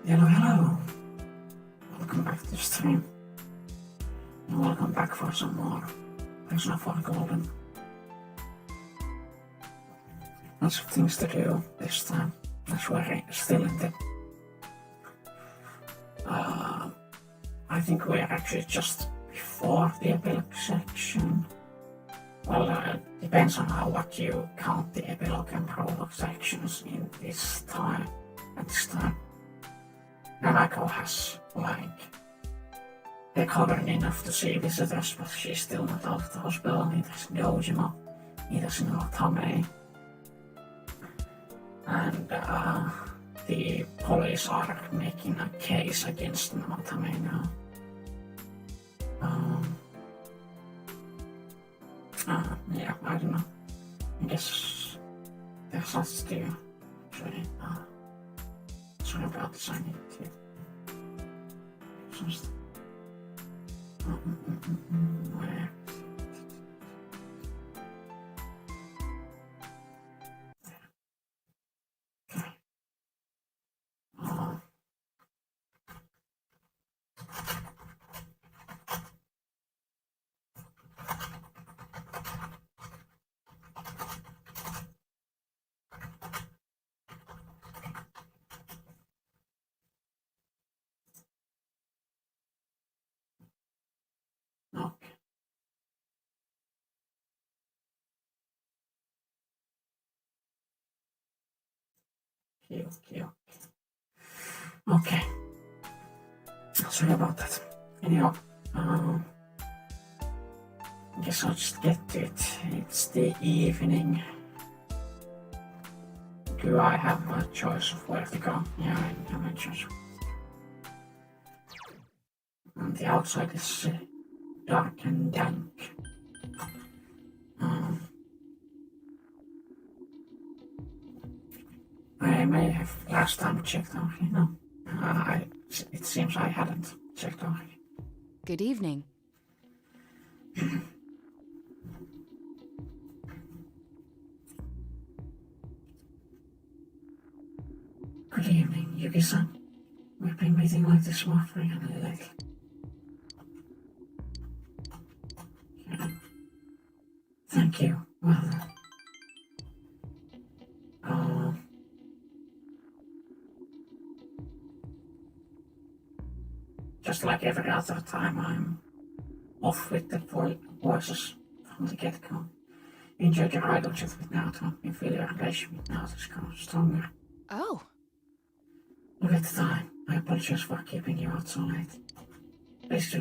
Hello. Welcome back to the stream. And welcome back for some more. There's no for golden. Lots of things to do this time. That's why I'm still in the... I think we're actually just before the epilogue section. Well, depends on what you count the epilogue and prologue sections in this time. At this time. Nanako has, recovered enough to see visitors, but she's still not out of the hospital. Neither is Dojima, neither is Tame. And the police are making a case against Tame now. Yeah, I don't know. I guess there's lots to do. Actually, sorry about this, I need to just where? Okay. Sorry about that. Anyhow, I guess I'll just get to it. It's the evening. Do I have a choice of where to go? Yeah, I have a choice. And the outside is dark and dank. I may have last time checked already. No, it seems I hadn't checked already. Good evening. Good evening, Yuki-san. We've been waiting like this for really lately. Thank you. Well done. Just like every other time, I'm off with the voices from the get-go. Enjoyed your idol chat with Naruto. You feel your relation with Naruto is growing stronger. Oh. Look at the time. I apologize for keeping you out so late. Please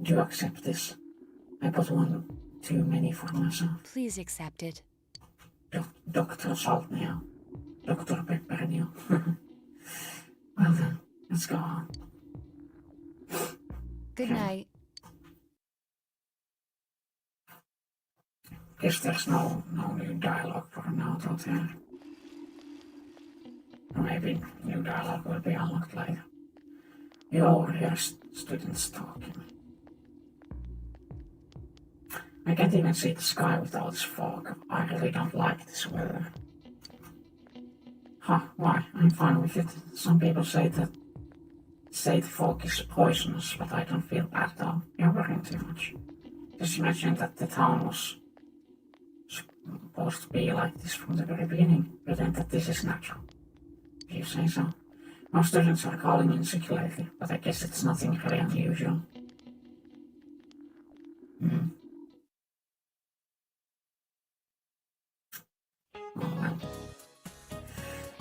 do accept this. I bought one too many for myself. Please accept it. Dr. Saltmeal. Dr. Peppermeal. Well then, let's go on. Good night. Guess there's no new dialogue for Naruto there. Or maybe new dialogue will be unlocked later. You overhear students talking. I can't even see the sky without this fog. I really don't like this weather. Huh, why? I'm fine with it. Some people say the fog is poisonous, but I don't feel bad at all. You're worrying too much. Just imagine that the town was supposed to be like this from the very beginning, pretend that this is natural. If you say so. Most students are calling in sick lately, but I guess it's nothing really unusual. Oh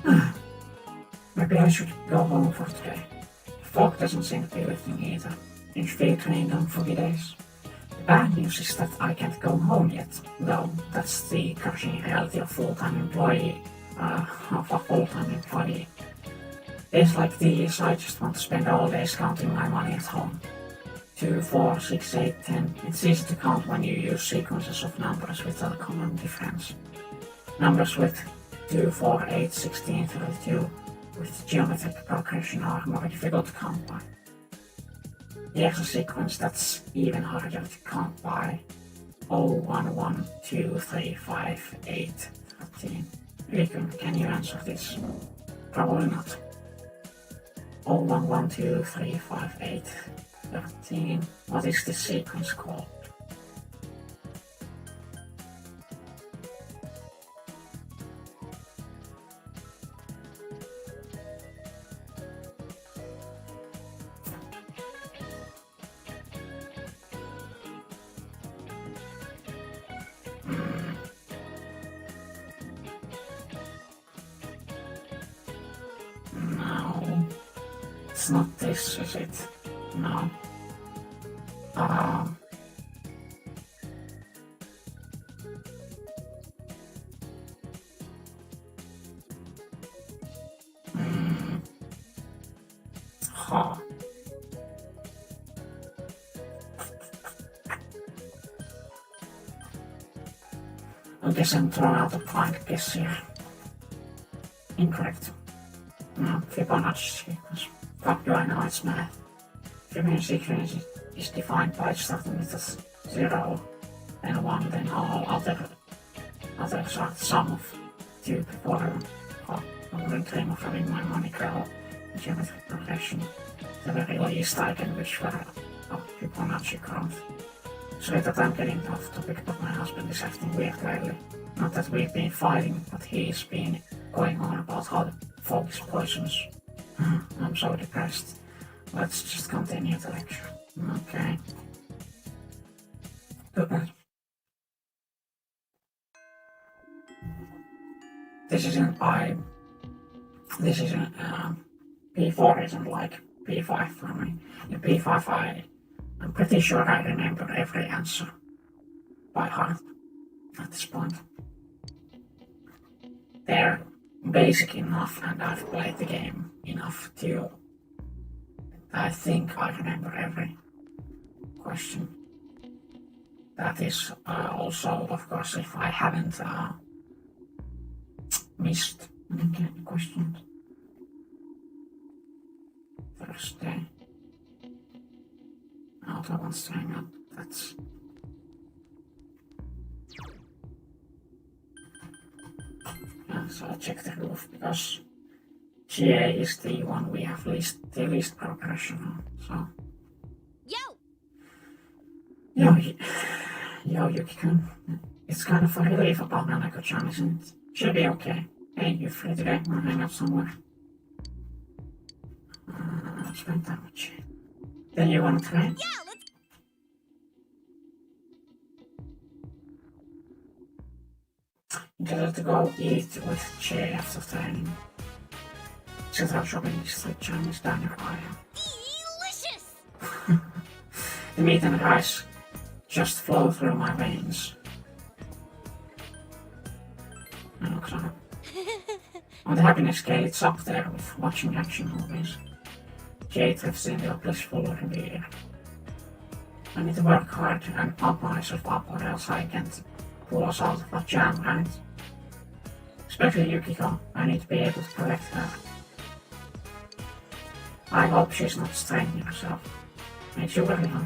well. Maybe I should go home for today. The fog doesn't seem to be lifting either. You should be trained on foggy days. The bad news is that I can't go home yet, though that's the crushing reality of a full-time employee. Days like these, I just want to spend all days counting my money at home. 2, 4, 6, 8, 10. It's easy to count when you use sequences of numbers without a common difference. Numbers with 2, 4, 8, 16, 32 with geometric progression are more difficult to count by. Here's a sequence that's even harder to count by. 0, 1, 1, 2, 3, 5, 8, 13. Riku, can you answer this? Probably not. Oh, 1, 1, 2, 3, 5, 8, 13. What is this sequence called? No. It's not this, is it? No. Huh. I guess I'm throwing out a blank guess here. Incorrect. No, Fibonacci sequence. Fuck you, I know it's math. Fibonacci sequence is defined by starting with a 0 and 1, then all others are the sum of 2 before. Oh, I wouldn't dream of having my money grow in geometric progression. The very least I can wish for a Fibonacci growth. Sorry that I'm getting off topic, but my husband is acting weird lately. Not that we've been fighting, but he's been going on about how the fog is poisonous. I'm so depressed. Let's just continue the lecture. Okay. Goodbye. This isn't P4 isn't like P5 for me. In P5 I'm pretty sure I remember every answer by heart at this point. They're basic enough and I've played the game enough to I think I remember every question. That is also, of course, if I haven't missed any questions. First day. Auto wants to hang up. That's... Yeah, so I'll check the roof because GA is the one we have the least progression on, so... Yo, Yuki-kun. It's kind of a relief about Nanako-chan, isn't it? Should be okay. Hey, you free today? Wanna hang out somewhere? Spend time with you. Then you wanna train? Yeah, let's... You decided to go eat with Che after training. Central shopping district Chinese diner area. Delicious! The meat and rice just flow through my veins. I look so on the happiness scale, it's up there with watching action movies. Jay drifts into a blissful reverie. I need to work hard and pump myself up or else I can't pull us out of a jam, right? Especially Yukiko, I need to be able to protect her. I hope she's not straining herself. Makes you worry, huh?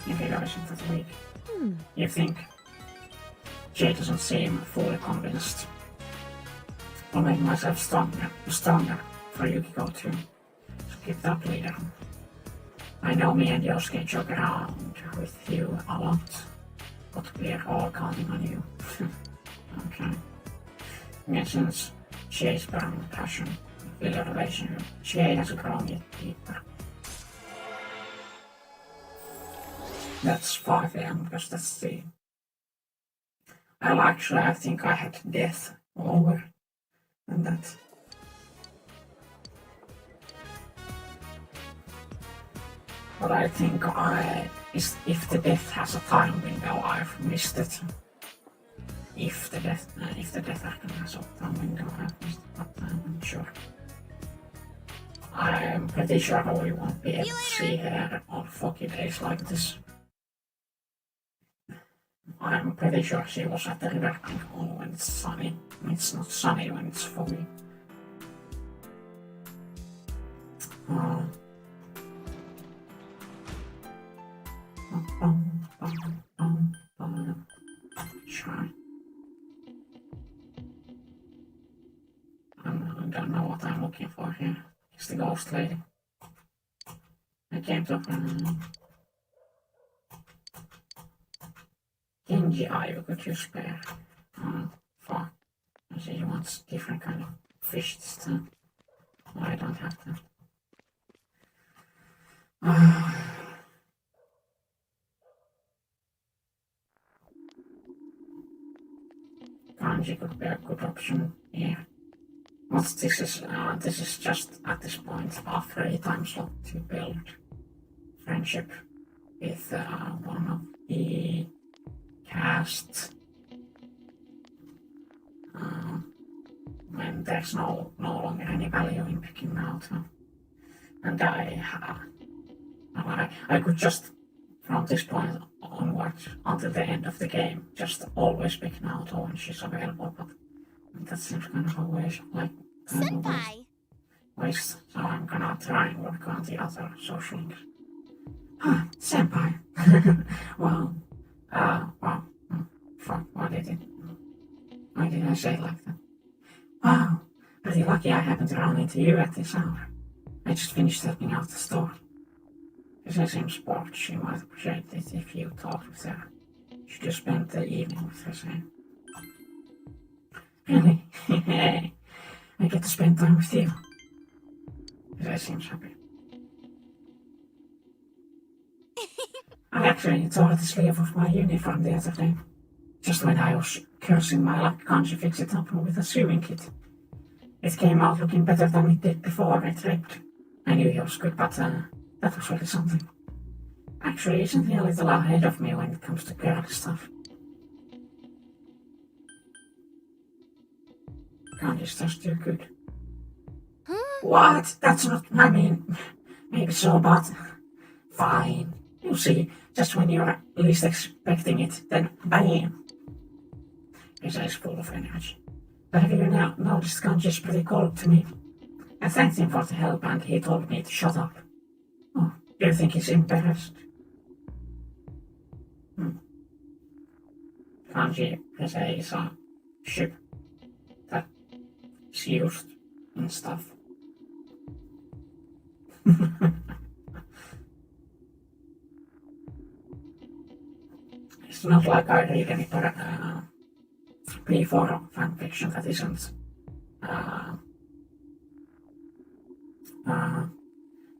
Yukiko isn't that weak. You think Jay doesn't seem fully convinced. I'll make myself stronger for Yukiko too. So keep that leader. I know me and Yosuke joke around with you a lot, but we're all counting on you. Okay. And since Jay's burning passion, feel a relationship, Jay hasn't grown yet deeper. That's 5 AM because that's the... I think I had death lower than that. But I think if the death has a time window, I've missed it. If the death actually has a time window, I've missed it, but I'm not sure. I'm pretty sure we won't be able to see her on foggy days like this. I'm pretty sure she was at the riverbank only when it's sunny. It's not sunny when it's foggy. Try. ghost lady. I came to Genji eye, could you spare? Fuck. I see he wants different kind of fish this time. Well, I don't have that. Kanji could be a good option here. What's this is just at this point a free time slot to build friendship with one of the cast when there's no longer any value in picking out. And I could just from this point onwards until the end of the game just always pick Naoto when she's available, but that seems kind of a waste, like Senpai! waste. So I'm gonna try and work on the other social links. Senpai. Well, fuck, why did I say it like that? Wow, pretty lucky I happened to run into you at this hour. I just finished helping out the store. She seems bored. She might appreciate it if you talked with her. Should you spend the evening with her, say? Really? I get to spend time with you. She seems happy. I actually tore the sleeve of my uniform the other day. Just when I was cursing my luck, can't you fix it up with a sewing kit? It came out looking better than it did before it ripped. I knew he was good, but that was really something. Actually, isn't he a little ahead of me when it comes to girl stuff? Kanji's just too good. What? That's not, I mean, maybe so, but fine. You see, just when you're least expecting it, then bam! His eyes full of energy. But have you now noticed Kanji's pretty cold to me? I thanked him for the help and he told me to shut up. Oh, do you think he's embarrassed? Kanji has a ship that is used in stuff. It's not like I read any P4 fanfiction that isn't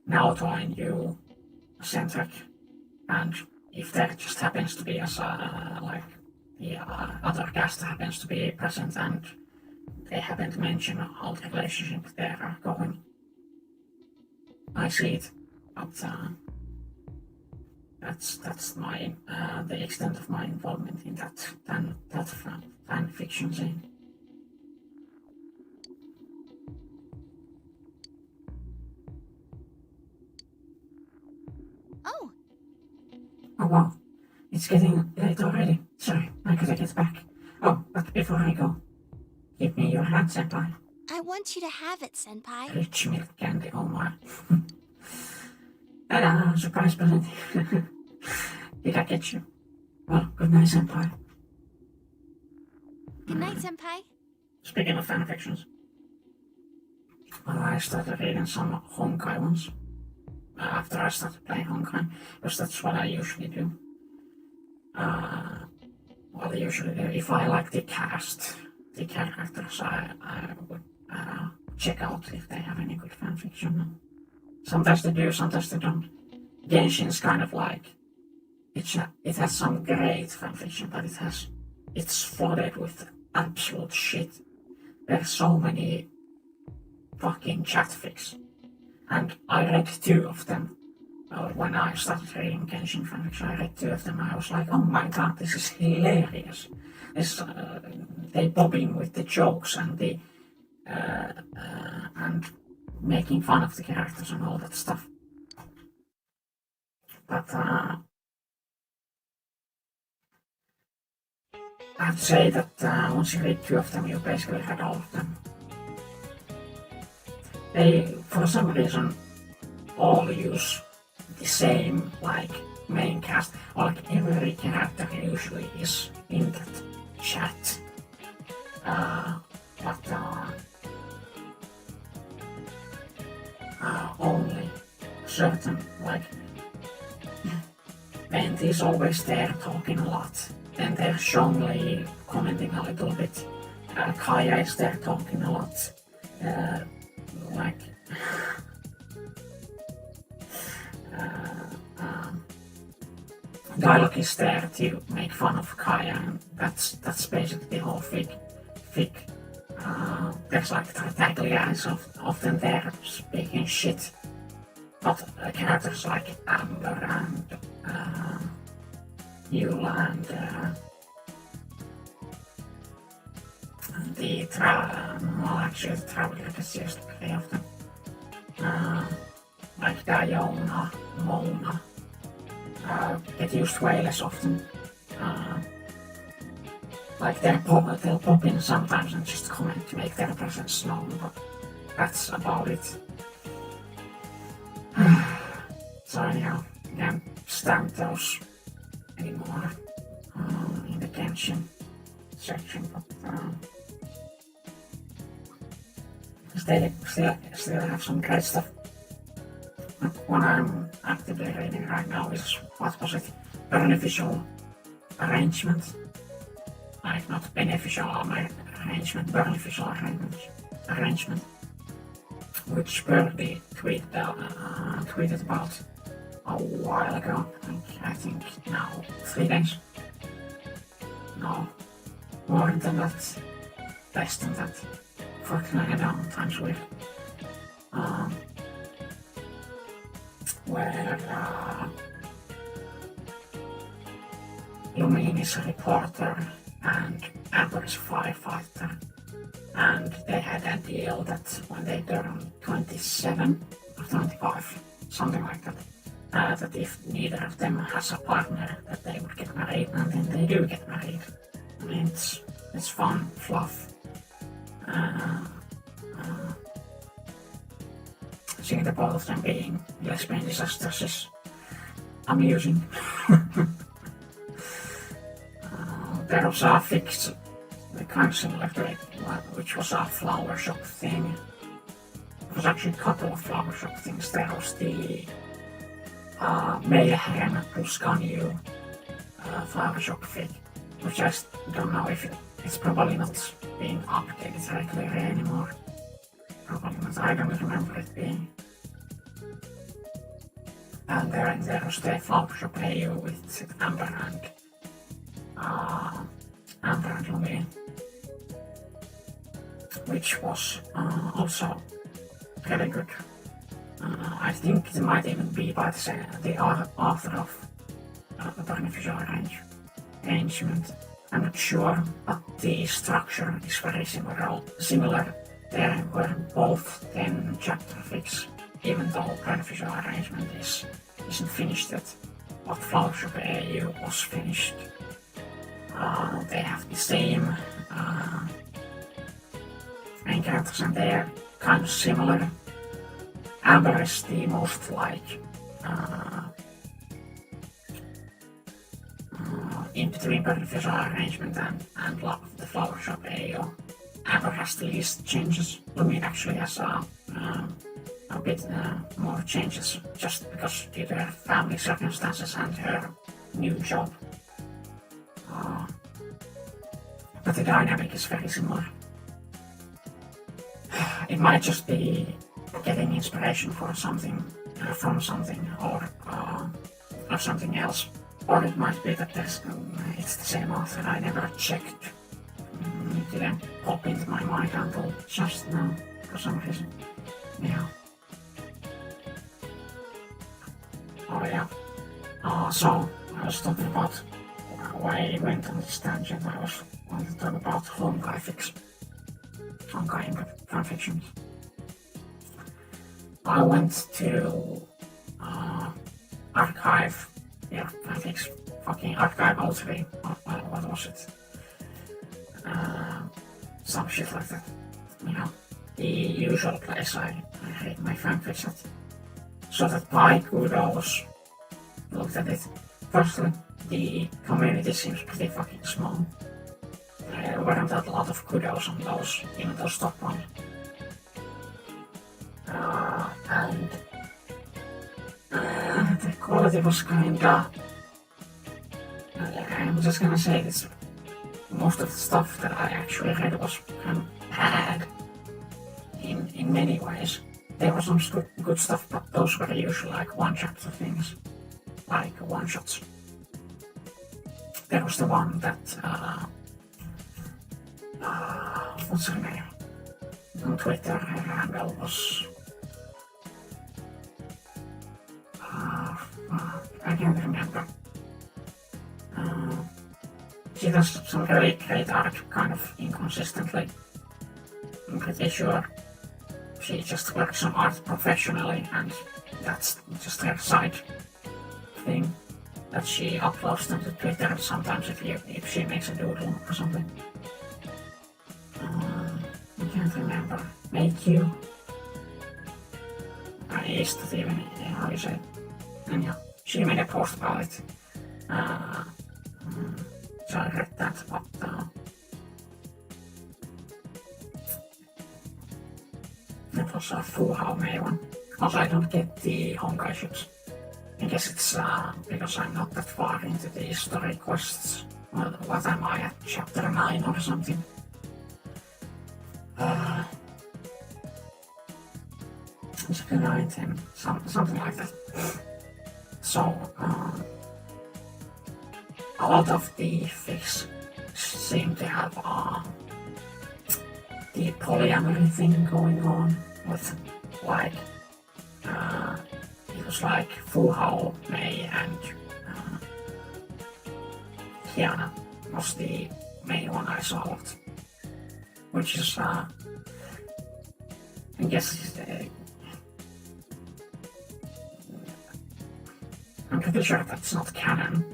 Naoto and you centric, and if there just happens to be as like the other cast happens to be present and they happen to mention how the relationship there are going, I see it, but that's my the extent of my involvement in that fan fiction scene. Oh wow, it's getting late already. Sorry, I gotta get back. Oh, but before I go, give me your hand, senpai. I want you to have it, Senpai. Rich milk candy, oh my. Ta-da, surprise present. Did I get you? Well, good night, senpai. Good night, Senpai. Speaking of fanfictions, I started reading some Honkai ones. After I started playing Honkai, because that's what I usually do. What I usually do, if I like the cast, the characters, I would check out if they have any good fanfiction. Sometimes they do, sometimes they don't. Genshin's kind of like, it has some great fanfiction, but it's flooded with absolute shit. There's so many fucking chatfics. And I read 2 of them. When I started reading Genshin fanfiction, I read 2 of them. I was like, oh my god, this is hilarious. They bobbing with the jokes and and making fun of the characters and all that stuff. But I have to say that once you read 2 of them, you basically read all of them. They, for some reason, all use the same, like, main cast, or like every character usually is in that chat. But only certain, like, Bent is always there talking a lot. Then there's Zhongli commenting a little bit. Kaya is there talking a lot. Like, dialogue is there to make fun of Kaya, and that's basically the whole fic. There's like Tartaglias often there speaking shit, but characters like Amber and Eula and the Traveler gets used pretty often. Like Diona, Mona, get used way less often. Like they'll pop in sometimes and just comment to make their presence known, but that's about it. So anyhow, I can't stand those anymore in the Genshin section, but they still have some great stuff. What I'm actively reading right now is, what was it? Beneficial arrangement. Like not beneficial arrangement, beneficial arrangement. Which Birdie tweeted about a while ago. I think now 3 days. No, more than that, less than that. Fucking I don't, time's weird. Where Lumi is a reporter and Amber is a firefighter, and they had a deal that when they turn 27 or 25, something like that, that if neither of them has a partner, that they would get married, and then they do get married. I mean, it's fun, fluff. Seeing the both of them being lesbian disasters is amusing. There was a fix, kind of similar to it, which was a flower shop thing. It was actually a couple of flower shop things. There was the Mayhem Puskanyu flower shop thing, which I don't know if it's probably not being updated regularly anymore. Probably not, I don't remember it being. And there was the flower shop AU with Amber and Lumi, which was also really good. I think it might even be by the author of the beneficial arrangement. I'm not sure, but the structure is very similar. There were both 10 chapter fics, even though beneficial arrangement isn't finished yet. But Flower Shop AU was finished. They have the same main characters and they're kind of similar. Amber is the most like in between beneficial arrangement and the Flower Shop AO. Amber has the least changes. Lumi actually has a bit more changes just because due to her family circumstances and her new job. But the dynamic is very similar. It might just be getting inspiration for something from something or something else, or it might be that it's the same author. I never checked. It didn't pop into my mind until just now for some reason. Yeah. Oh yeah. So I was talking about why I went on this tangent. I was wanting to talk about Honkai fics. Honkai fanfictions. I went to Archive, fanfics, fucking Archive O3, what was it? Some shit like that. You know, the usual place I read my fanfics at. So that by kudos, looked at it. Firstly, the community seems pretty fucking small. There weren't a lot of kudos on those, even those top ones. and the quality was kinda. I'm just gonna say this. Most of the stuff that I actually read was kind of bad in many ways. There was some good stuff, but those were usually like one-chapter things, like one-shots. There was the one that, what's her name? On Twitter, her handle was, I can't remember. She does some really great art, kind of inconsistently. I'm pretty sure she just works on art professionally, and that's just her side thing that she uploads them to Twitter sometimes if she makes a doodle or something. I can't remember. Make you. Is that even how you say it? And yeah, she made a post about it. So I read that, but it was a full how made one. Also, I don't get the Honkai ships. I guess it's because I'm not that far into the story quests. What am I at? Chapter 9 or something? Chapter 9, 10, something like that. So, a lot of the fics seem to have the polyamory thing going on with like it was like Fuhao, Mei and Kiana was the main one I saw a lot, which is I guess I'm pretty sure that's not canon.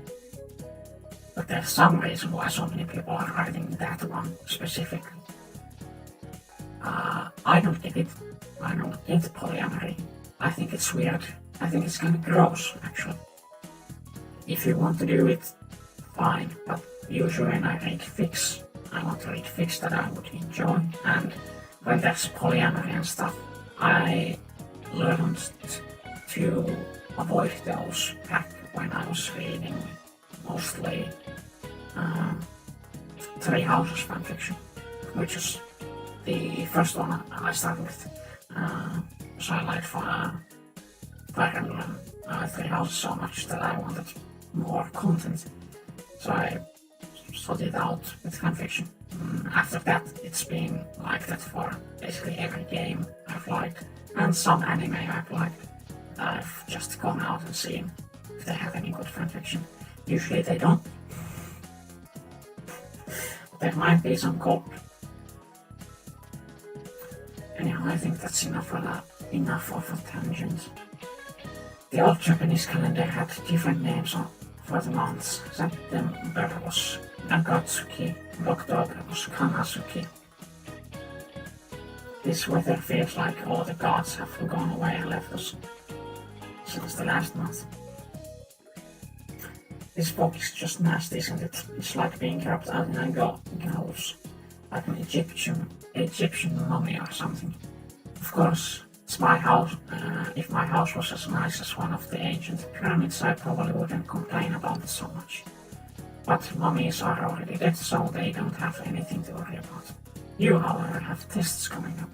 But there's some reason why so many people are writing that one specifically. I don't get it. I don't get polyamory. I think it's weird. I think it's kind of gross, actually. If you want to do it, fine. But usually when I read fics, I want to read fics that I would enjoy. And when there's polyamory and stuff, I learned to avoid those back when I was reading mostly Three Houses fanfiction, which is the first one I started with. So I liked Fire Emblem Three Houses so much that I wanted more content. So I sorted out with fanfiction. After that, it's been like that for basically every game I've liked, and some anime I've liked. I've just gone out and seen if they have any good fanfiction. Usually they don't. There might be some gold. Anyhow, I think that's enough of a tangent. The old Japanese calendar had different names for the months. September was Nagatsuki, October was Kanazuki. This weather feels like all the gods have gone away and left us since the last month. This book is just nasty, isn't it? It's like being rubbed out in a gallows, like an Egyptian mummy or something. Of course, it's my house. If my house was as nice as one of the ancient pyramids, I probably wouldn't complain about it so much. But mummies are already dead, so they don't have anything to worry about. You, however, have tests coming up.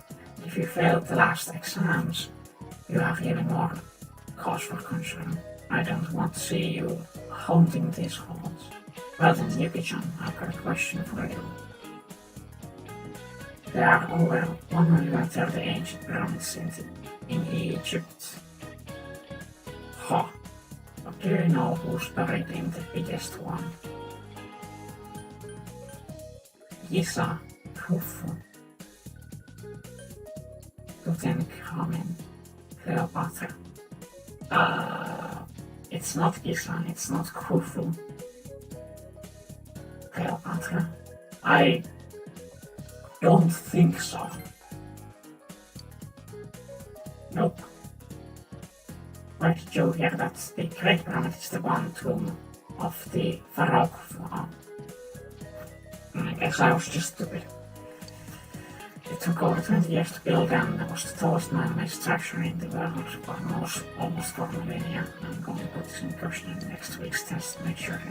If you failed the last exams, you have even more cause for concern. I don't want to see you haunting these halls. Well then, Yuki-chan, I've got a question for you. There are over 130 ancient pyramids in Egypt. Huh. But do you know who's buried in the biggest one? Giza, Khufu, Tutankhamen, Cleopatra. It's not Giza, it's not Khufu. Cleopatra. I don't think so. Nope. Where did you hear that the Great Pyramid is the one tomb of the Pharaoh Khufu? I guess I was just stupid. It took over 20 years to build and was the tallest man-made structure in the world, but almost for millennia. I'm going to put this in question in next week's test to make sure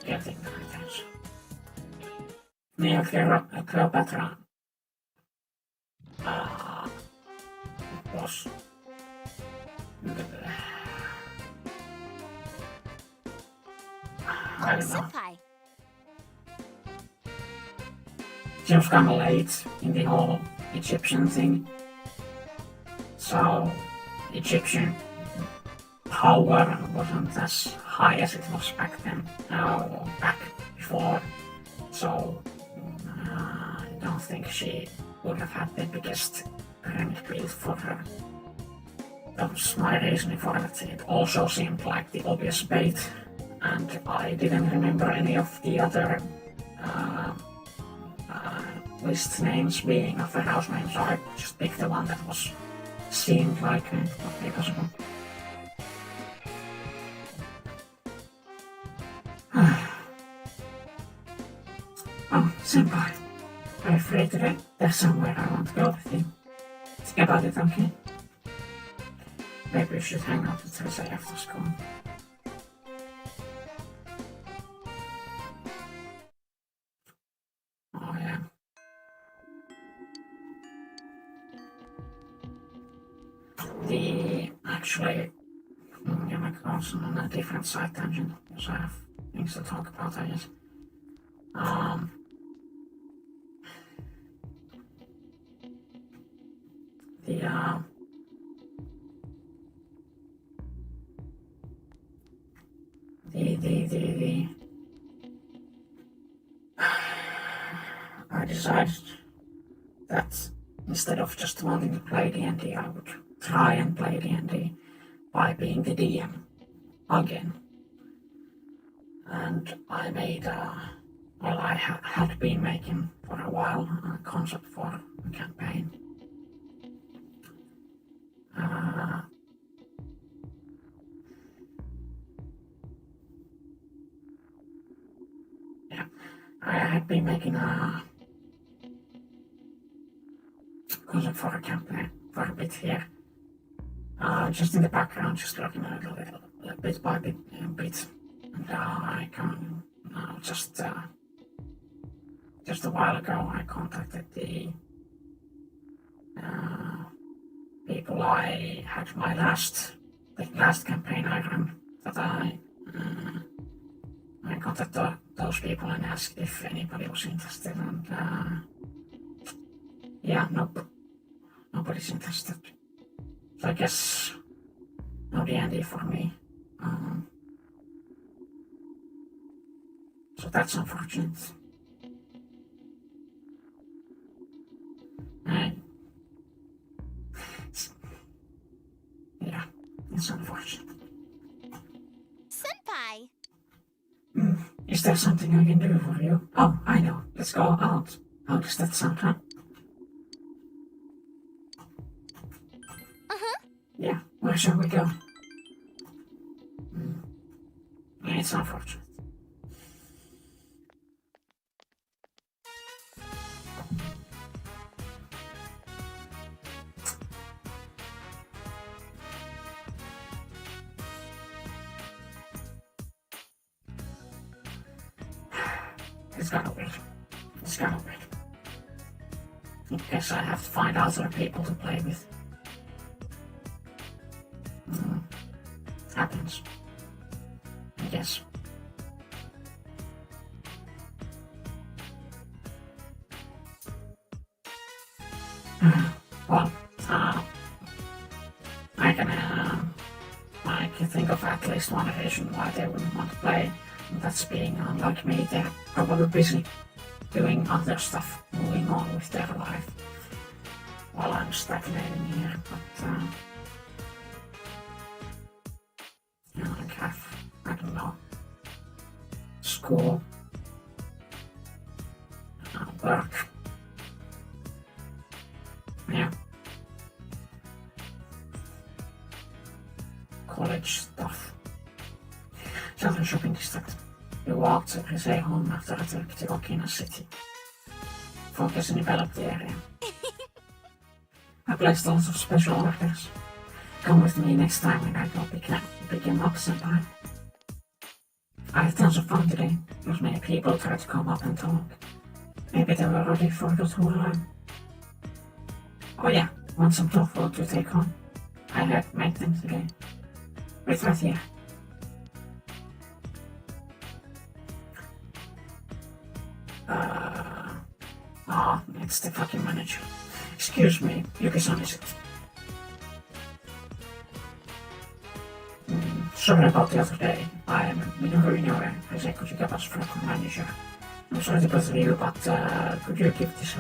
getting the right answer. Neo Cleopatra was I don't know. Senpai. She was kind of late in the whole Egyptian thing. So, Egyptian power wasn't as high as it was back then, back before. So, I don't think she would have had the biggest pyramid built for her. That was my reasoning for it. It also seemed like the obvious bait, and I didn't remember any of the other list names being a pharaoh's name, so I just picked the one that seemed like it would be possible. Oh, senpai, I'm afraid that there's somewhere I want to go with you. Think about it, okay? Maybe we should hang out with Teresa after school. Oh yeah. Actually, I'm gonna go on a different side tangent, because I have things to talk about, I guess. I decided that instead of just wanting to play D&D, I would try and play D&D by being the DM again. And I made, I had been making for a while a concept for a campaign. I had been making a concept for a campaign for a bit here. Just in the background, just looking at it a little bit by bit. And I can just a while ago I contacted the people I had the last campaign I ran, that I contacted those people and asked if anybody was interested, and yeah, nope, nobody's interested. So I guess no D&D for me. So that's unfortunate. Yeah, it's unfortunate. Senpai. Is there something I can do for you? Oh, I know. Let's go out. How does that sound, huh? Yeah, where shall we go? It's unfortunate. It's gotta wait. I guess I have to find other people to play with. Happens. I guess. Well, I can think of at least one reason why they wouldn't want to play, and that's being unlike me. They're probably busy doing other stuff, moving on with their life, while I'm stagnating here. But I don't know, school, work, yeah, college stuff, southern shopping district. We walked every day home after a trip to Okina City. focus and develop the area. I placed lots of special orders. Come with me next time and I will pick him up, senpai. I had tons of fun today. Not many people tried to come up and talk. Maybe they were ready for the tour. Oh yeah, want some tofu to take home? I had made them today. Wait right here. It's the fucking manager. Excuse me, Yuki-san, is it? Sorry about the other day. I am Minoru Inoue, Executive Front Manager. I'm sorry to bother you, but could you give this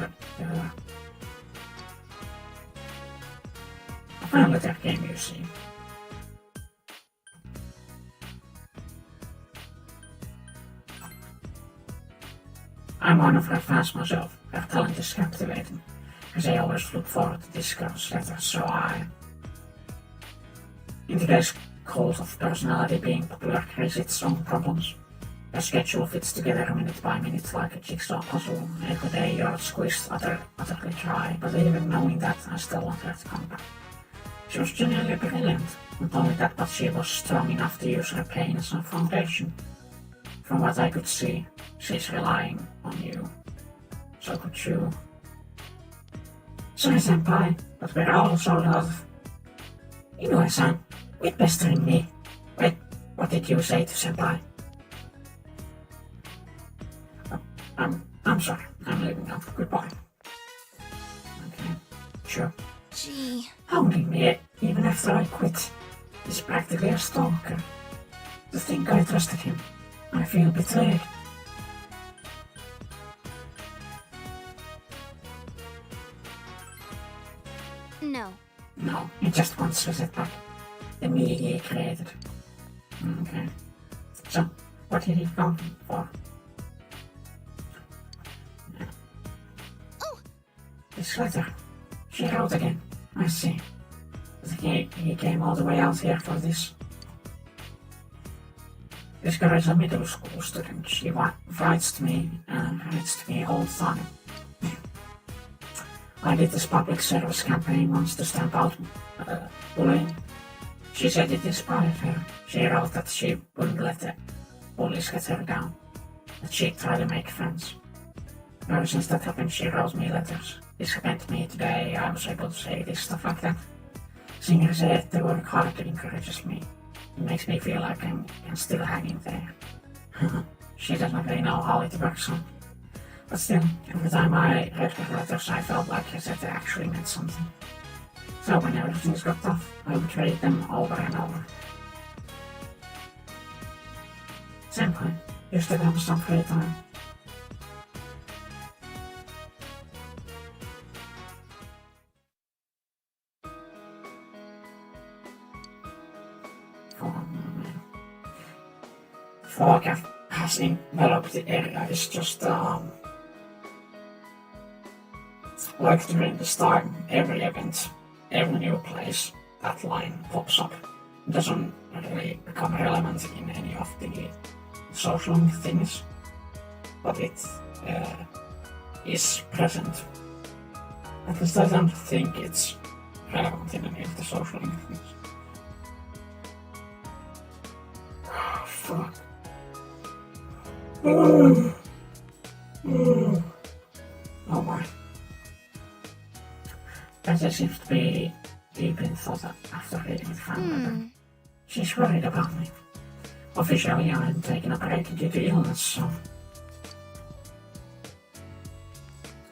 I finally that game, you see. I'm one of her fans myself. Her talent is captivating, as I always look forward to this girl's letters, so in today's cult of personality being popular creates its own problems. Her schedule fits together minute by minute like a jigsaw puzzle. Every day you're squeezed utterly dry, but even knowing that, I still want her to come back. She was genuinely brilliant. Not only that, but she was strong enough to use her pain as a foundation. From what I could see, she's relying on you. So could you. Sorry, senpai, but we're all sold out. Inoue-san, quit pestering me. Wait, what did you say to senpai? I'm sorry, I'm leaving now. Goodbye. Okay, sure. Gee. Hounding me even after I quit. He's practically a stalker. To think I trusted him. I feel betrayed. No, he just wants to set back the me he created. Okay. So, what did he come for? Oh! This letter. She wrote again. I see. He came all the way out here for this. This girl is a middle school student. She writes to me all the time. I did this public service campaign once to stamp out bullying. She said it inspired her. She wrote that she wouldn't let the bullies get her down, that she'd try to make friends. Ever since that happened, she wrote me letters. This happened to me today. I was able to say this stuff like that. Seeing her say it, they work hard encourages me. It makes me feel like I'm still hanging there. She doesn't really know how it works on. But still, every time I read her letters, I felt like her letter actually meant something. So whenever things got tough, I would read them over and over. Senpai, you still have some free time. Fog has enveloped the area. It's just like during this time, every event, every new place, that line pops up. It doesn't really become relevant in any of the social things, but it is present. At least I don't think it's relevant in any of the social things. Fuck. Oh my. That seems to be deep in thought after reading the fan letter. She's worried about me. Officially, I'm taking a break due to illness, so.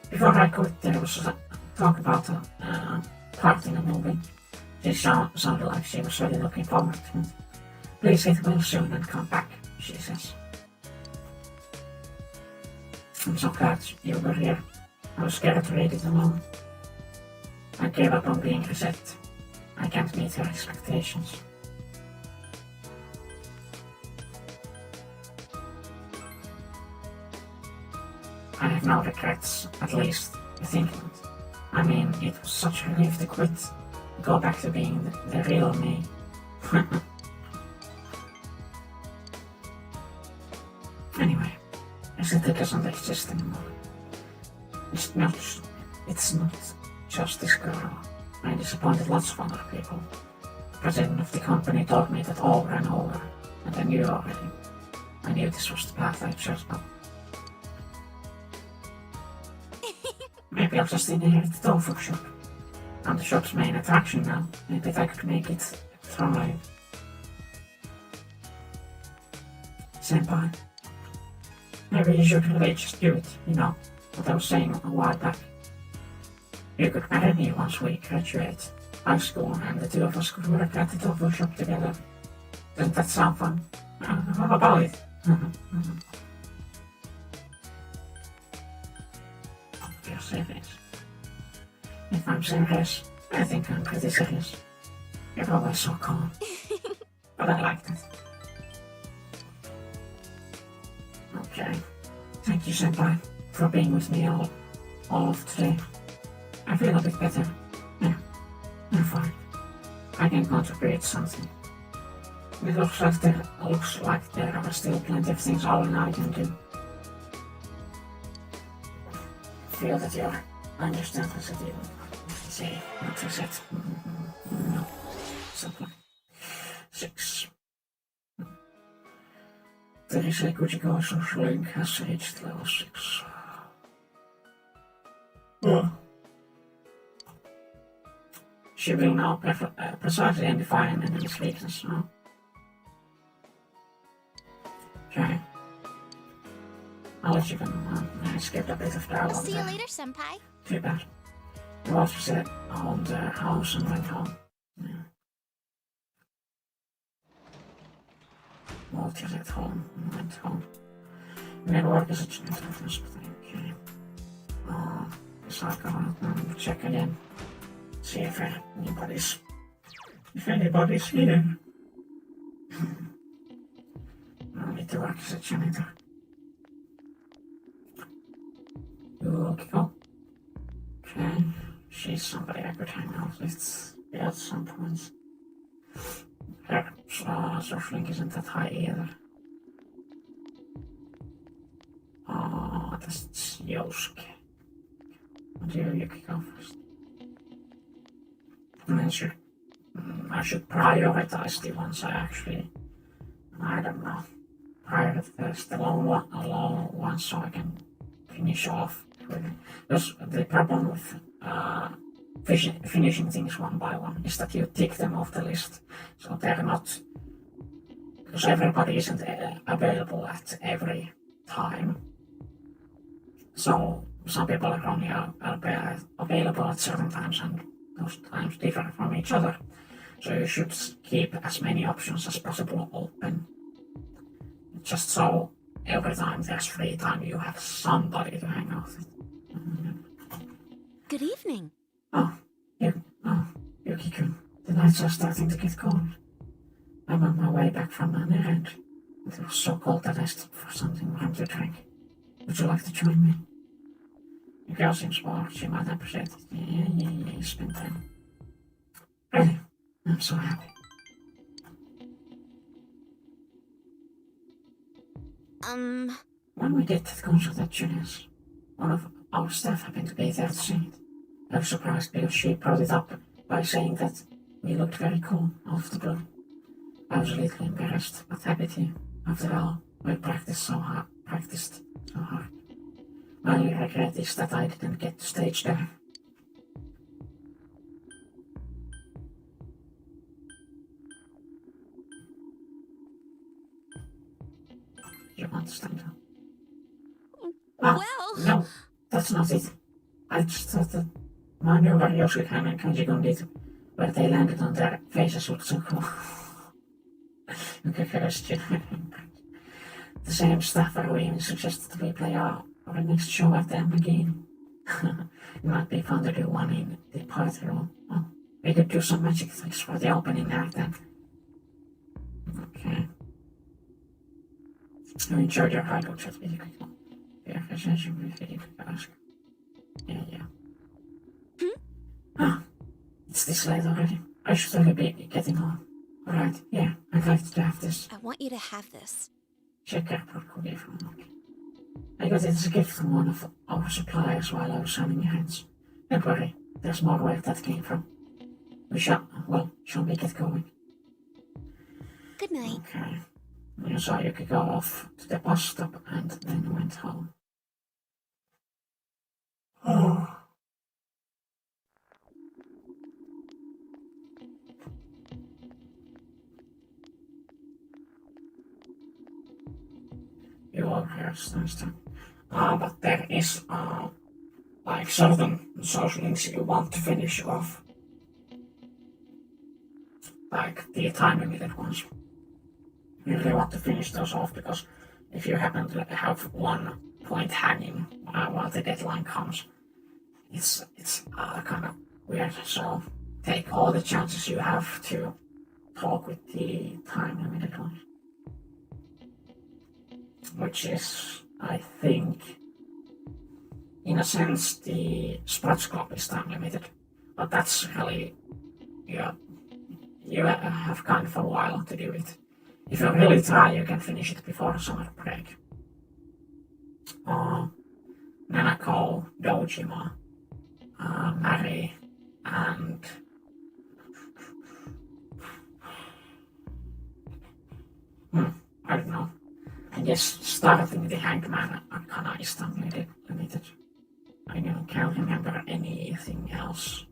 Before I quit, there was a talk about a part in a movie. She sounded like she was really looking forward to it. Please get well soon and come back, she says. I'm so glad you were here. I was scared to read it alone. I gave up on being reset. I can't meet her expectations. I have no regrets, at least, I think not. I mean, it was such a relief to quit, go back to being the real me. Anyway, I said it doesn't exist anymore. It's not just this girl. I disappointed lots of other people. The president of the company told me that over and over, and I knew already. I knew this was the path I chose, but maybe I'll just inherit the tofu shop. I'm the shop's main attraction now. Maybe I could make it thrive. Senpai, maybe you should really just do it, you know, what I was saying a while back. You could marry me once we graduate high school and the two of us could work at the tofu shop together. Doesn't that sound fun? How about it? You're serious. If I'm serious, I think I'm pretty serious. You're always so calm. But I like that. Okay. Thank you, Senpai, for being with me all of today. I feel a bit better. Yeah, I'm fine. I can contribute something. It looks like there are still plenty of things Owl and I can do. Feel that you're understand what I say, what I said. No. Something. 6. There is a Kuchiko's link has reached level 6. She will now precisely identify an enemy's weakness now. Okay. I'll let you go. I skipped a bit of dialogue. See you later, Senpai. Too bad. You also said on the house and went home. Yeah. Walter's at home and went home. You made work as a genetic hospital. Okay. So I'll go out and check again. See if anybody's here. I need to work as a janitor. Okay. Okay. She's somebody I could hang out with at some point. Her social link isn't that high either. Oh, that's Yuki. What do Yuki go first? I should prioritize the ones I actually, I don't know, prioritize the low ones so I can finish off with it. Because the problem with finishing things one by one is that you tick them off the list. So they're not, because everybody isn't available at every time. So some people are only available at certain times and those times differ from each other. So you should keep as many options as possible open. Just so every time there's free time you have somebody to hang out with. Good evening. Yuki-kun, the nights are starting to get cold. I'm on my way back from an errand. It was so cold that I stopped for something warm to drink. Would you like to join me? The girl seems bored. She might appreciate it. Yeah, spend time. Really? I'm so happy. When we did that concert at Junior's, one of our staff happened to be there to sing it. I was surprised because she brought it up by saying that we looked very cool out of the blue. I was a little embarrassed, but happy too. After all, we practiced so hard. My only regret is that I didn't get to stage there. You want to stand up? Well... No, that's not it. I just thought that Manu where Yoshihime and Kanji-gun did, where they landed on their faces looked so cool. Okay, question. The same staff are even suggested we play our next show at the end again. It might be fun to do one in the party room. Oh, we could do some magic tricks for the opening act then. Okay. You enjoyed your hideout chat video quickly. Yeah, I sent you a video quick ask. Yeah. It's this late already. I should really be getting home. Alright, yeah, I'd like to have this. I want you to have this. Check airport cookie from Lumi. I got it as a gift from one of our suppliers while I was signing your hands. Don't worry, there's more where that came from. We shall we get going? Good night. Okay. You saw Yuki go off to the bus stop and then went home. Oh. You all hear Stan. But there is like certain social links you want to finish off. Like the time limited ones. You really want to finish those off because if you happen to have one point hanging while the deadline comes, it's kind of weird. So take all the chances you have to talk with the time limited ones. Which is, I think, in a sense, the sports club is time limited. But that's really, you have kind of a while to do it. If you really try, you can finish it before summer break. Nanako, Dojima, Mari, and I don't know. I guess starting the Hangman Arcana is time limited. I can't remember anything else.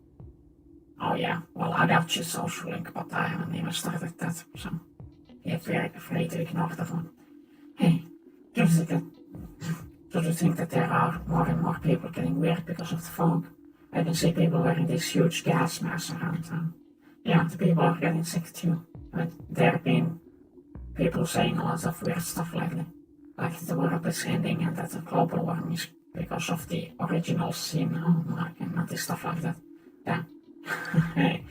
Oh yeah, well I doubt she's social link, but I haven't even started that, so get very free to ignore that one. Hey, do you think that there are more and more people getting weird because of the fog? I can see people wearing these huge gas masks around town. Yeah, the people are getting sick too. But there have been people saying a lot of weird stuff lately. Like the world is ending and that the global warming is because of the original sin. And not this stuff like that. Yeah. Hey,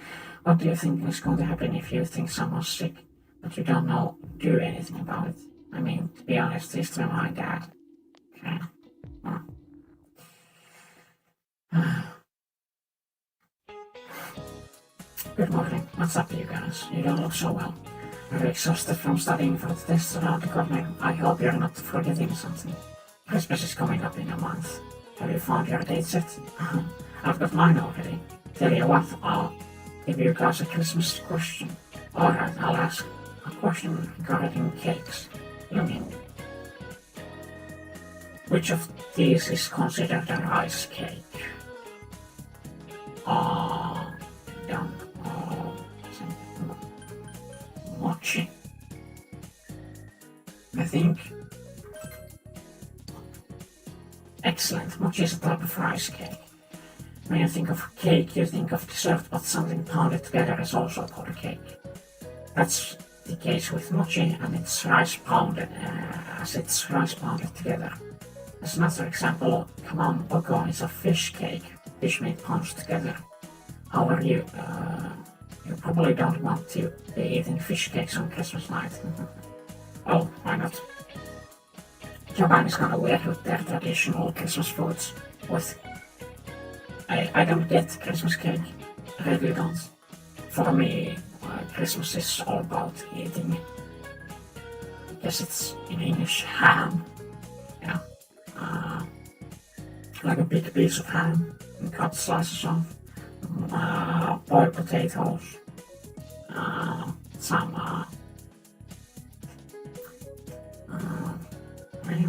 what do you think is going to happen if you think someone's sick, but you don't do anything about it? I mean, to be honest, history of my dad. Okay. Good morning. What's up, you guys? You don't look so well. Are you exhausted from studying for the tests around the corner? I hope you're not forgetting something. Christmas is coming up in a month. Have you found your date set? I've got mine already. Tell you what, I'll give you guys a Christmas question. Alright, I'll ask a question regarding cakes. Lumi. Which of these is considered a rice cake? Mochi. I think. Excellent. Mochi is a type of rice cake. When you think of cake, you think of dessert, but something pounded together is also called a cake. That's the case with mochi, and it's rice pounded together. As another example, kamamboko is a fish cake, fish meat pounded together. However, you probably don't want to be eating fish cakes on Christmas night. Well, why not? Japan is kind of weird with their traditional Christmas foods. I don't get Christmas cake. I really don't. For me, Christmas is all about eating. I guess it's in English ham. Yeah. Like a big piece of ham and cut slices off. Boiled potatoes.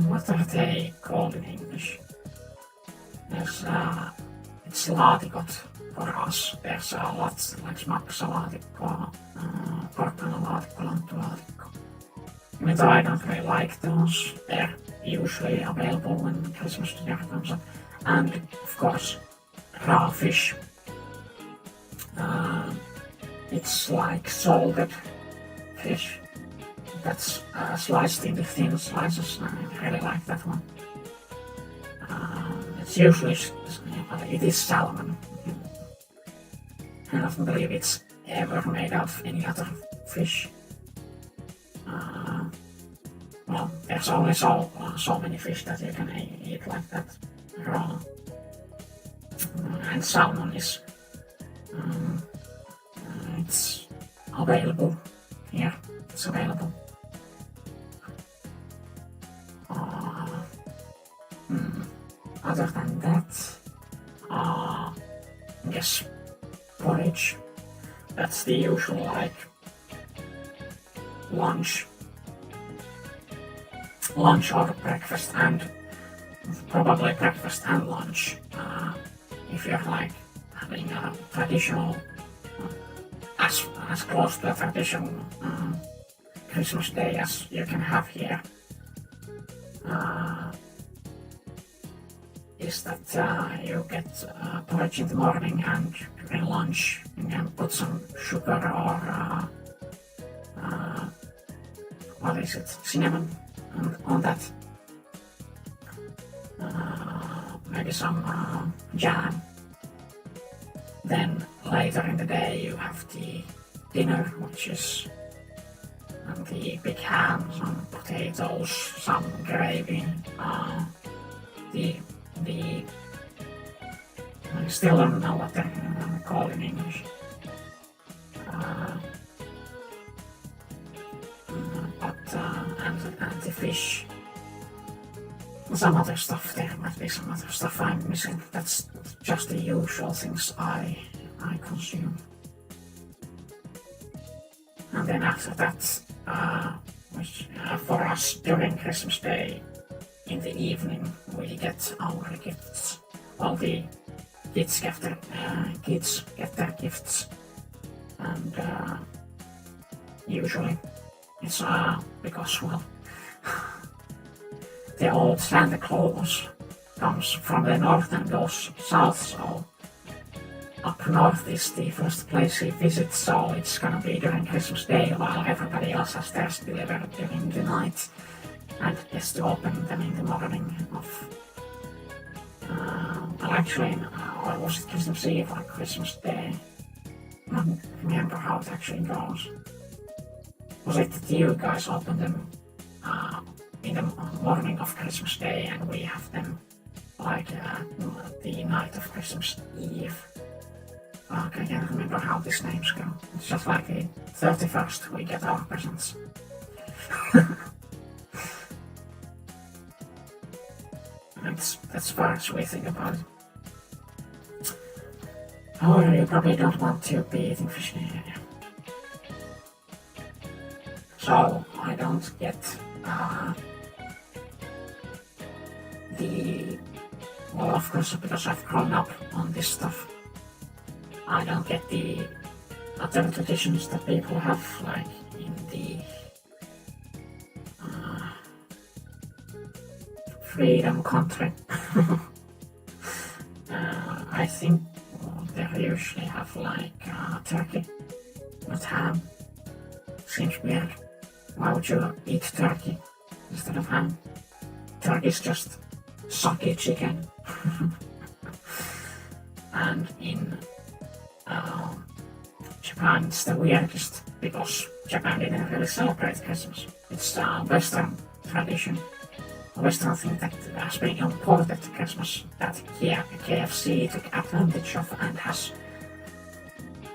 What are they called in English? There's it's laatikot for us. There's lots like smaksalaatikko, porkkanalaatikko, lanttulaatikko. Even though I don't really like those, they're usually available when Christmas dinner comes up. And of course, raw fish. It's like salted fish that's sliced into thin slices. I really like that one. It's usually, it is salmon. I don't believe it's ever made out of any other fish. Well, there's only so many fish that you can eat like that raw. And salmon is, it's available here. It's available. other than that, I guess porridge. That's the usual like lunch or breakfast, and probably breakfast and lunch. If you're like having a traditional, as close to a traditional Christmas day as you can have here, is that you get porridge in the morning, and during lunch you can put some sugar or what is it, cinnamon on that. Maybe some jam. Then later in the day you have the dinner, which is the big ham, some potatoes, some gravy, I still don't know what they're called in English. And the fish. Some other stuff, there might be some other stuff I'm missing. That's just the usual things I consume. And then after that, which for us during Christmas Day, in the evening, we get our gifts. All the kids get their gifts, and usually it's because, well, the old Santa Claus comes from the north and goes south, so up north is the first place he visits, so it's gonna be during Christmas Day while everybody else has theirs delivered during the night and gets to open them in the morning of well, actually, or was it Christmas Eve or Christmas Day? I don't remember how it actually goes. Was it that you guys opened them in the morning of Christmas Day and we have them like the night of Christmas Eve? I can't remember how these names go. It's just like the 31st we get our presents. That's far as we think about it. However, you probably don't want to be eating fish in here. So I don't get well, of course, because I've grown up on this stuff, I don't get the other traditions that people have, like in the freedom country. I think they usually have like turkey, not ham. Seems weird. Why would you eat turkey instead of ham? Turkey's just sucky chicken. And in Japan it's the weirdest because Japan didn't really celebrate Christmas. It's a Western tradition, a Western thing that has been imported to Christmas that KFC took advantage of and has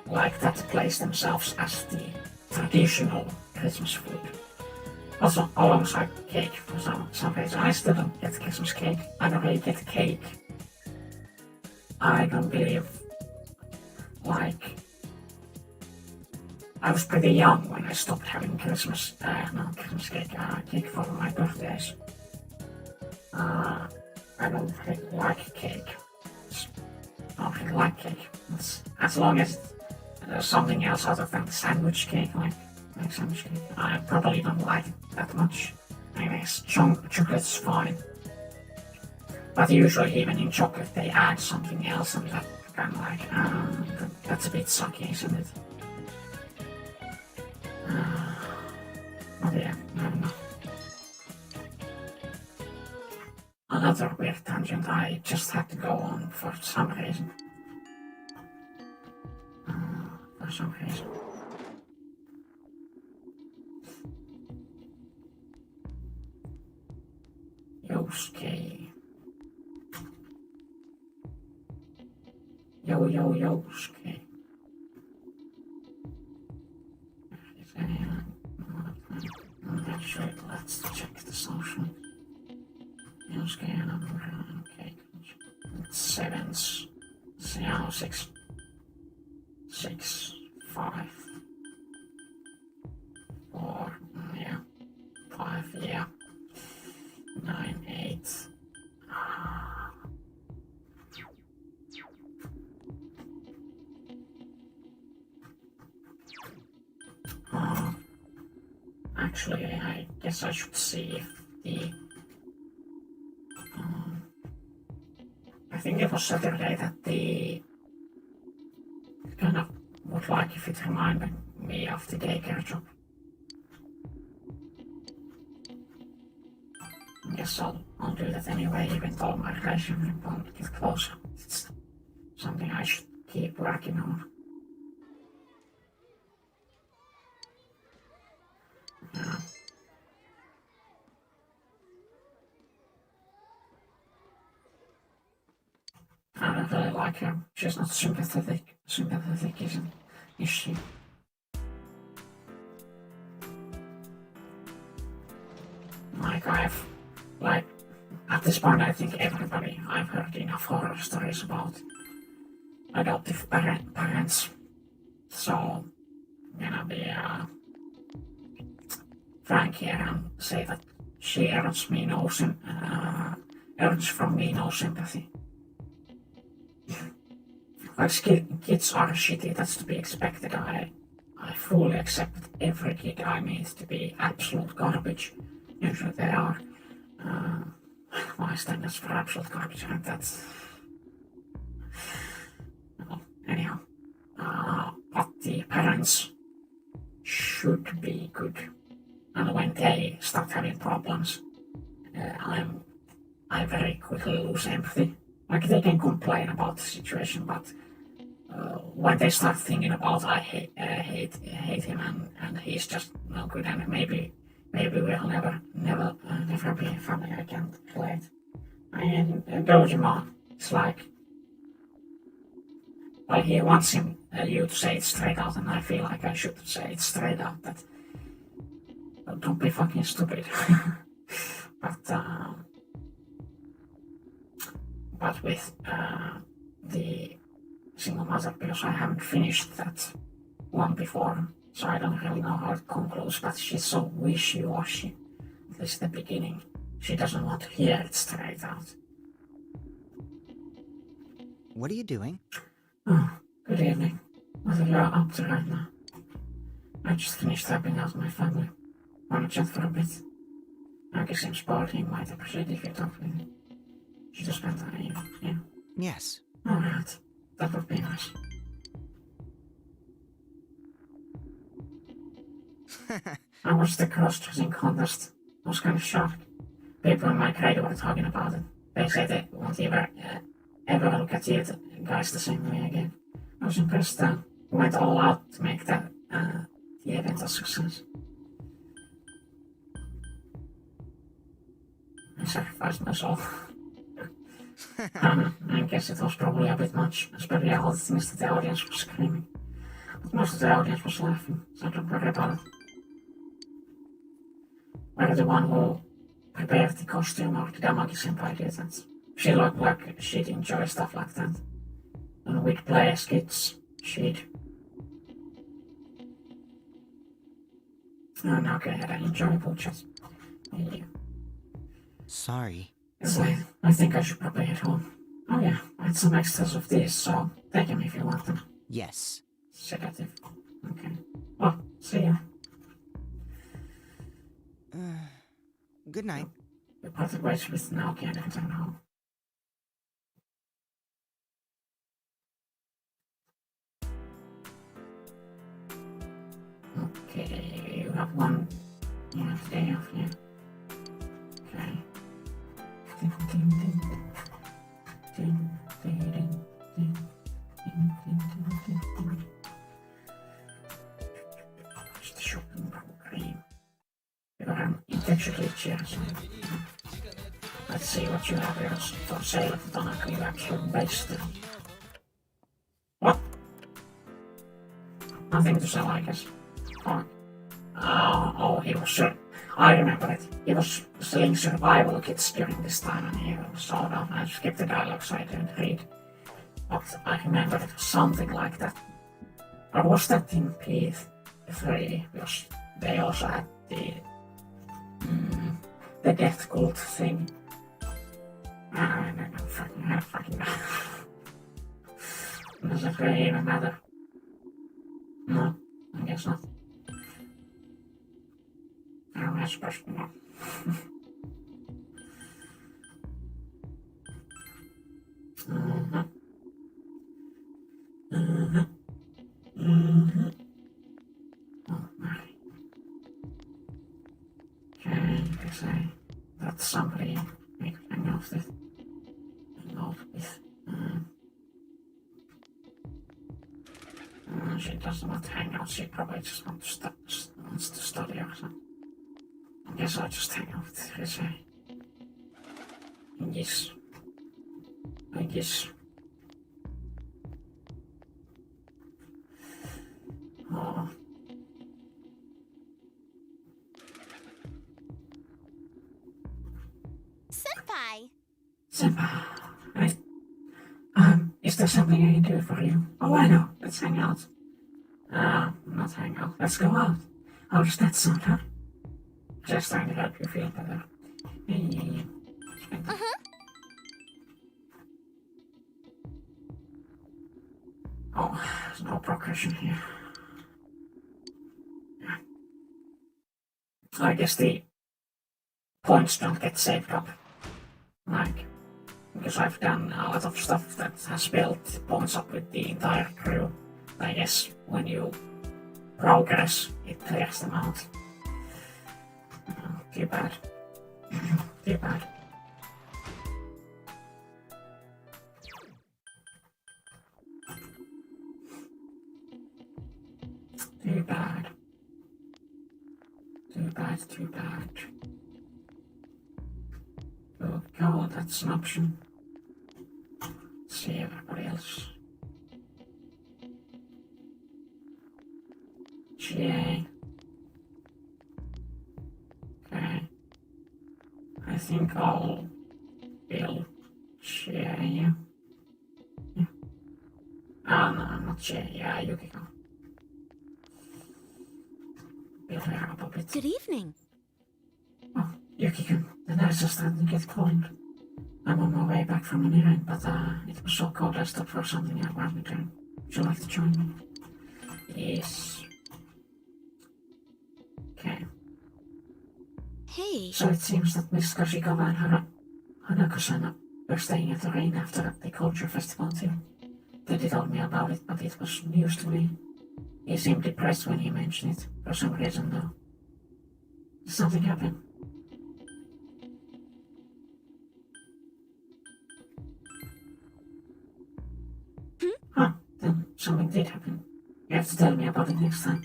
like that placed themselves as the traditional Christmas food. Also alongside cake for some reason. I still don't get Christmas cake. I don't really get cake. I don't believe, like, I was pretty young when I stopped having Christmas cake for my birthdays. I don't really like cake. I don't really like cake. As long as there's something else other than sandwich cake, like sandwich cake, I probably don't like it that much. I guess chocolate's fine. But usually even in chocolate they add something else and that kind of like, that's a bit sucky, isn't it? But yeah, I don't know. Another weird tangent I just had to go on for some reason. Yuki. Yuki. Actually, let's check the social. Yuki and cake. sevens. So yeah, 6, 6, 5, 4, yeah, 5, yeah, 9, 8. Actually, I guess I should see if the. I think it was Saturday that the kind of would like if it reminded me of the daycare job. I guess I'll do that anyway, even though my relationship won't get closer. It's something I should keep working on. Yeah. I don't really like her. She's not sympathetic. Sympathetic is she? Like, at this point I think I've heard enough horror stories about adoptive parents. So, gonna be frank here and say that she earns from me no sympathy. Like kids are shitty, that's to be expected. I fully accept that every kid I meet to be absolute garbage. Usually they are. My standards for absolute garbage aren't that. Well, anyhow. But the parents should be good. And when they start having problems, I very quickly lose empathy. Like they can complain about the situation, but when they start thinking about I hate him and he's just no good and maybe we'll never be a family, I can't relate. And Dojima is like, well, he wants you to say it straight out, and I feel like I should say it straight out that don't be fucking stupid. But with the single mother, because I haven't finished that one before, so I don't really know how it concludes, but she's so wishy-washy, at least the beginning. She doesn't want to hear it straight out. What are you doing? Oh, good evening. What are you up to right now? I just finished helping out my family. Wanna chat for a bit? Yuki seems bored, he might appreciate if you talk with him. She just spent time, yeah? Yes. Alright, that would be nice. I watched the cross-dressing contest. I was kind of shocked. People in my grade were talking about it. They said they won't ever look at you guys the same way again. I was impressed that we went all out to make the event a success. I sacrificed myself. I guess it was probably a bit much, especially all the things that the audience was screaming. But most of the audience was laughing, so don't worry about it. Whether the one who prepared the costume or the Damagi-senpai did that. She looked like she'd enjoy stuff like that. And we'd play as kids, she'd. And okay, had an enjoyable chat. Yeah. Sorry. It's late. I think I should probably head home. Oh yeah, I had some extras of these, so take them if you want them. Yes. Sedative. Okay. Well, see ya. Good night. We parted ways with Naoki and returned home. Okay, you have one day off, yeah? Okay. What's the shopping program? You are intentionally cheers. Let's see what you have here for sale at the Tanaka, you absolute beast. What? Nothing to sell, I guess. Oh, he was sure. I remember it. He was selling survival kits during this time, and he was sort of. I skipped the dialogue so I didn't read. But I remember it was something like that. Or was that in P3? Because they also had the death cult thing. I don't fucking know. Does it really even matter? No, I guess not. I'm supposed to know. Oh my. Okay, you could say that somebody make a hang out with. She doesn't want to hang out, she probably just wants to study or something. I guess I'll just hang out with her, say. Yes. I guess. Oh. Senpai! Senpai, right? Is there something I can do for you? Oh, I know. Let's hang out. Not hang out. Let's go out. How does that sound, huh? Just trying to help you feel better. Oh, there's no progression here. Yeah. I guess the points don't get saved up. Like, because I've done a lot of stuff that has built points up with the entire crew. I guess when you progress, it clears them out. Too bad. Too bad. Too bad. Too bad, too bad. Oh god, that's an option. Let's see everybody else. GA. Okay. I think I'll build GA, yeah. Ah, no, not GA, yeah, Yuki can. Build her up a bit. Good evening. Oh, Yuki can. The nurse is starting to get cold. I'm on my way back from an errand, but it was so cold I stopped for something I wanted to. Would you like to join me? Yes. Okay. Hey. So it seems that Miss Kashikawa and Hanako-san were staying at the rain after the culture festival too. Teddy told me about it, but it was news to me. He seemed depressed when he mentioned it, for some reason though. Did something happen? Huh, then something did happen. You have to tell me about it next time.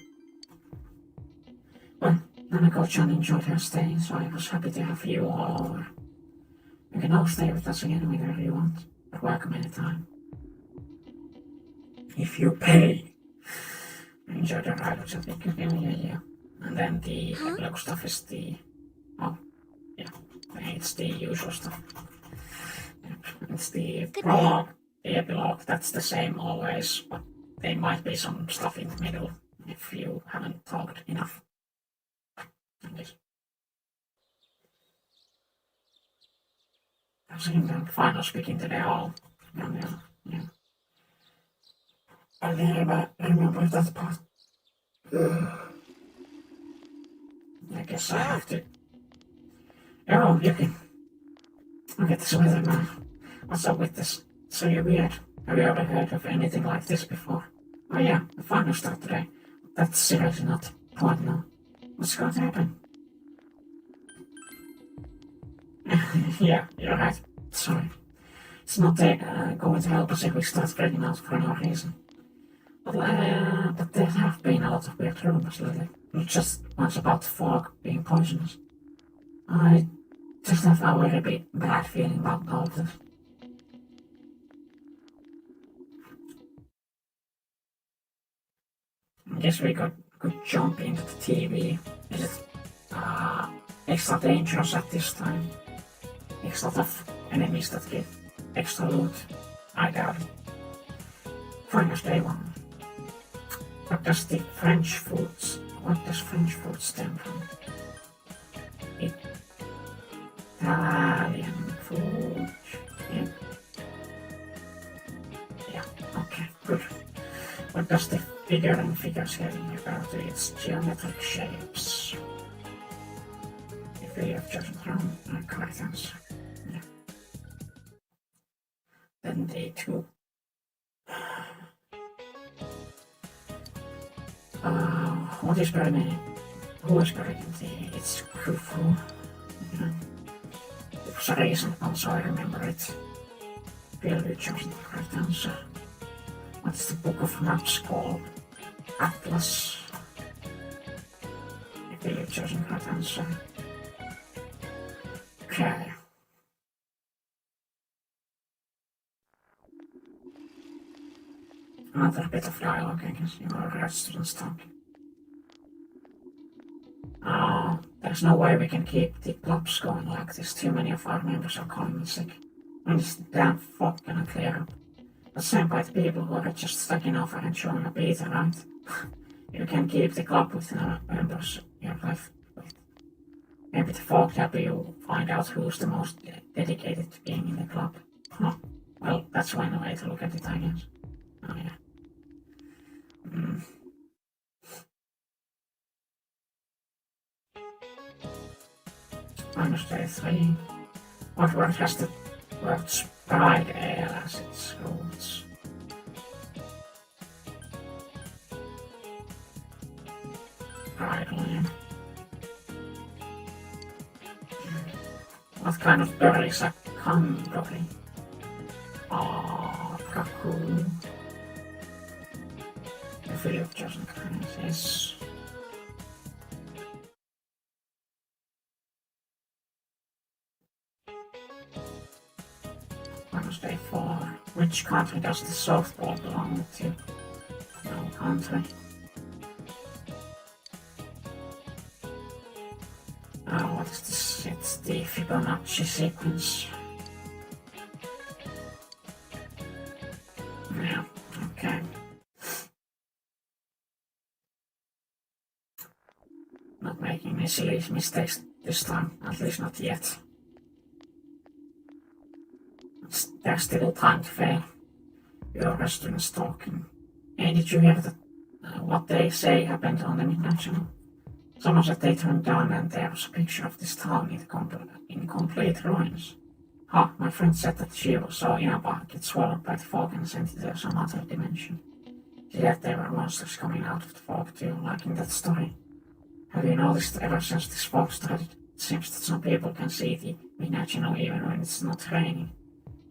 Well, Nanako-chan enjoyed her stay, so I was happy to have you all over. You can all stay with us again whenever you want, but welcome anytime. If you pay. Enjoy the ride, which I think is yeah. And then the epilogue stuff is the... Oh, yeah. It's the usual stuff. It's the prologue, the epilogue, that's the same always, but there might be some stuff in the middle if you haven't talked enough. I think the final speaking today all. Yeah. I remember that part. I guess I have to. Oh, Yuki. Look at this weather now. What's up with this? So you're weird. Have you ever heard of anything like this before? Oh yeah, the final start today. That's seriously not the point now. What's going to happen? Yeah, you're right. Sorry. It's not going to help us if we start freaking out for no reason. But there have been a lot of weird rumors lately. Not just ones about the fog being poisonous. I just have a very bad feeling about all of this. I guess we could jump into the TV. Is it extra dangerous at this time. There's a lot of enemies that give extra loot. I doubt it. Finals day 1. What does French food stem from? Italian food. Yeah, okay, good. What does the figure and figures having refer to its geometric shapes? If you have chosen wrong, correct answer. Yeah. Then day 2. What is buried in? Who is buried in the? It's Khufu. Yeah. It was a recent one, so I remember it. Will you chosen the correct answer? What is the book of maps called? Atlas. Will you chosen the correct answer? Okay. Another bit of dialogue, I guess. You are grad students talking. There's no way we can keep the clubs going like this. Too many of our members are calling in sick. When this damn fog gonna clear up? The same by the people who are just stacking off and showing a beta, right? You can keep the club with the members you're left with. Maybe the fog help you find out who's the most dedicated to being in the club. Huh. Well, that's one way to look at it, I guess. Oh yeah. Minus day 3. What word has the word sprite ale as its roots? Bridle. What kind of berry is a cranberry? Kaku. The video of chosen kind is. Day 4. Which country does the softball belong to? No country. What is this? It's the Fibonacci sequence. Yeah, okay. Not making any silly mistakes this time, at least not yet. There's still time to fail. Your restaurant's talking. Hey, did you hear that? What they say happened on the Midnight Channel? Someone said they turned down and there was a picture of this town in complete ruins. My friend said that she saw Inaba get swallowed by the fog and sent to some other dimension. She said there were monsters coming out of the fog too, like in that story. Have you noticed ever since this fog started, it seems that some people can see the Midnight Channel even when it's not raining.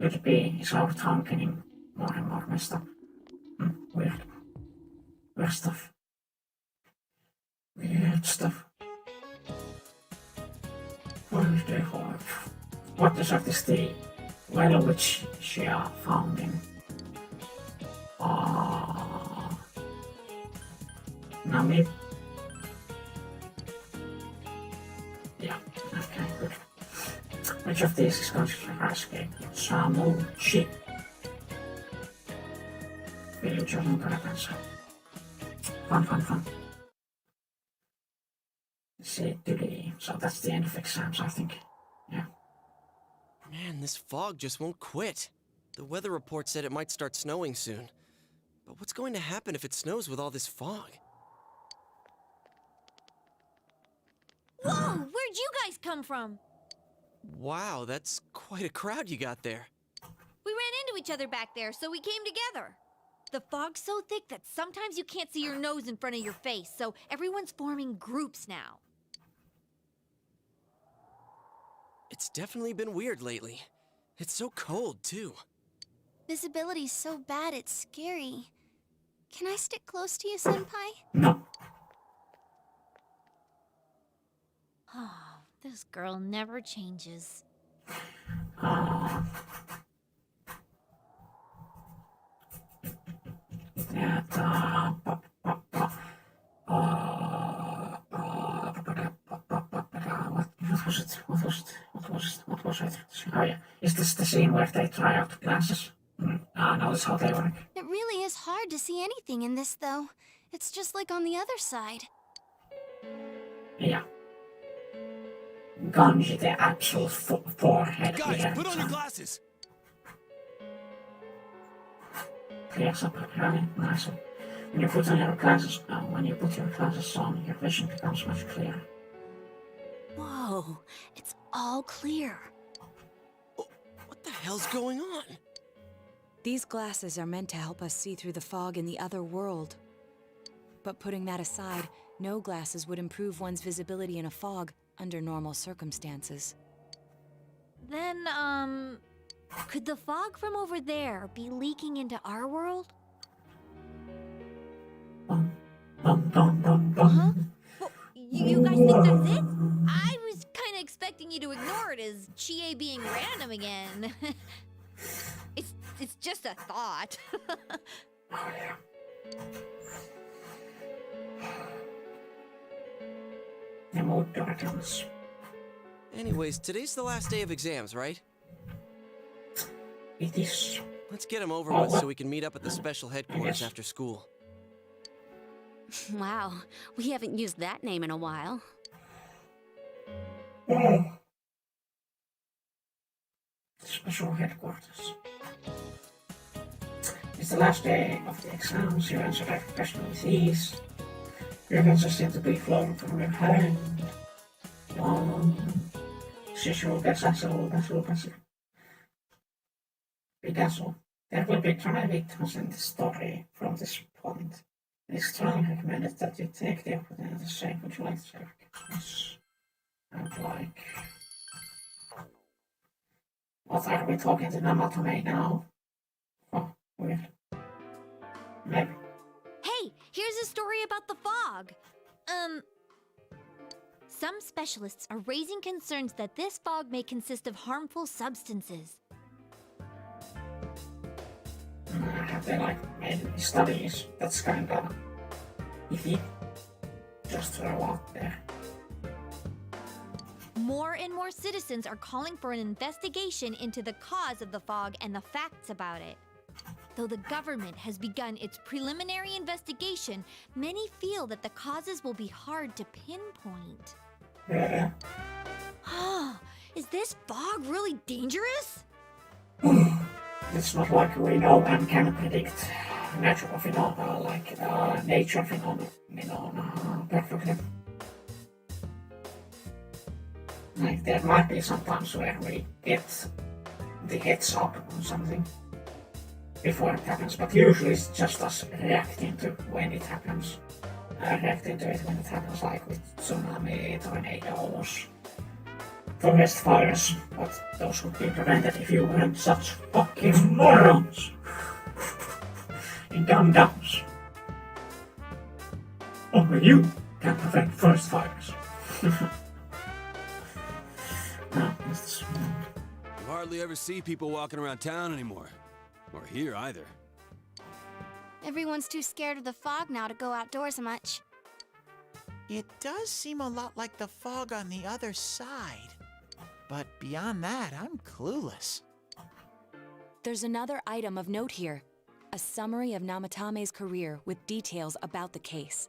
Could it be, is our town getting more and more messed up? Weird. Weird stuff. Weird stuff. What is day 5? What desert is the well which she are found in? Namib. Yeah, okay, good. Which of these is considered a escape? Samuchi. Will you choose the correct answer? Fun. See, today. So that's the end of exams, I think. Yeah. Man, this fog just won't quit. The weather report said it might start snowing soon. But what's going to happen if it snows with all this fog? Whoa! Where'd you guys come from? Wow, that's quite a crowd you got there. We ran into each other back there, so we came together. The fog's so thick that sometimes you can't see your nose in front of your face, so everyone's forming groups now. It's definitely been weird lately. It's so cold, too. Visibility's so bad it's scary. Can I stick close to you, Senpai? No. Oh, this girl never changes. What was it? Oh yeah. Is this the scene where they try out the glasses? No, that's how they work. It really is hard to see anything in this, though. It's just like on the other side. Yeah. Ganji, the actual forehead. Guys, put on your glasses! Clears up very nicely. When you put your glasses on, your vision becomes much clearer. Whoa, it's all clear. What the hell's going on? These glasses are meant to help us see through the fog in the other world. But putting that aside, no glasses would improve one's visibility in a fog under normal circumstances. Then, could the fog from over there be leaking into our world? Dun, dun, dun, dun, dun. Huh? Well, you guys think that's it? I was kind of expecting you to ignore it as Chie being random again. It's just a thought. Oh yeah. The mood darkens. Anyways, today's the last day of exams, right? It is. Let's get them over with so we can meet up at the special headquarters after school. Wow, we haven't used that name in a while. Special headquarters. It's the last day of the exams. You answer every question with ease. Your answers seem to be flowing from your hand. Picasso. There will be 20 victims in the story from this point. It is strongly recommended that you take the opportunity to say, would you like to say? Yes. I'd like. What are we talking to Namatome now? Oh, weird. Maybe. Hey, here's a story about the fog. Some specialists are raising concerns that this fog may consist of harmful substances. Have they made any studies? That's kinda iffy. Just throw out there. More and more citizens are calling for an investigation into the cause of the fog and the facts about it. Though the government has begun its preliminary investigation, many feel that the causes will be hard to pinpoint. Yeah. Is this fog really dangerous? It's not like we know and can predict natural phenomena like nature phenomena perfectly. Like there might be some times where we get the heads up on something before it happens, but usually it's just us reacting to when it happens. Reacting to it when it happens, like with tsunami, tornadoes, forest fires, but those would be prevented if you weren't such fucking morons and dum-dums. Only you can prevent forest fires. No, it's... You hardly ever see people walking around town anymore. Or here either. Everyone's too scared of the fog now to go outdoors much. It does seem a lot like the fog on the other side. But beyond that, I'm clueless. There's another item of note here. A summary of Namatame's career with details about the case.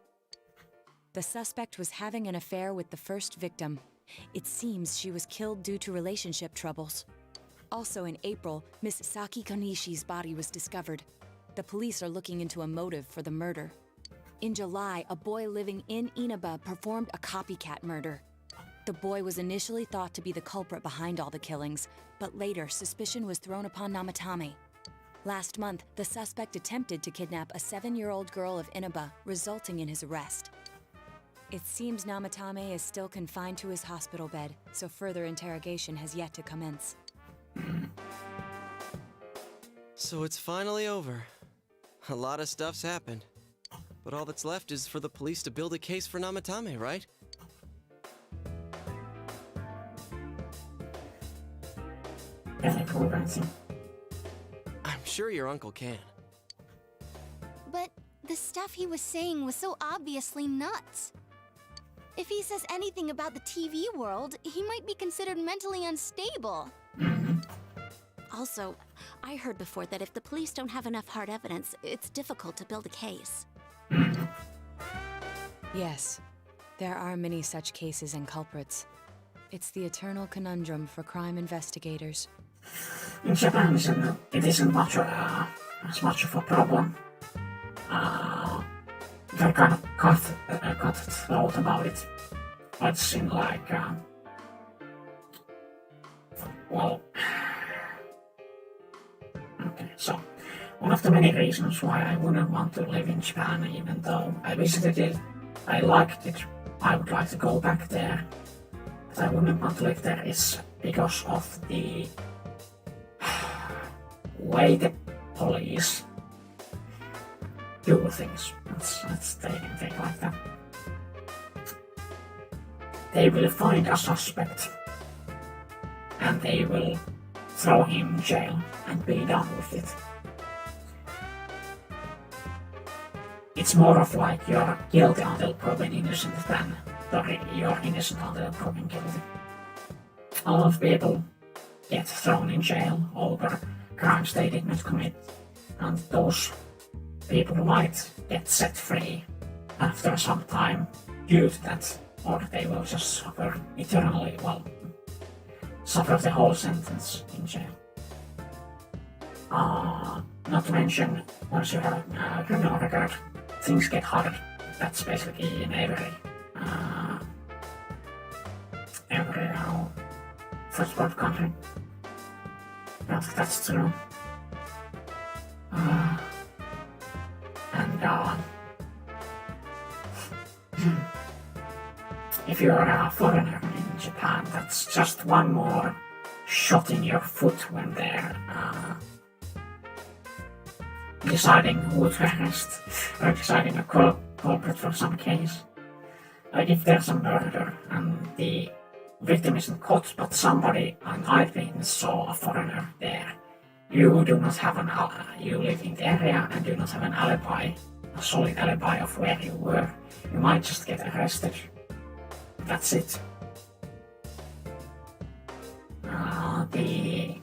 The suspect was having an affair with the first victim. It seems she was killed due to relationship troubles. Also in April, Miss Saki Konishi's body was discovered. The police are looking into a motive for the murder. In July, a boy living in Inaba performed a copycat murder. The boy was initially thought to be the culprit behind all the killings, but later suspicion was thrown upon Namatame. Last month, the suspect attempted to kidnap a 7-year-old girl of Inaba, resulting in his arrest. It seems Namatame is still confined to his hospital bed, so further interrogation has yet to commence. So it's finally over. A lot of stuff's happened. But all that's left is for the police to build a case for Namatame, right? I'm sure your uncle can. But the stuff he was saying was so obviously nuts. If he says anything about the TV world, he might be considered mentally unstable. Also, I heard before that if the police don't have enough hard evidence, it's difficult to build a case. Yes, there are many such cases and culprits. It's the eternal conundrum for crime investigators. In Japan, it isn't much as much of a problem. They're kind of cutthroat about it. It's in like, well, okay, so one of the many reasons why I wouldn't want to live in Japan, even though I visited it, I liked it, I would like to go back there, but I wouldn't want to live there, is because of the way the police do things. Let's take like that. They will find a suspect and they will throw him in jail and be done with it. It's more of like you're guilty until proven innocent than you're innocent until proven guilty. A lot of people get thrown in jail over crimes they did not commit, and those people might get set free after some time due to that, or they will just suffer eternally, suffer the whole sentence in jail. Not to mention, once you have a criminal record, things get hard. That's basically in every first world country. Not that that's true. If you're a foreigner in Japan, that's just one more shot in your foot when they're deciding who to arrest or deciding a culprit for some case. Like if there's a murder and the victim isn't caught, but somebody, an eyewitness, saw a foreigner there, you do not have you live in the area and do not have an alibi, a solid alibi of where you were. You might just get arrested. That's it. The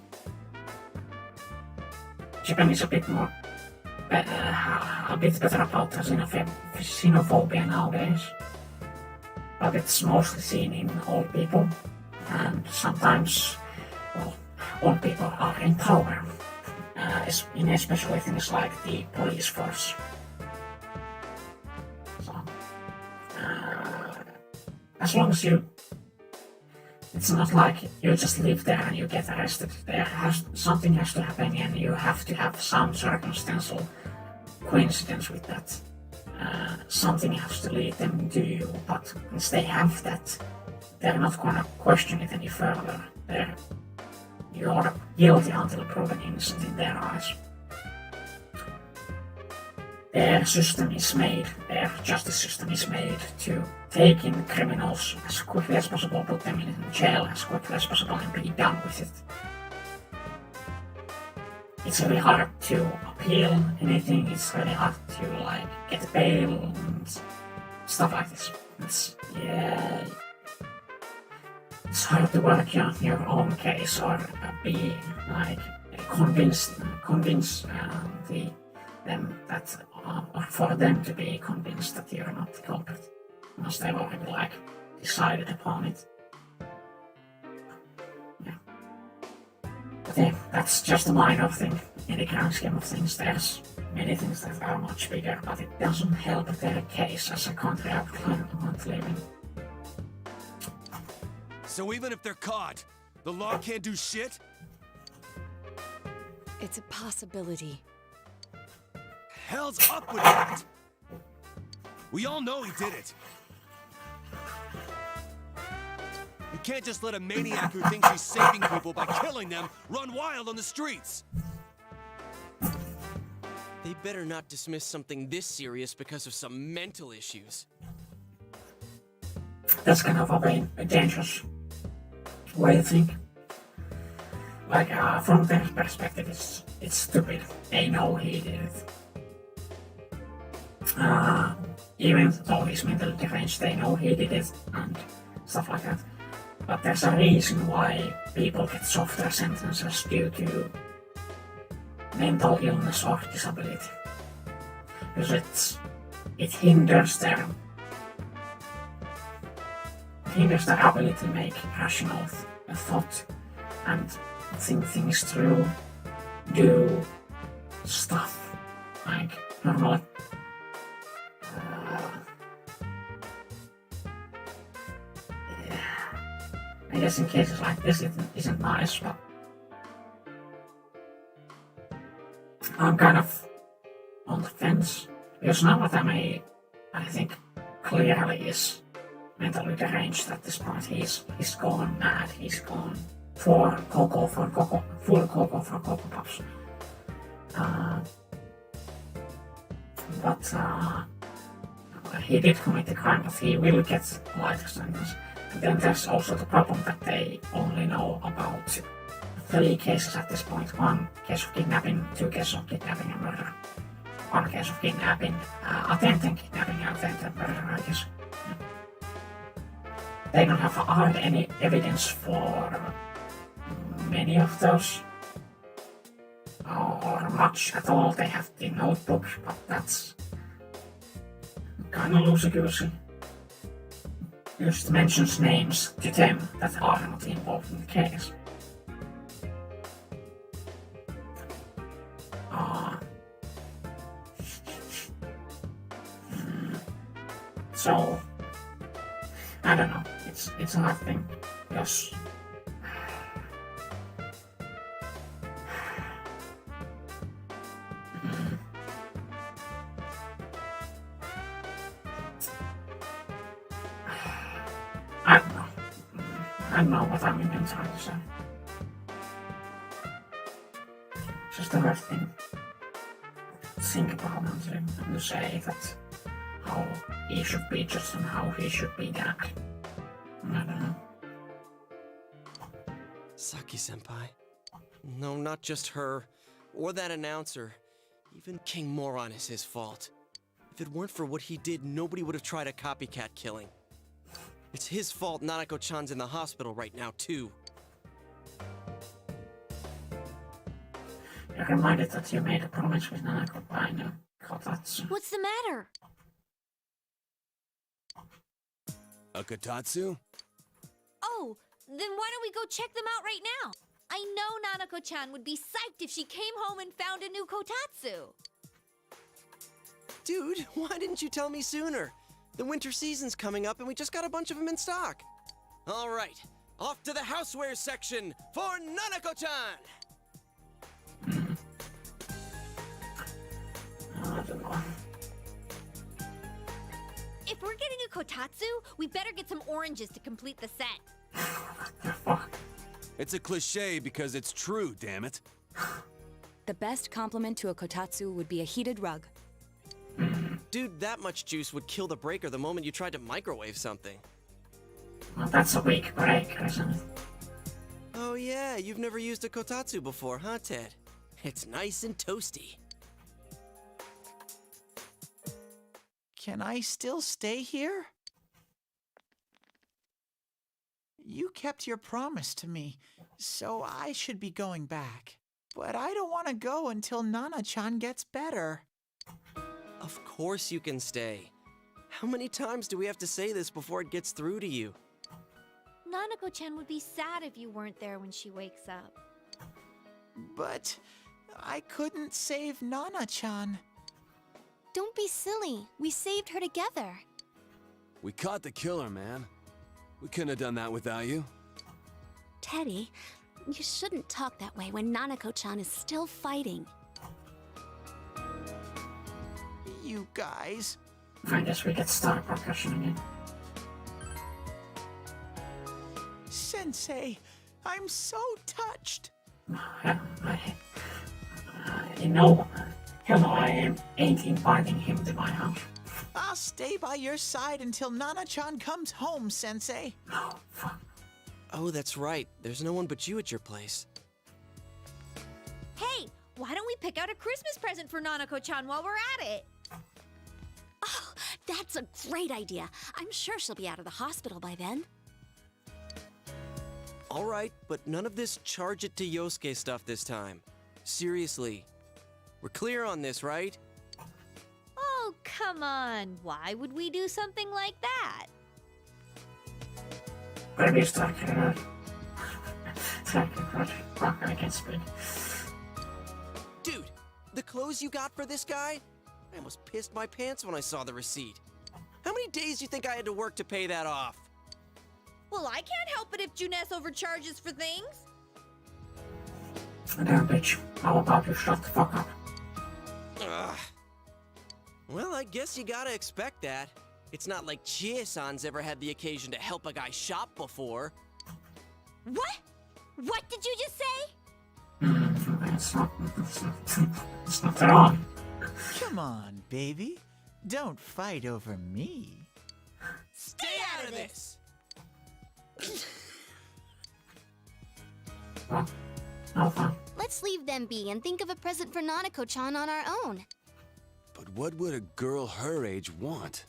Japan is a bit better about xenophobia nowadays, but it's mostly seen in old people, and sometimes, old people are in power, in especially things like the police force. So, as long as it's not like you just live there and you get arrested. Something has to happen, and you have to have some circumstantial coincidence with that. Something has to lead them to you, but once they have that, they're not gonna question it any further. You're guilty until proven innocent in their eyes. Their justice system is made to take in criminals as quickly as possible, put them in jail as quickly as possible, and be done with it. It's really hard to appeal anything, it's really hard to get bail and stuff like this. It's hard to work on your own case or be convince them that, or for them to be convinced that you're not the culprit, once they've already decided upon it. Yeah. But yeah, that's just a minor thing. In the grand scheme of things, there's many things that are much bigger, but it doesn't help their case as a country I want to live in. So even if they're caught, the law can't do shit? It's a possibility. Hell's up with that? We all know he did it. You can't just let a maniac who thinks he's saving people by killing them run wild on the streets. They better not dismiss something this serious because of some mental issues. That's kind of a dangerous way to think. From their perspective, it's stupid. They know he did it. even though he's mentally deranged, they know he did it and stuff like that. But there's a reason why people get softer sentences due to mental illness or disability. Because it hinders their ability to make rational thought and think things through, do stuff like normally. I guess in cases like this it isn't nice, but I'm kind of on the fence. Because Namatame, I think, clearly is mentally deranged at this point. He's gone mad. He's gone full Coco for Coco Pops. But he did commit the crime, but he will get a lighter sentence. And then there's also the problem that they only know about 3 cases at this point. 1 case of kidnapping, 2 cases of kidnapping and murder. 1 case of kidnapping, attempting kidnapping and attempted murder, I guess. They don't have hardly any evidence for many of those. Or much at all. They have the notebook, but that's kinda loosey-goosey. Just mentions names to them that are not involved in the case. So, I don't know, it's a hard thing, because I don't know what I'm even trying to say. It's just the hard thing to think about and to say that how he should be judged and how he should be that. I don't know. Saki-senpai. No, not just her. Or that announcer. Even King Moron is his fault. If it weren't for what he did, nobody would have tried a copycat killing. It's his fault Nanako-chan's in the hospital right now, too. You're reminded that you made a promise with Nanako by Kotatsu. What's the matter? A Kotatsu? Oh, then why don't we go check them out right now? I know Nanako-chan would be psyched if she came home and found a new Kotatsu. Dude, why didn't you tell me sooner? The winter season's coming up and we just got a bunch of them in stock. All right, off to the housewares section for Nanako-chan! I don't know. If we're getting a Kotatsu, we better get some oranges to complete the set. What the fuck? It's a cliche because it's true, damn it. The best compliment to a kotatsu would be a heated rug. Dude, that much juice would kill the breaker the moment you tried to microwave something. Well, that's a weak break, isn't it? Oh yeah, you've never used a kotatsu before, huh, Ted? It's nice and toasty. Can I still stay here? You kept your promise to me, so I should be going back. But I don't want to go until Nana-chan gets better. Of course you can stay. How many times do we have to say this before it gets through to you? Nanako-chan would be sad if you weren't there when she wakes up. But I couldn't save Nana-chan. Don't be silly. We saved her together. We caught the killer, man. We couldn't have done that without you. Teddy, you shouldn't talk that way when Nanako-chan is still fighting. You guys. I guess we get star percussion again. Sensei, I'm so touched. Hell no, I ain't inviting him to my house. I'll stay by your side until Nana-chan comes home, Sensei. No, fuck. Oh, that's right. There's no one but you at your place. Hey, why don't we pick out a Christmas present for Nanako-chan while we're at it? Oh, That's a great idea. I'm sure she'll be out of the hospital by then. All right, but none of this charge it to Yosuke stuff this time. Seriously. We're clear on this, right? Oh, come on. Why would we do something like that? Maybe it's like I can speak. Dude, the clothes you got for this guy? I almost pissed my pants when I saw the receipt. How many days do you think I had to work to pay that off? Well, I can't help it if Juness overcharges for things. Damn bitch, how about you shut the fuck up? Ugh. Well, I guess you gotta expect that. It's not like Chie-san's ever had the occasion to help a guy shop before. What? What did you just say? It's not at all. Come on, baby. Don't fight over me. Stay out of this! Well, no fun. Let's leave them be and think of a present for Nanako-chan on our own. But what would a girl her age want?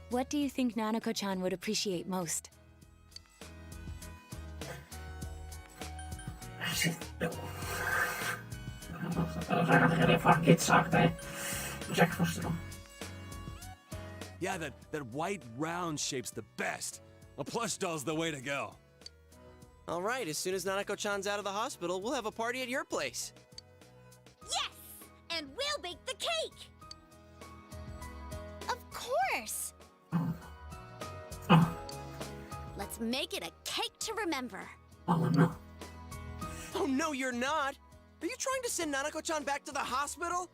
What do you think Nanako-chan would appreciate most? Yeah, that white round shape's the best. A plush doll's the way to go. All right, as soon as Nanako-chan's out of the hospital, we'll have a party at your place. Yes! And we'll bake the cake! Of course! Let's make it a cake to remember. Oh no. Oh, no, you're not! Are you trying to send Nanako-chan back to the hospital?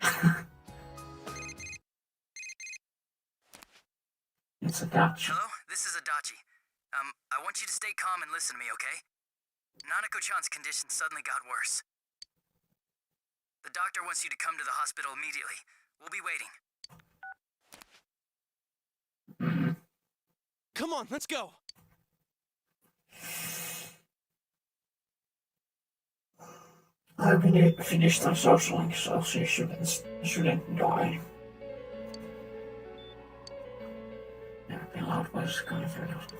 It's a Dutch. Hello, this is Adachi. I want you to stay calm and listen to me, okay? Nanako-chan's condition suddenly got worse. The doctor wants you to come to the hospital immediately. We'll be waiting. Come on, let's go! I believe finished our social link, so she shouldn't die. There have been loud voices coming through those.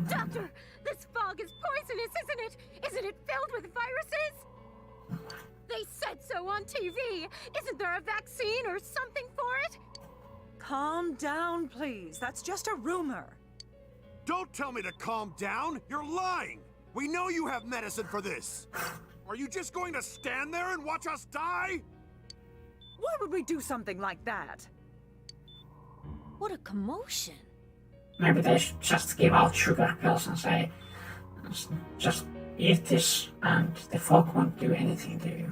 Doctor, this fog is poisonous, isn't it? Isn't it filled with viruses? They said so on TV. Isn't there a vaccine or something for it? Calm down, please. That's just a rumor. Don't tell me to calm down! You're lying! We know you have medicine for this! Are you just going to stand there and watch us die? Why would we do something like that? What a commotion. Maybe they should just give out sugar pills and say, just eat this and the fog won't do anything to you.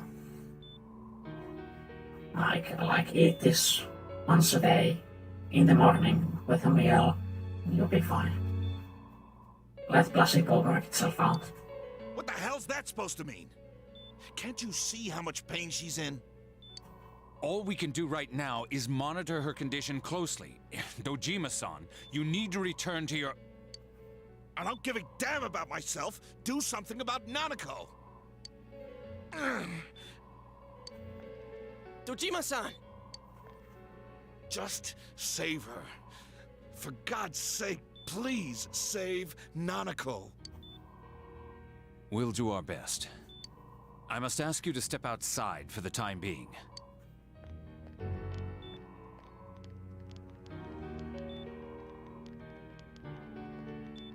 Like eat this once a day in the morning with a meal and you'll be fine. Let placebo work itself out. What the hell's that supposed to mean? Can't you see how much pain she's in? All we can do right now is monitor her condition closely. Dojima-san, you need to return to your... I don't give a damn about myself. Do something about Nanako. Dojima-san! Just save her. For God's sake, please save Nanako. We'll do our best. I must ask you to step outside for the time being.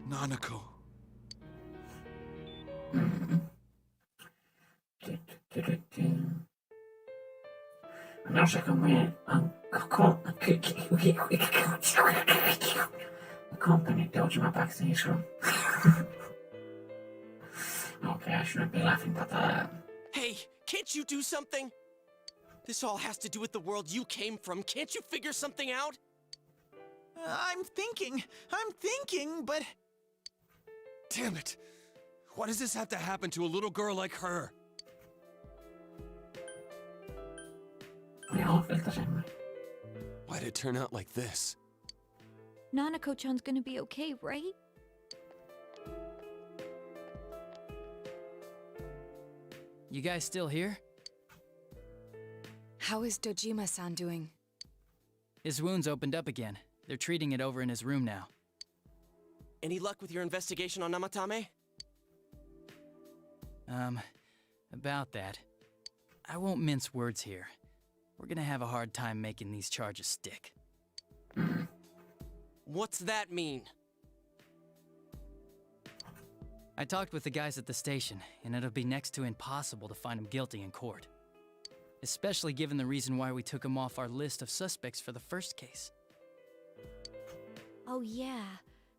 Nanako. Now she come in and accompany Dojima back to his room. Okay, I shouldn't be laughing, but Hey, can't you do something? This all has to do with the world you came from. Can't you figure something out? I'm thinking, but... Damn it! Why does this have to happen to a little girl like her? we all feel the same way. Why'd it turn out like this? Nanako-chan's gonna be okay, right? You guys still here? How is Dojima-san doing? His wounds opened up again. They're treating it over in his room now. Any luck with your investigation on Namatame? About that. I won't mince words here. We're gonna have a hard time making these charges stick. What's that mean? I talked with the guys at the station, and it'll be next to impossible to find him guilty in court. Especially given the reason why we took him off our list of suspects for the first case. Oh yeah,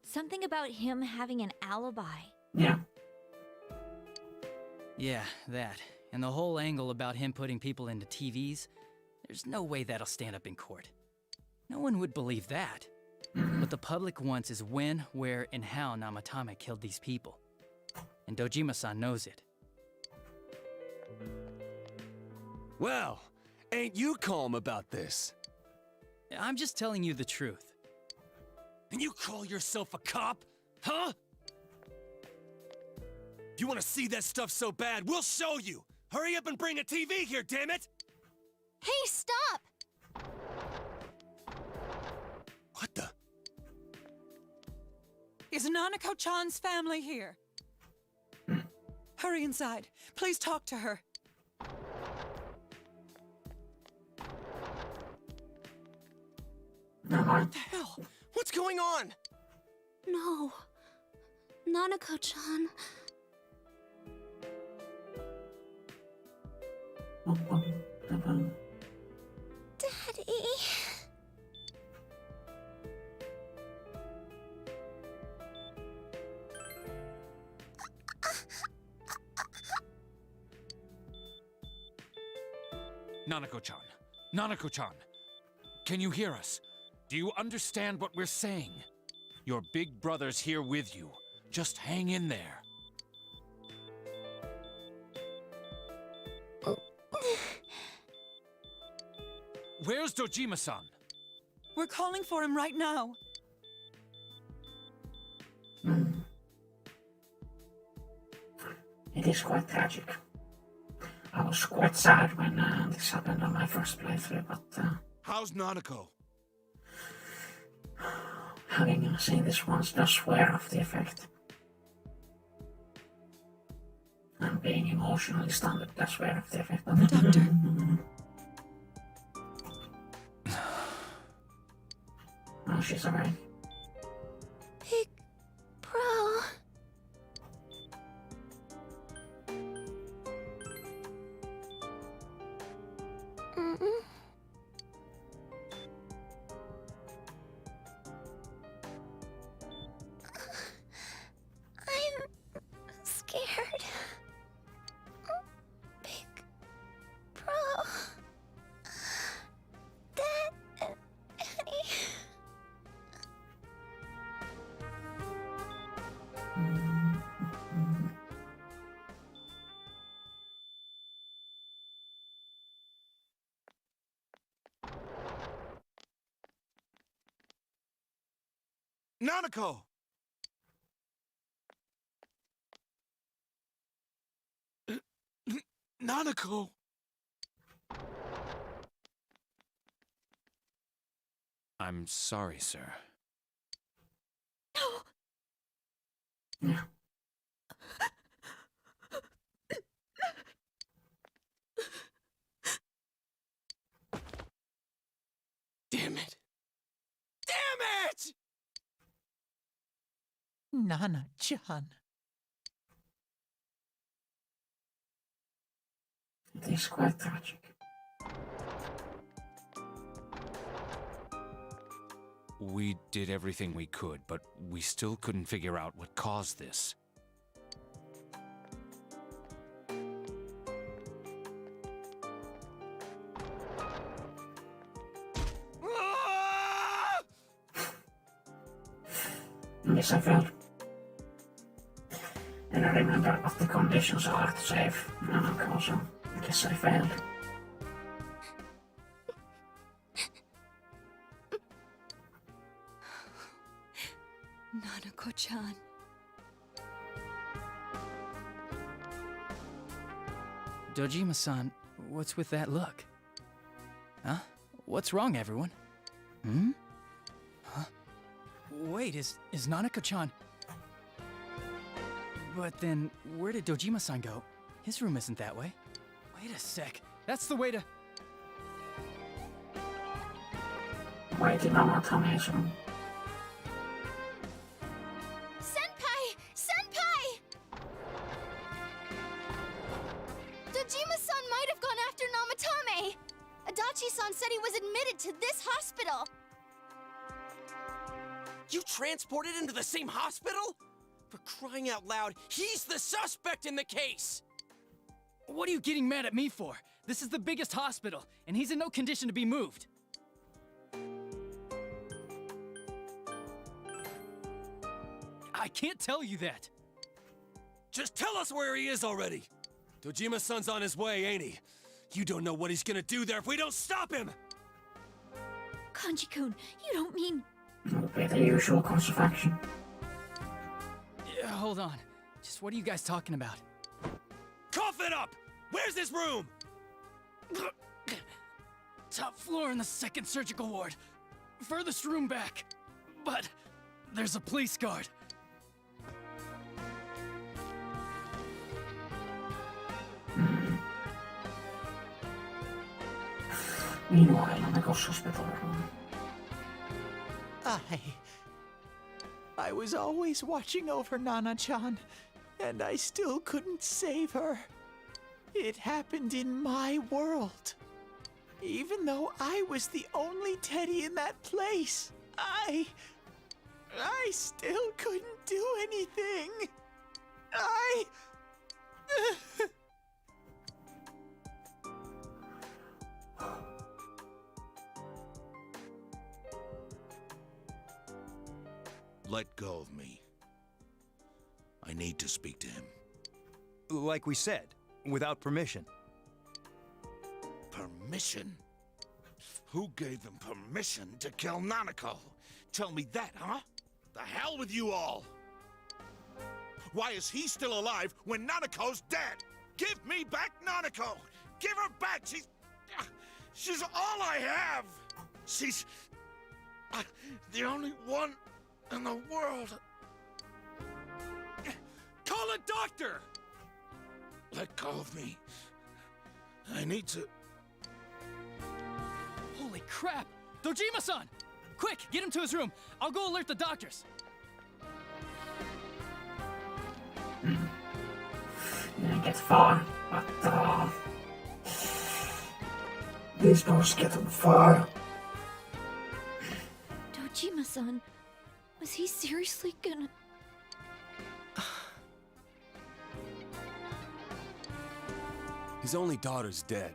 something about him having an alibi. Yeah. Yeah, that. And the whole angle about him putting people into TVs, there's no way that'll stand up in court. No one would believe that. What the public wants is when, where, and how Namatame killed these people. And Dojima-san knows it. Well, ain't you calm about this? I'm just telling you the truth. And you call yourself a cop? Huh? If you want to see that stuff so bad, we'll show you! Hurry up and bring a TV here, damn it! Hey, stop! What the? Is Nanako-chan's family here? Hurry inside. Please talk to her. What the hell? What's going on? No. Nanako-chan. Daddy. Nanako-chan. Nanako-chan. Can you hear us? Do you understand what we're saying? Your big brother's here with you. Just hang in there. Where's Dojima-san? We're calling for him right now. It is quite tragic. I was quite sad when this happened on my first playthrough, but How's Nanako? having seen this once does wear off the effect. And being emotionally stunted does wear off the effect. Doctor. Oh, she's alright. Big bro. I'm scared. Big bro. Daddy. Nanako! Nanako! I'm sorry, sir. Yeah. Damn it! Damn it! Nana-chan. It is quite tragic. We did everything we could, but we still couldn't figure out what caused this. Yes, I failed. And I remember what the conditions are to save Nanako, so I guess I failed. Nanako-chan. Dojima-san, what's with that look? Huh? What's wrong, everyone? Hmm? Huh? Wait, is Nanako-chan... But then, where did Dojima-san go? His room isn't that way. Wait a sec. That's the way to... Way to Namatame's room. Senpai! Senpai! Dojima-san might have gone after Namatame! Adachi-san said he was admitted to this hospital! You transported him to the same hospital? For crying out loud, he's the suspect in the case! What are you getting mad at me for? This is the biggest hospital, and he's in no condition to be moved. I can't tell you that. Just tell us where he is already! Dojima-san's on his way, ain't he? You don't know what he's gonna do there if we don't stop him! Kanji-kun, you don't mean... Would be the usual course of action. Yeah, hold on. Just what are you guys talking about? Cough it up! Where's his room? Top floor in the second surgical ward. Furthest room back. But there's a police guard. Meanwhile, on the ghost hospital room. I was always watching over Nana-chan, and I still couldn't save her. It happened in my world. Even though I was the only teddy in that place, I still couldn't do anything. Let go of me. I need to speak to him. Like we said, without permission. Permission? Who gave them permission to kill Nanako? Tell me that, huh? The hell with you all! Why is he still alive when Nanako's dead? Give me back Nanako! Give her back! She's all I have! She's... the only one in the world. Call a doctor! Let go of me. I need to... Holy crap! Dojima-san! Quick, get him to his room. I'll go alert the doctors. Didn't get far, but these doors get on fire. Dojima-san, was he seriously gonna... His only daughter's dead.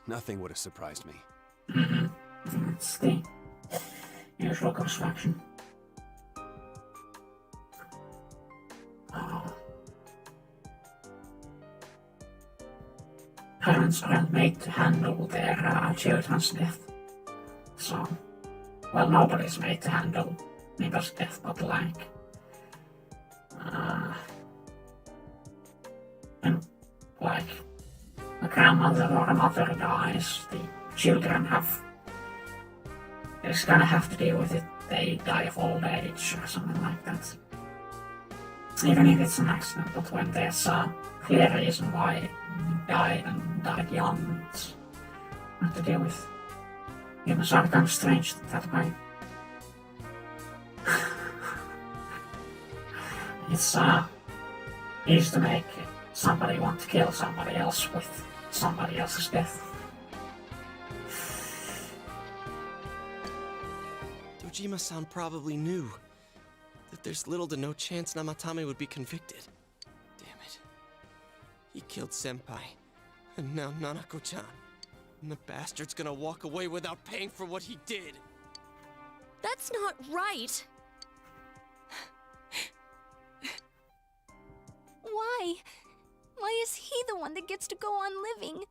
Nothing would have surprised me. It's the usual construction. Parents aren't made to handle their children's death. So, well, nobody's made to handle neighbor's death, but like... and, like, a grandmother or a mother dies, the children have... they're just gonna have to deal with it. They die of old age or something like that. Even if it's an accident, but when there's a clear reason why it died and died young, it's not to deal with. Humans are kind of strange that way. It's easy to make somebody want to kill somebody else with somebody else's death. Dojima-san probably knew that there's little to no chance Namatame would be convicted. Damn it. He killed Senpai, and now Nanako-chan. And the bastard's gonna walk away without paying for what he did. That's not right. Why? Why is he the one that gets to go on living?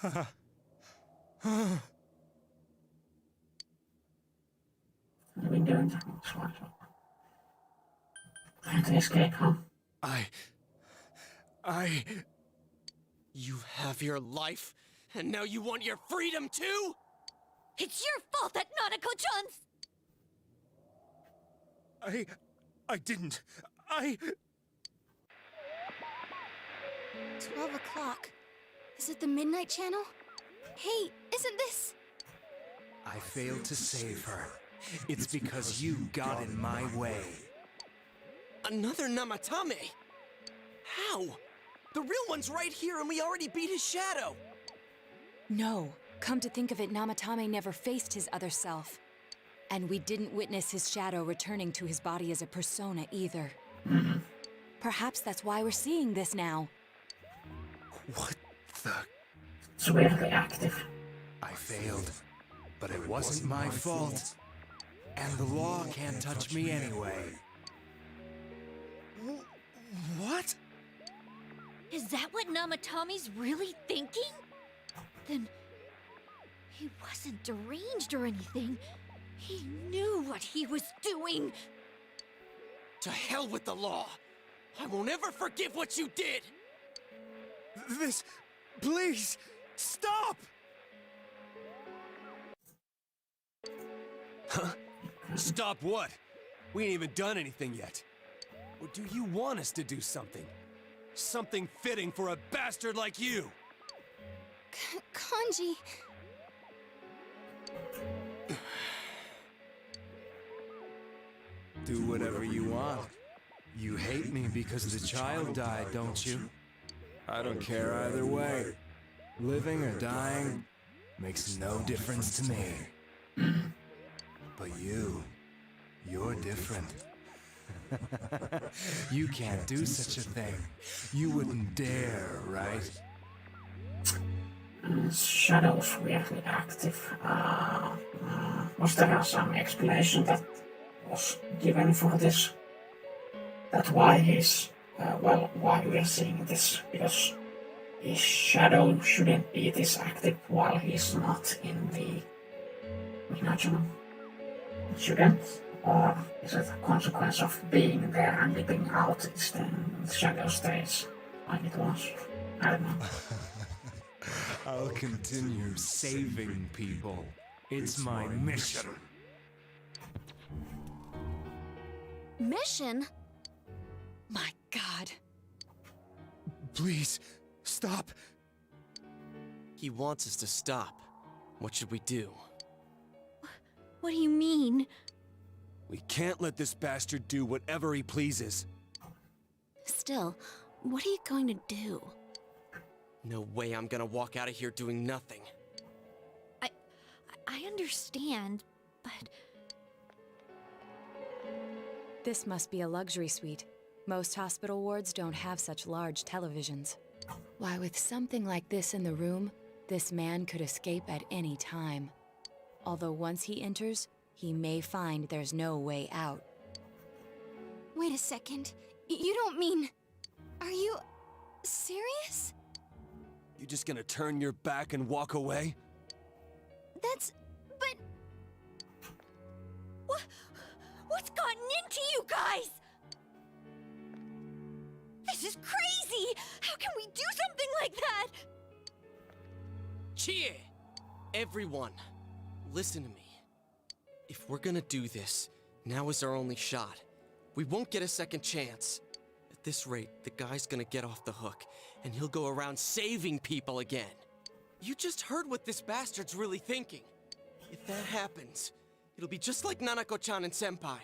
The window doing that? Trying to escape, huh? You have your life, and now you want your freedom too? It's your fault that Nanako-chan's... I didn't. 12 o'clock. Is it the Midnight Channel? Hey, isn't this... I failed to save her. It's because you got in my way. Another Namatame? How? The real one's right here and we already beat his shadow! No. Come to think of it, Namatame never faced his other self. And we didn't witness his shadow returning to his body as a persona either. Perhaps that's why we're seeing this now. What the... It's weirdly active. I failed, but it wasn't my fault. And the law can't touch me anyway. What? Is that what Namatame's really thinking? Then... he wasn't deranged or anything. He knew what he was doing. To hell with the law! I won't ever forgive what you did! This... please, stop! Huh? Stop what? We ain't even done anything yet. Or do you want us to do something? Something fitting for a bastard like you! Kanji... Do whatever you want. You hate me because the child died, don't you? I don't care either way. Living or dying makes no difference to me. But you're different. You can't do such a thing. You wouldn't dare, right? Shadow's weirdly active. Was there some explanation that was given for this? That why he's, why we are seeing this? Because his shadow shouldn't be this active while he's not in the Minajuno. It shouldn't? Or is it a consequence of being there and leaping out, then the shadow stays like it was? I don't know. I'll continue saving people. It's my mission. Mission? My God. Please, stop. He wants us to stop. What should we do? What do you mean? We can't let this bastard do whatever he pleases. Still, what are you going to do? No way I'm gonna walk out of here doing nothing. I understand, but... This must be a luxury suite. Most hospital wards don't have such large televisions. Why, with something like this in the room, this man could escape at any time. Although once he enters, he may find there's no way out. Wait a second. You don't mean... Are you... serious? You just gonna turn your back and walk away? But... What's gotten into you guys? This is crazy! How can we do something like that? Chie! Everyone, listen to me. If we're gonna do this, now is our only shot. We won't get a second chance. At this rate, the guy's gonna get off the hook, and he'll go around saving people again. You just heard what this bastard's really thinking. If that happens, it'll be just like Nanako-chan and Senpai.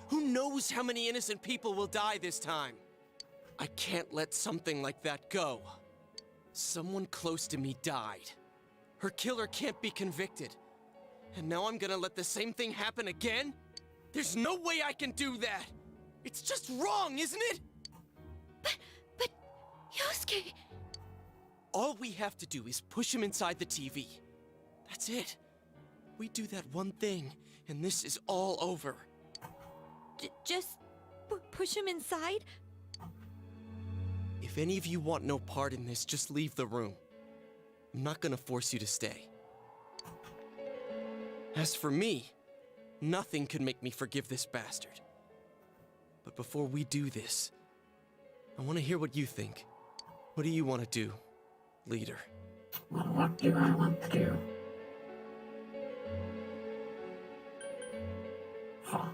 Who knows how many innocent people will die this time? I can't let something like that go. Someone close to me died. Her killer can't be convicted. And now I'm gonna let the same thing happen again? There's no way I can do that! It's just wrong, isn't it? But... Yosuke... All we have to do is push him inside the TV. That's it. We do that one thing, and this is all over. Just... push him inside? If any of you want no part in this, just leave the room. I'm not gonna force you to stay. As for me, Nothing could make me forgive this bastard. But before we do this, I want to hear what you think. What do you want to do, leader? Well, what do I want to do? Huh.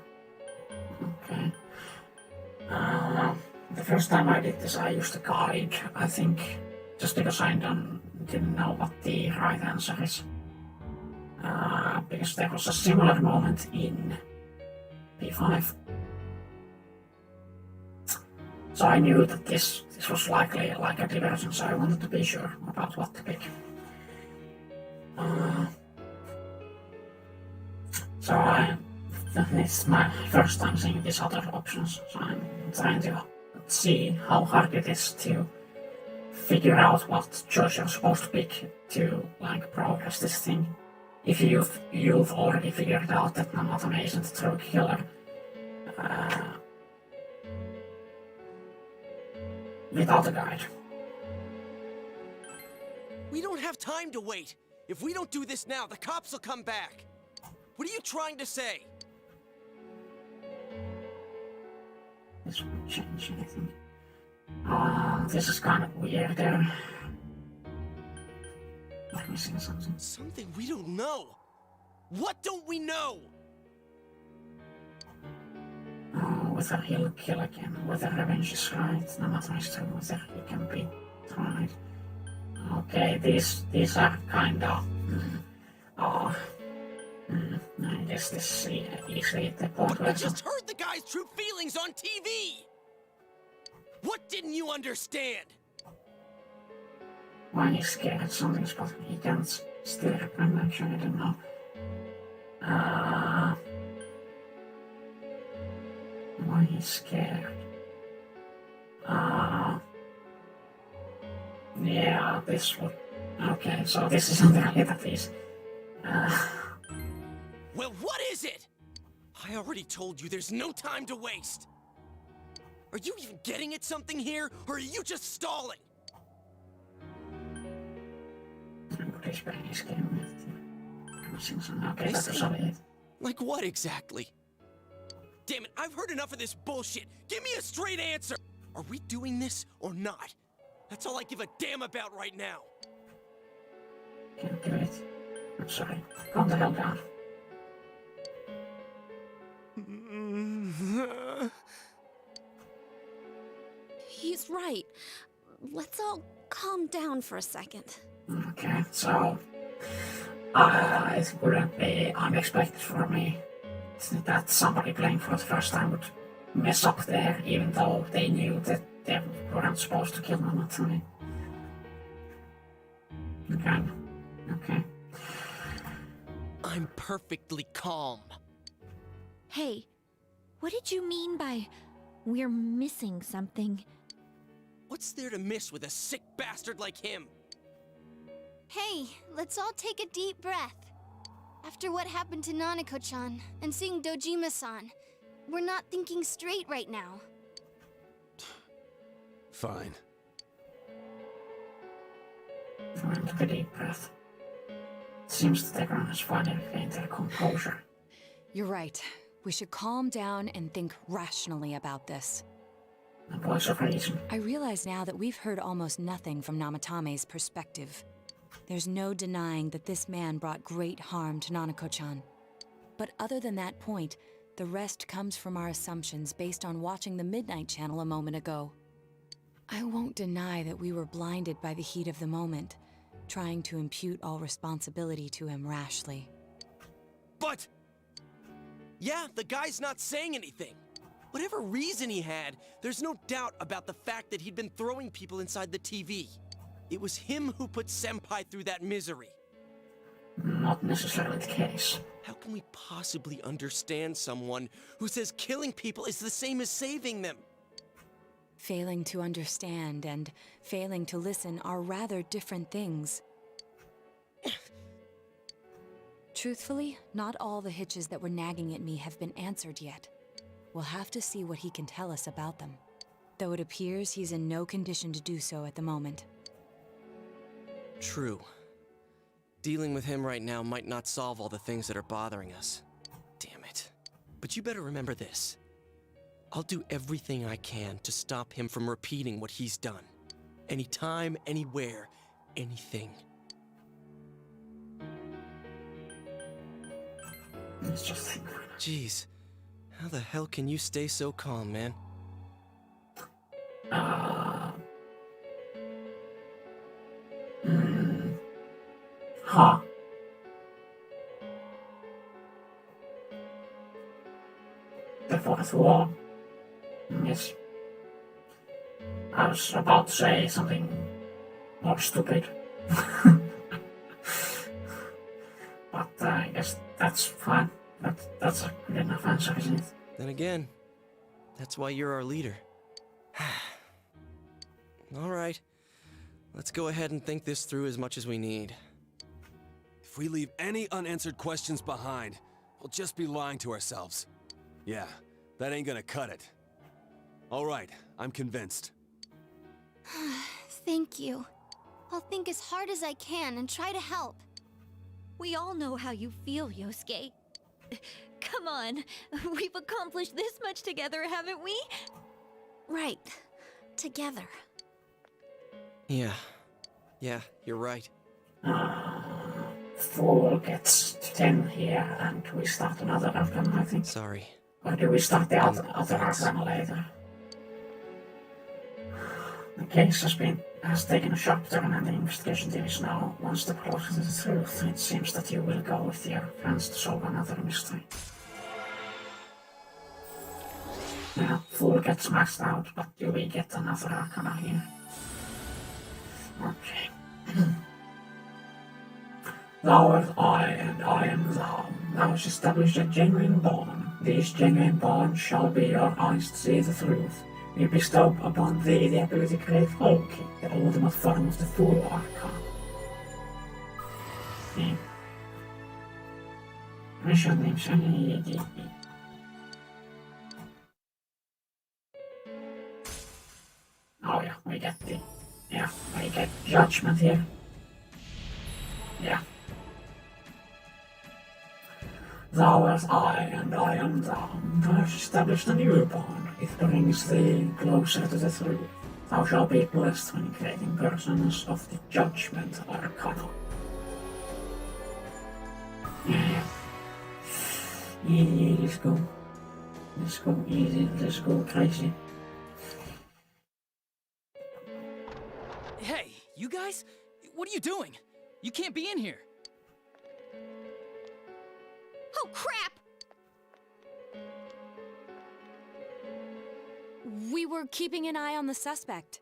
Okay. The first time I did this, I used a guide, I think, just because I didn't know what the right answer is. Because there was a similar moment in P5. So I knew that this was likely like a diversion, so I wanted to be sure about what to pick. It's my first time seeing these other options, so I'm trying to see how hard it is to figure out what choice you're supposed to pick to like progress this thing. If you've already figured out that Namatame isn't a true killer, without a guide. We don't have time to wait. If we don't do this now, the cops will come back. What are you trying to say? This won't change anything. This is kind of weird. I'm missing something. Something we don't know. What don't we know? Whether he'll kill again, whether revenge is right, no matter whether he can be tried. Okay, these are kinda. I guess this is easily the point. I just heard the guy's true feelings on TV! What didn't you understand? Why he's scared something's but he can't still remember, actually, I don't know. Why he's scared? Yeah, this would... Okay, so this isn't really that easy. Well, what is it? I already told you there's no time to waste. Are you even getting at something here, or are you just stalling? Okay, that's solid. Like what exactly? Damn it, I've heard enough of this bullshit. Give me a straight answer. Are we doing this or not? That's all I give a damn about right now. Can't do it. I'm sorry. Calm the hell down. He's right. Let's all calm down for a second. Okay, so... it wouldn't be unexpected for me that somebody playing for the first time would mess up there, even though they knew that they weren't supposed to kill Namatame. Okay. I'm perfectly calm. Hey, what did you mean by we're missing something? What's there to miss with a sick bastard like him? Hey, let's all take a deep breath. After what happened to Nanako-chan and seeing Dojima-san, we're not thinking straight right now. Fine. Take a deep breath. It seems that everyone has finally regained their composure. You're right. We should calm down and think rationally about this. A voice of reason. I realize now that we've heard almost nothing from Namatame's perspective. There's no denying that this man brought great harm to Nanako-chan. But other than that point, the rest comes from our assumptions based on watching the Midnight Channel a moment ago. I won't deny that we were blinded by the heat of the moment, trying to impute all responsibility to him rashly. But... yeah, the guy's not saying anything. Whatever reason he had, there's no doubt about the fact that he'd been throwing people inside the TV. It was him who put Senpai through that misery. Not necessarily the case. How can we possibly understand someone who says killing people is the same as saving them? Failing to understand and failing to listen are rather different things. Truthfully, not all the hitches that were nagging at me have been answered yet. We'll have to see what he can tell us about them. Though it appears he's in no condition to do so at the moment. True. Dealing with him right now might not solve all the things that are bothering us. Damn it. But you better remember this. I'll do everything I can to stop him from repeating what he's done. Anytime, anywhere, anything. It's just... Jeez, how the hell can you stay so calm, man? Huh. The fourth wall. Yes. I was about to say something more stupid. But I guess that's fine. That's a good enough answer, isn't it? Then again, that's why you're our leader. All right. Let's go ahead and think this through as much as we need. If we leave any unanswered questions behind, we'll just be lying to ourselves. Yeah, that ain't gonna cut it. All right, I'm convinced. Thank you. I'll think as hard as I can and try to help. We all know how you feel, Yosuke. Come on, we've accomplished this much together, haven't we? Right. Together. Yeah, you're right. Fool gets to 10 here, and we start another arcana, I think. Sorry. Or do we start the other arcana later? The case has taken a sharp turn, and the investigation team is now one step closer to the truth. It seems that you will go with your friends to solve another mystery. Yeah, Fool gets maxed out, but you will get another arcana here. Okay. Thou art I, and I am thou. Thou hast established a genuine bond. These genuine bonds shall be your eyes to see the truth. We bestow upon thee the ability to create Loki, the ultimate form of the Fool Arcana. Yeah. Mission name Oh yeah, we get judgment here. Yeah. Thou art I, and I am thou. Thou hast established a new bond. It brings thee closer to the truth. Thou shalt be blessed when creating persons of the judgment arcana. Yeah. Yeah, let's go. Let's go easy, let's go crazy. Hey, you guys? What are you doing? You can't be in here. Oh, crap! We were keeping an eye on the suspect.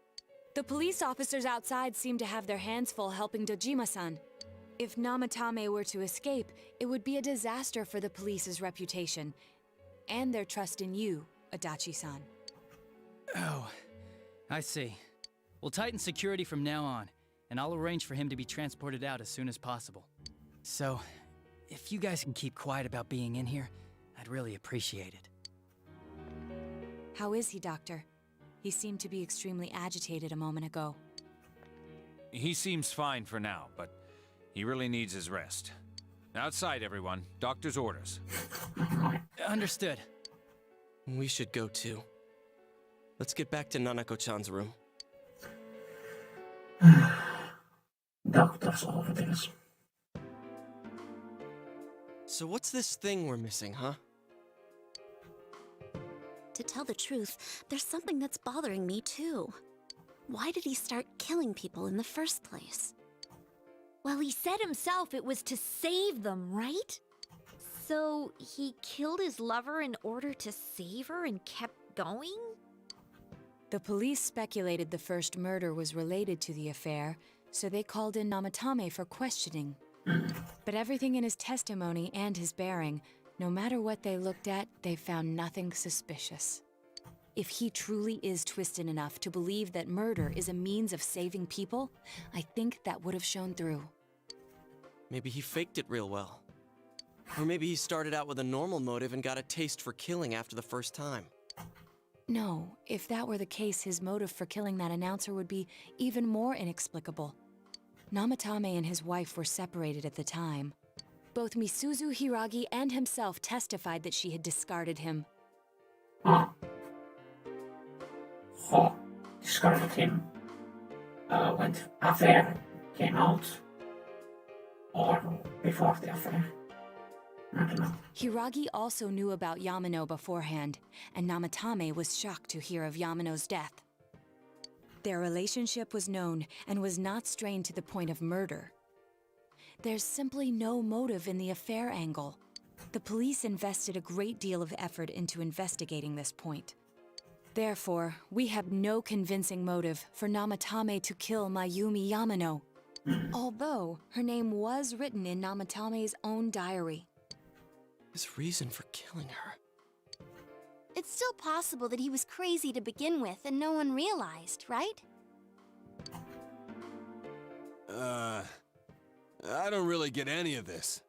The police officers outside seem to have their hands full helping Dojima-san. If Namatame were to escape, it would be a disaster for the police's reputation. And their trust in you, Adachi-san. Oh, I see. We'll tighten security from now on, and I'll arrange for him to be transported out as soon as possible. So, if you guys can keep quiet about being in here, I'd really appreciate it. How is he, Doctor? He seemed to be extremely agitated a moment ago. He seems fine for now, but he really needs his rest. Outside, everyone. Doctor's orders. Understood. We should go too. Let's get back to Nanako-chan's room. Doctor's orders. So what's this thing we're missing, huh? To tell the truth, there's something that's bothering me too. Why did he start killing people in the first place? Well, he said himself it was to save them, right? So he killed his lover in order to save her and kept going? The police speculated the first murder was related to the affair, so they called in Namatame for questioning. But everything in his testimony and his bearing, no matter what they looked at, they found nothing suspicious. If he truly is twisted enough to believe that murder is a means of saving people, I think that would have shown through. Maybe he faked it real well. Or maybe he started out with a normal motive and got a taste for killing after the first time. No, if that were the case, his motive for killing that announcer would be even more inexplicable. Namatame and his wife were separated at the time. Both Misuzu Hiragi and himself testified that she had discarded him. So, discarded him when the affair came out, or before the affair. I don't know. Hiragi also knew about Yamano beforehand, and Namatame was shocked to hear of Yamano's death. Their relationship was known and was not strained to the point of murder. There's simply no motive in the affair angle. The police invested a great deal of effort into investigating this point. Therefore, we have no convincing motive for Namatame to kill Mayumi Yamano, although her name was written in Namatame's own diary. His reason for killing her. It's still possible that he was crazy to begin with and no one realized, right? I don't really get any of this.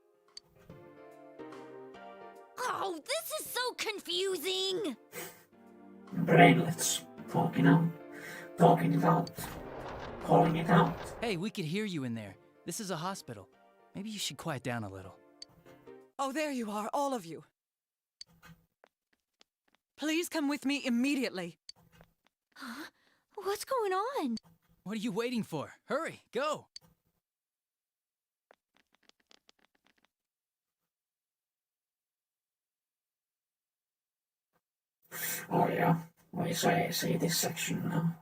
Oh, this is so confusing! Brainlets talking it out, calling it out. Hey, we could hear you in there. This is a hospital. Maybe you should quiet down a little. Oh, there you are, all of you. Please come with me immediately. Huh? What's going on? What are you waiting for? Hurry, go! Oh yeah, we see this section now.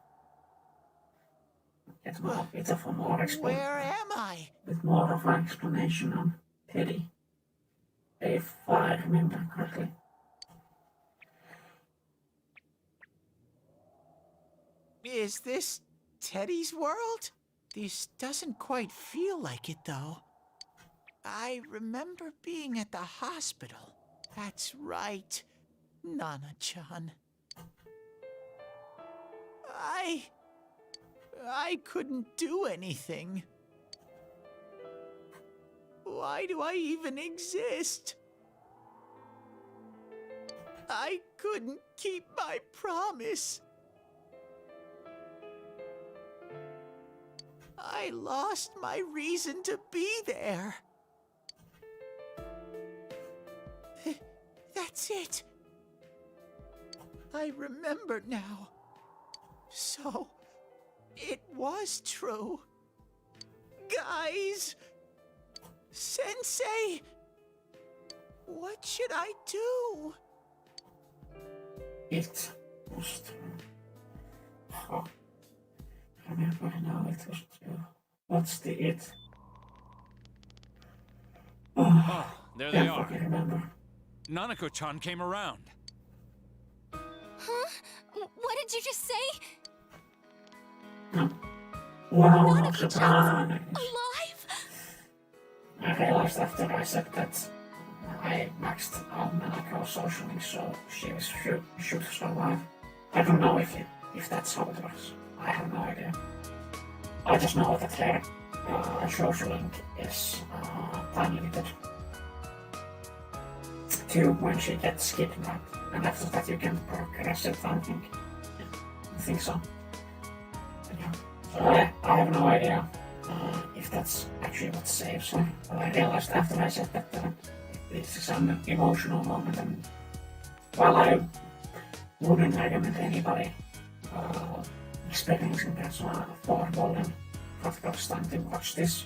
Get a bit of a more explanation. Where am I? With more of an explanation on Teddy, if I remember correctly. Is this Teddy's world? This doesn't quite feel like it, though. I remember being at the hospital. That's right, Nana-chan. I couldn't do anything. Why do I even exist? I couldn't keep my promise. I lost my reason to be there. That's it. I remember now. So, it was true. Guys! Sensei! What should I do? It was true. Oh, I remember now it was true. What's the it? Oh, there they yeah, are. I remember. Nanako-chan came around. Huh? What did you just say? Wow, surprise! Alive? I realized after I said that I maxed out Nanako socially, so she was should survive. I don't know if that's how it works. I have no idea. I just know that her social link is time limited to when she gets kidnapped, and after that you can progress it, I think so. Yeah. So I have no idea if that's actually what saves her. But I realized after I said that this is an emotional moment, and while I wouldn't recommend anybody experiencing that horrible and difficult time to watch this,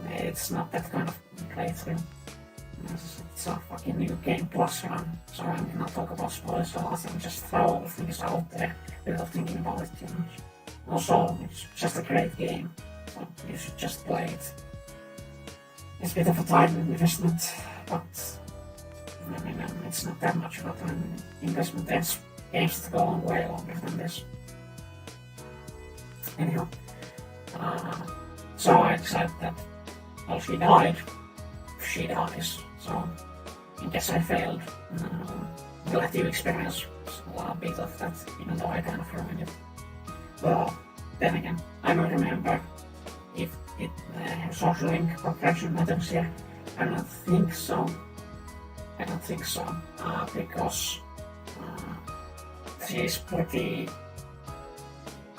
it's not that kind of playthrough. It's a fucking new game plus run, so I'm gonna talk about spoilers a lot and just throw all the things out there without thinking about it too much. Also, it's just a great game, so you should just play it. It's a bit of a time investment, but I mean, it's not that much of an investment. There's games that go on way longer than this. Anyhow, so I decided that, well, she died. She dies, so I guess I failed. I'll let you experience a bit of that, even though I kind of ruined it. Well, then again, I don't remember if social link progression matters here. I don't think so. Because she's pretty...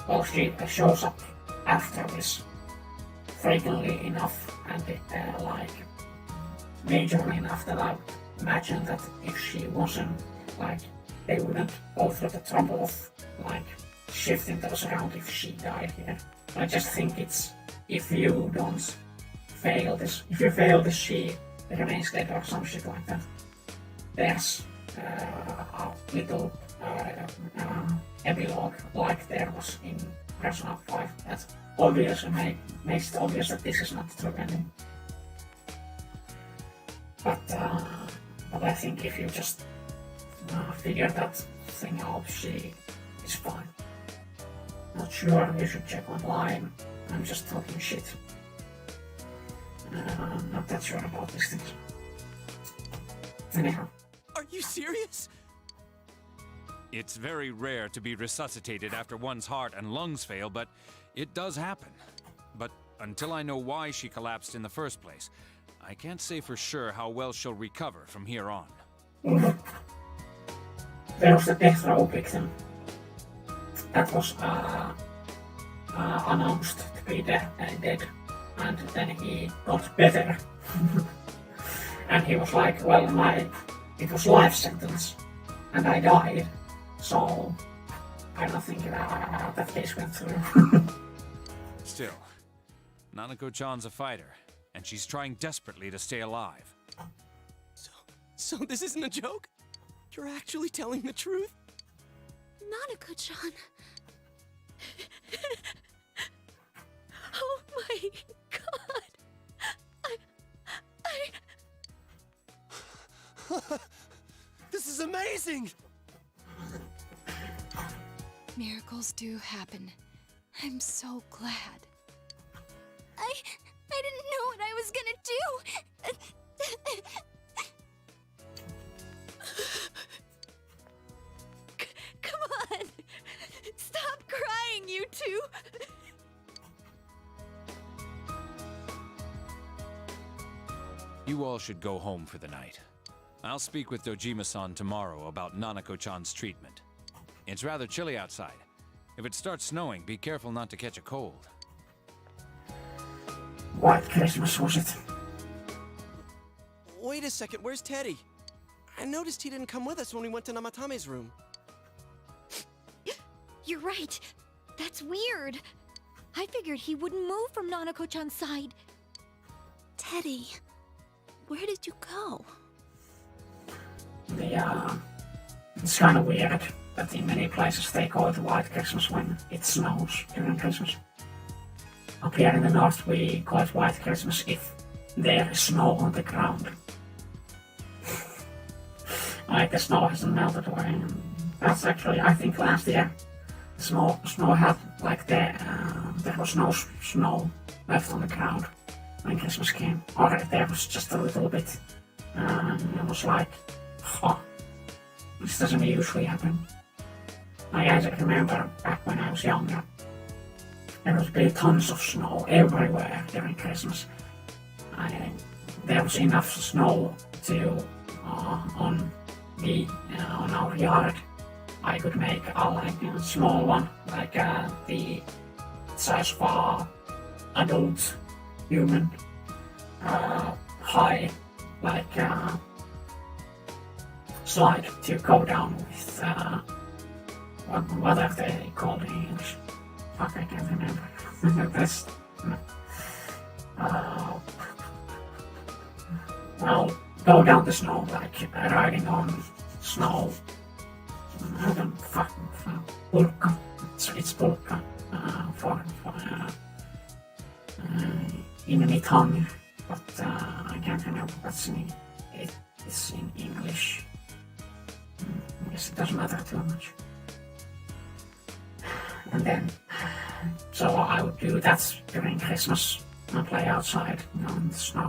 Well, she shows up after this frequently enough, and majorly enough that I imagine that if she wasn't, like, they wouldn't go through the trouble of, like, shifting those around if she died here. I just think it's, if you don't fail this, if you fail this, she remains dead or some shit like that. There's a little epilogue like there was in Persona 5 that obviously makes it obvious that this is not the true ending. But I think if you just figure that thing out, she is fine. Not sure, you should check online. I'm just talking shit. Not that sure about these things. Anyhow. Are you serious? It's very rare to be resuscitated after one's heart and lungs fail, but it does happen. But until I know why she collapsed in the first place, I can't say for sure how well she'll recover from here on. There was a death row victim that was announced to be dead, and then he got better. And he was like, well, it was life sentence, and I died, so I don't think that case went through. Still, Nanako-chan's a fighter, and she's trying desperately to stay alive. So this isn't a joke? You're actually telling the truth? Nanako-chan. Oh my god. This is amazing! Miracles do happen. I'm so glad. I didn't know what I was gonna do. Come on! Stop crying, you two! You all should go home for the night. I'll speak with Dojima-san tomorrow about Nanako-chan's treatment. It's rather chilly outside. If it starts snowing, be careful not to catch a cold. White Christmas, was it? Wait a second, where's Teddy? I noticed he didn't come with us when we went to Namatame's room. You're right. That's weird. I figured he wouldn't move from Nanako-chan's side. Teddy, where did you go? It's kind of weird that in many places they call it White Christmas when it snows during Christmas. Up here in the north we call it White Christmas if there is snow on the ground. Like the snow hasn't melted away. That's actually, I think last year snow had like there was no snow left on the ground when Christmas came. Or there was just a little bit. It was like, oh, this doesn't usually happen. I remember back when I was younger, there was big tons of snow everywhere during Christmas. There was enough snow to on our yard. I could make a small one, like the size of an adult human, high, like slide to go down with what are they called in English? Fuck, I can't remember. That's well, go down the snow like riding on snow. I don't fucking pulka. It's pulka in my tongue, but I can't remember what's it's in English. I guess it doesn't matter too much. And then, so I would do that during Christmas and play outside in the snow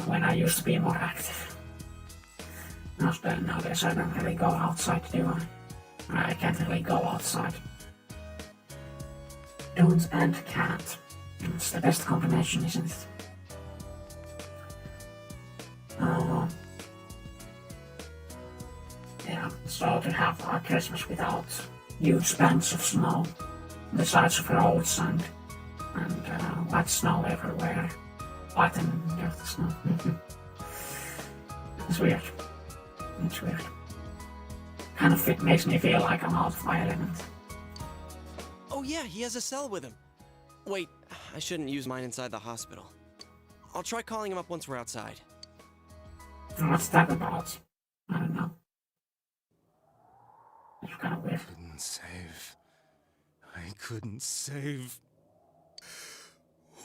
when I used to be more active. Nowadays I don't really go outside, do I? I can't really go outside. Don't and can't. It's the best combination, isn't it? Yeah, so to have a Christmas without huge bands of snow, the sides of roads and white snow everywhere, white and dirty snow. It's weird. It's weird. Kind of makes me feel like I'm out of my element. Oh yeah, he has a cell with him. Wait, I shouldn't use mine inside the hospital. I'll try calling him up once we're outside. What's that about? I don't know. It's kind of weird. I couldn't save.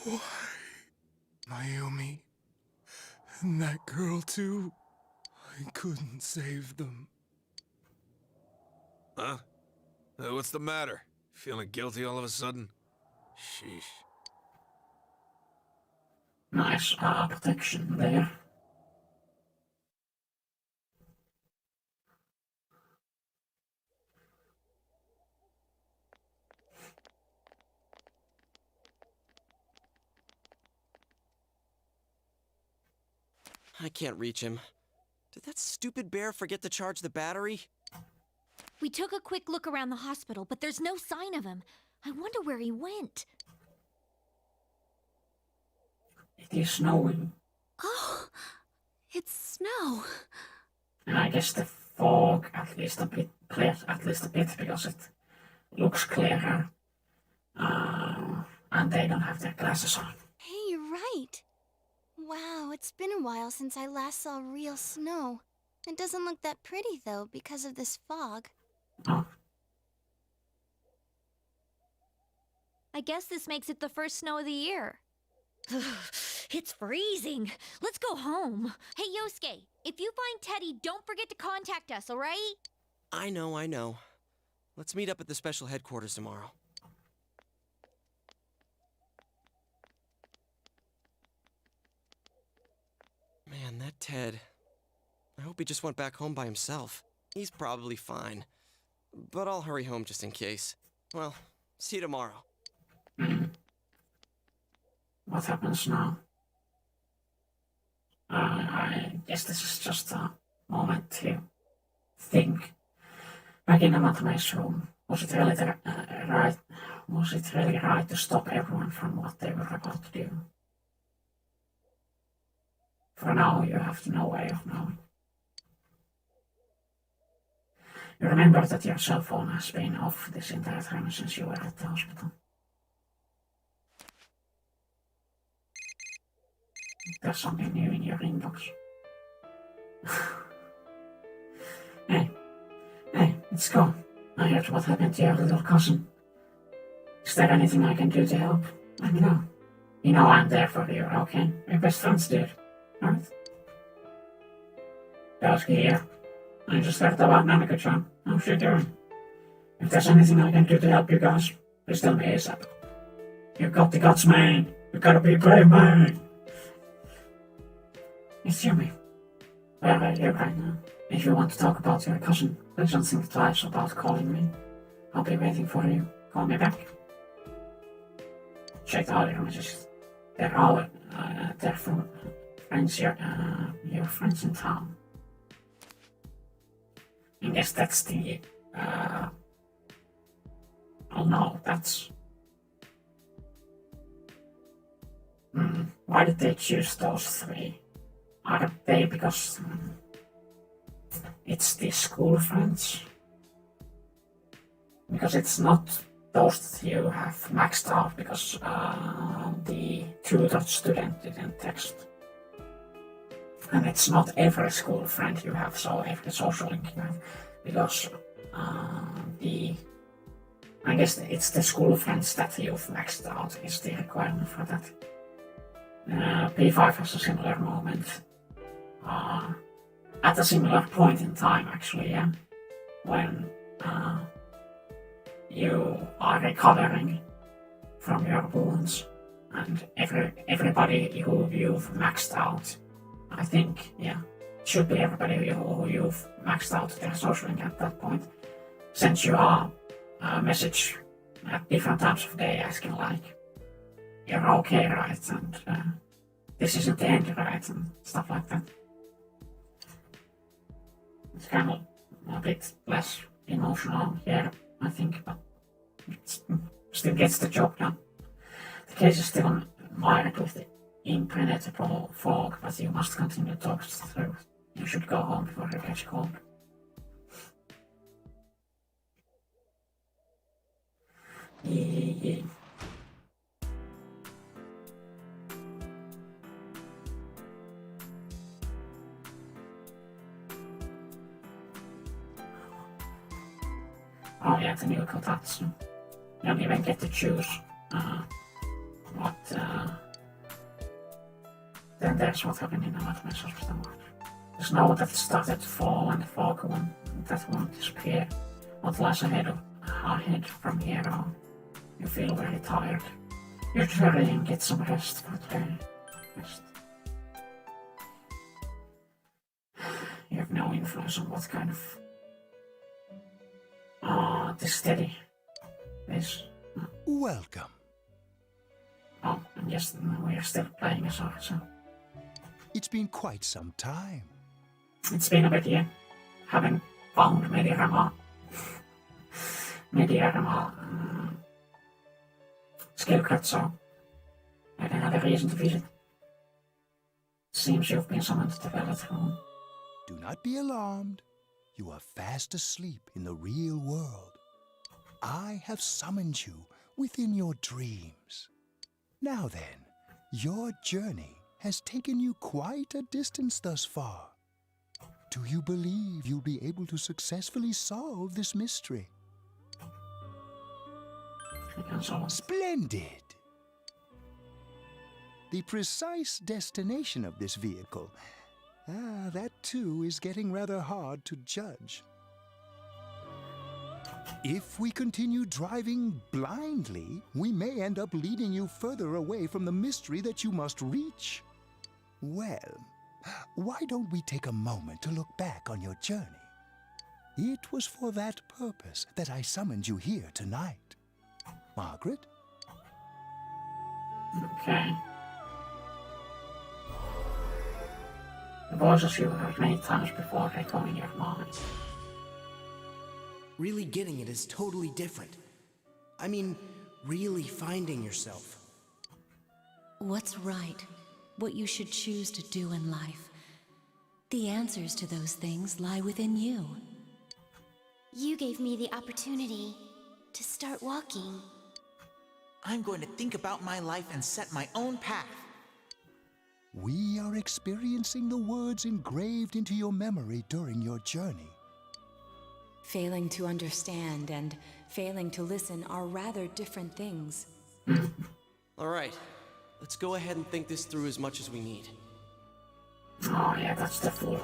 Why? Mayumi. And that girl too. I couldn't save them. Huh? What's the matter? Feeling guilty all of a sudden? Sheesh. Nice protection there. I can't reach him. Did that stupid bear forget to charge the battery? We took a quick look around the hospital, but there's no sign of him. I wonder where he went. It is snowing. Oh, it's snow. And I guess the fog at least a bit clears because it looks clearer. And they don't have their glasses on. Hey, you're right. Wow, it's been a while since I last saw real snow. It doesn't look that pretty, though, because of this fog. Oh. I guess this makes it the first snow of the year. It's freezing. Let's go home. Hey, Yosuke, if you find Teddy, don't forget to contact us, all right? I know. Let's meet up at the special headquarters tomorrow. Man, that Ted. I hope he just went back home by himself. He's probably fine. But I'll hurry home just in case. Well, see you tomorrow. What happens now? I guess this is just a moment to think. Back in the Matama's room, was it really right? Was it really right to stop everyone from what they were about to do? For now, you have no way of knowing. You remember that your cell phone has been off this entire time since you were at the hospital. There's something new in your inbox. Hey, let's go. I heard what happened to your little cousin. Is there anything I can do to help? Let me know. You know I'm there for you, okay? We're best friends, dude. Alright? Yosuke here. I just heard about Nanako-chan. How's she doing? If there's anything I can do to help you guys, please tell me ASAP. You got the guts, man. You gotta be brave, man. It's Yumi. Where are you right now? If you want to talk about your cousin, please don't think twice about calling me. I'll be waiting for you. Call me back. Check all your messages. They're all they're from friends, your friends in town. I guess that's the oh no, that's why did they choose those three? Are they because it's the school friends? Because it's not those that you have maxed out because the tutored student didn't text. And it's not every school friend you have, so every social link you have, because I guess it's the school friends that you've maxed out is the requirement for that. P5 has a similar moment. At a similar point in time, actually, yeah, when you are recovering from your wounds, and everybody who you've maxed out, I think, yeah, should be everybody who you've maxed out their social link at that point, sends you a message at different times of day asking like, you're okay, right, and this isn't the end, right, and stuff like that. It's kind of a bit less emotional here, I think, but it still gets the job done. The case is still mired with the impenetrable fog, but you must continue to talk through You should go home before you catch cold. Yeah. Oh yeah, the new kotatsu. You don't even get to choose what then there's what happened in the mathematics hospital. The snow that started to fall and the fog that won't disappear. What lies ahead from here on. You feel very tired. You try and get some rest for today. Rest. You have no influence on what kind of this steady is. Welcome. Oh, and yes, we are still playing as officer. It's been quite some time. It's been a bit, yeah. Having found Medieval skill cut, so I don't have a reason to visit. Seems you've been summoned to the village home. Do not be alarmed. You are fast asleep in the real world. I have summoned you within your dreams. Now then, your journey has taken you quite a distance thus far. Do you believe you'll be able to successfully solve this mystery? Splendid! The precise destination of this vehicle, that too is getting rather hard to judge. If we continue driving blindly, we may end up leading you further away from the mystery that you must reach. Well, why don't we take a moment to look back on your journey? It was for that purpose that I summoned you here tonight. Margaret? Okay. The voices you heard many times before echo in your mind. Really getting it is totally different. I mean, really finding yourself. What's right? What you should choose to do in life. The answers to those things lie within you. You gave me the opportunity to start walking. I'm going to think about my life and set my own path. We are experiencing the words engraved into your memory during your journey. Failing to understand and failing to listen are rather different things. All right, let's go ahead and think this through as much as we need. Oh yeah, that's the fool.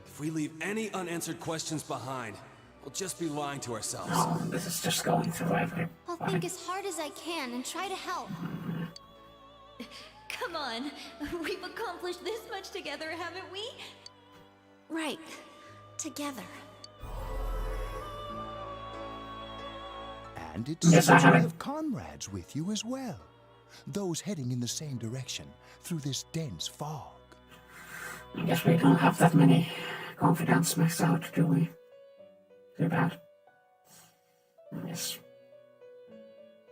If we leave any unanswered questions behind, we'll just be lying to ourselves. Oh, this is just going through every... I'll think as hard as I can and try to help. Come on, we've accomplished this much together, haven't we? Right, together. And it seems you have comrades with you as well. Those heading in the same direction through this dense fog. I guess we don't have that many confidants maxed out, do we? Too bad. Yes.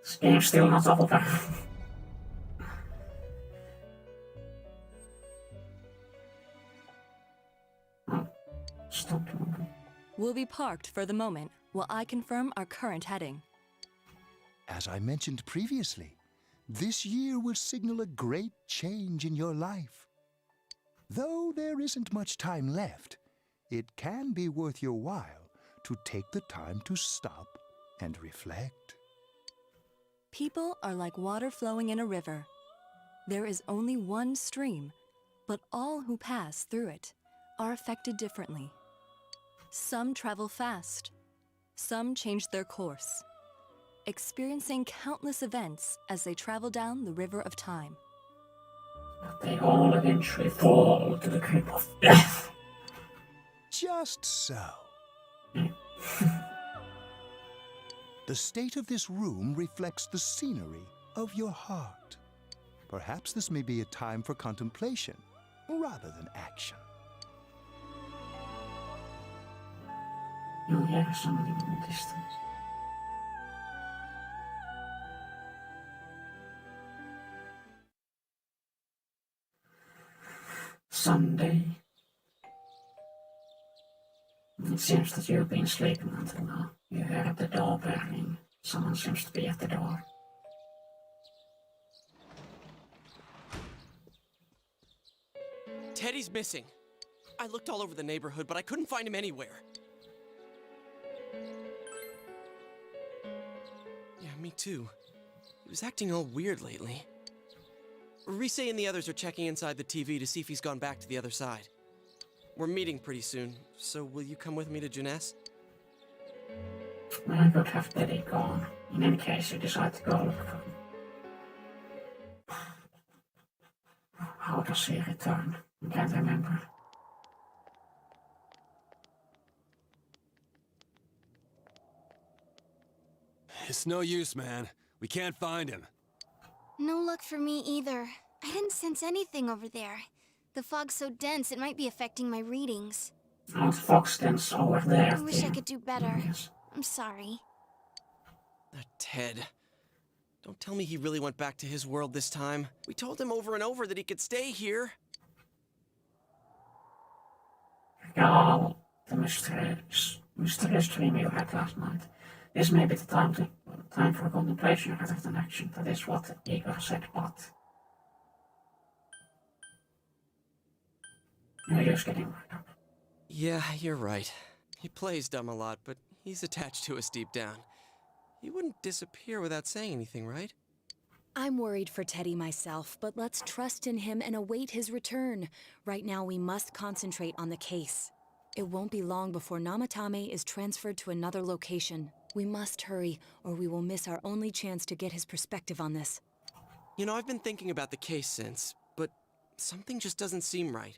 This game's still not over. Oh, stop moving. We'll be parked for the moment while I confirm our current heading. As I mentioned previously, this year will signal a great change in your life. Though there isn't much time left, it can be worth your while to take the time to stop and reflect. People are like water flowing in a river. There is only one stream, but all who pass through it are affected differently. Some travel fast, some change their course, experiencing countless events as they travel down the river of time. They all eventually fall to the grip of death. Just so. The state of this room reflects the scenery of your heart. Perhaps this may be a time for contemplation rather than action. You hear something in the distance. Sunday. It seems that you've been sleeping until now. You heard the door banging. Someone seems to be at the door. Teddy's missing. I looked all over the neighborhood, but I couldn't find him anywhere. Yeah, me too. He was acting all weird lately. Rise and the others are checking inside the TV to see if he's gone back to the other side. We're meeting pretty soon, so will you come with me to Jeunesse? I could have Teddy gone. In any case, you decide to go look for him. How does he return? I can't remember. It's no use, man. We can't find him. No luck for me either. I didn't sense anything over there. The fog's so dense it might be affecting my readings. Oh, the fog stands over there. I wish I could do better. Yes. I'm sorry. That Ted. Don't tell me he really went back to his world this time. We told him over and over that he could stay here. Recall the mysterious dream you had last night. This may be the time for contemplation rather than action. That is what Igor said, but... You're just getting worked up. Yeah, you're right. He plays dumb a lot, but he's attached to us deep down. He wouldn't disappear without saying anything, right? I'm worried for Teddy myself, but let's trust in him and await his return. Right now, we must concentrate on the case. It won't be long before Namatame is transferred to another location. We must hurry, or we will miss our only chance to get his perspective on this. You know, I've been thinking about the case since, but something just doesn't seem right.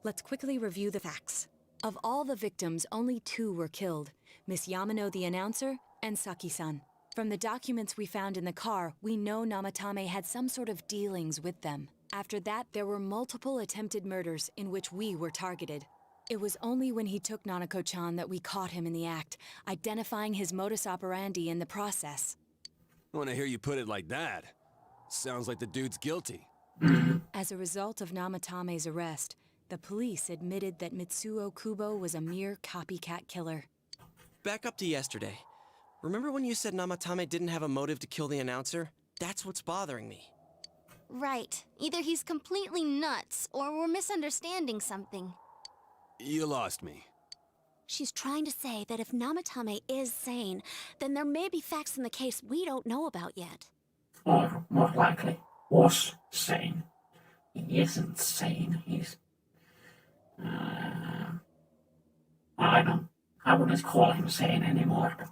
Let's quickly review the facts. Of all the victims, only 2 were killed. Miss Yamano the announcer, and Saki-san. From the documents we found in the car, we know Namatame had some sort of dealings with them. After that, there were multiple attempted murders in which we were targeted. It was only when he took Nanako-chan that we caught him in the act, identifying his modus operandi in the process. When I hear you put it like that, sounds like the dude's guilty. As a result of Namatame's arrest, the police admitted that Mitsuo Kubo was a mere copycat killer. Back up to yesterday. Remember when you said Namatame didn't have a motive to kill the announcer? That's what's bothering me. Right. Either he's completely nuts, or we're misunderstanding something. You lost me. She's trying to say that if Namatame is sane, then there may be facts in the case we don't know about yet. Or, more likely, was sane. He isn't sane, he's... I wouldn't call him sane anymore, but...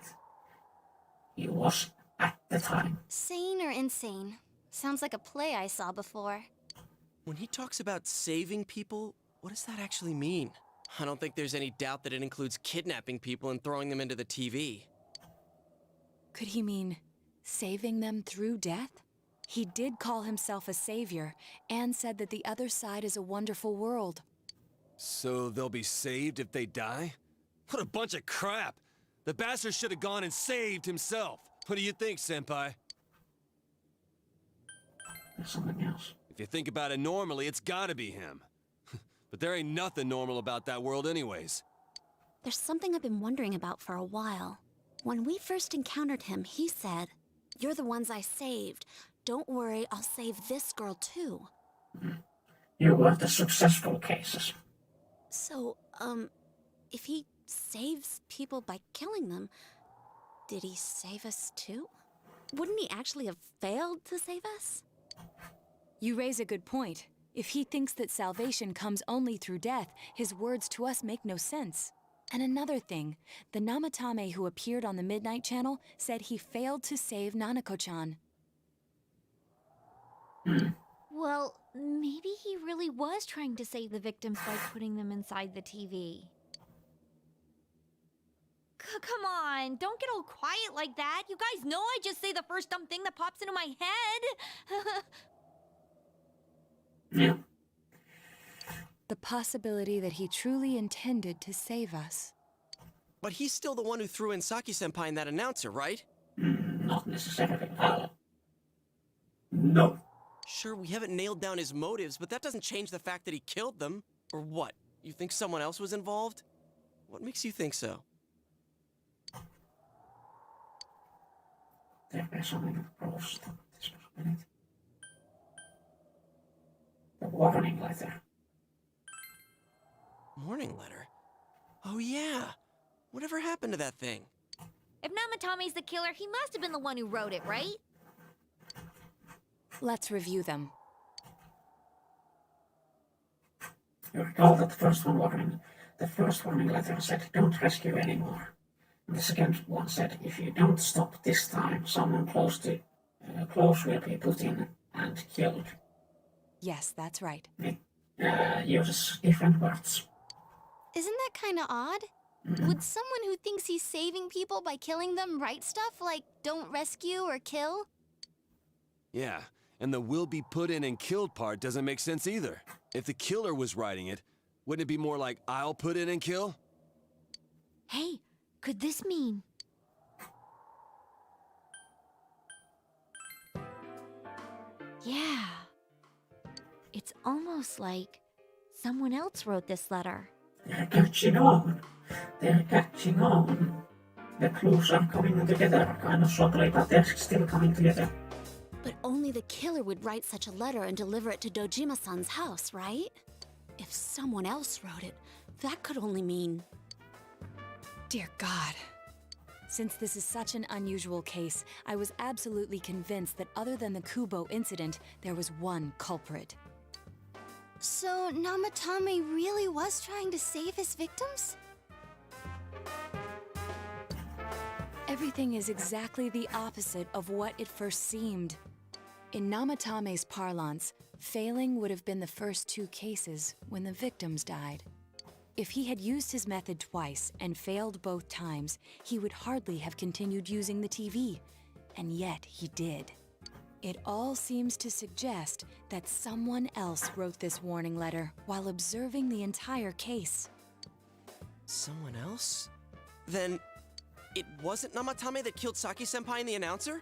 he was at the time. Sane or insane? Sounds like a play I saw before. When he talks about saving people, what does that actually mean? I don't think there's any doubt that it includes kidnapping people and throwing them into the TV. Could he mean saving them through death? He did call himself a savior and said that the other side is a wonderful world. So they'll be saved if they die? What a bunch of crap! The bastard should have gone and saved himself. What do you think, Senpai? There's something else. If you think about it normally, it's gotta be him. But there ain't nothing normal about that world anyways. There's something I've been wondering about for a while. When we first encountered him, he said, "You're the ones I saved. Don't worry, I'll save this girl too." You were the successful cases. So, if he saves people by killing them, did he save us too? Wouldn't he actually have failed to save us? You raise a good point. If he thinks that salvation comes only through death, his words to us make no sense. And another thing, the Namatame who appeared on the Midnight Channel said he failed to save Nanako-chan. Well, maybe he really was trying to save the victims by putting them inside the TV. Come on, don't get all quiet like that. You guys know I just say the first dumb thing that pops into my head. Yeah. The possibility that he truly intended to save us. But he's still the one who threw in Saki-senpai and that announcer, right? Not necessarily. No. Sure, we haven't nailed down his motives, but that doesn't change the fact that he killed them. Or what? You think someone else was involved? What makes you think so? There were so many rules that this was a minute. The warning letter. Warning letter? Oh yeah! Whatever happened to that thing? If Namatame's the killer, he must have been the one who wrote it, right? Let's review them. You recall that the first warning letter said, "Don't rescue anymore." And the second one said, "If you don't stop this time, someone close will be put in and killed." Yes, that's right. It uses different words. Isn't that kind of odd? Would someone who thinks he's saving people by killing them write stuff like "don't rescue" or "kill"? Yeah, and the "will be put in and killed" part doesn't make sense either. If the killer was writing it, wouldn't it be more like "I'll put in and kill"? Hey, could this mean... Yeah. It's almost like someone else wrote this letter. They're catching on. They're catching on. The clues are coming together, kind of slowly, but they're still coming together. But only the killer would write such a letter and deliver it to Dojima-san's house, right? If someone else wrote it, that could only mean... Dear God. Since this is such an unusual case, I was absolutely convinced that other than the Kubo incident, there was one culprit. So Namatame really was trying to save his victims? Everything is exactly the opposite of what it first seemed. In Namatame's parlance, failing would have been the first two cases when the victims died. If he had used his method twice and failed both times, he would hardly have continued using the TV, and yet he did. It all seems to suggest that someone else wrote this warning letter while observing the entire case. Someone else? Then it wasn't Namatame that killed Saki-senpai and the announcer?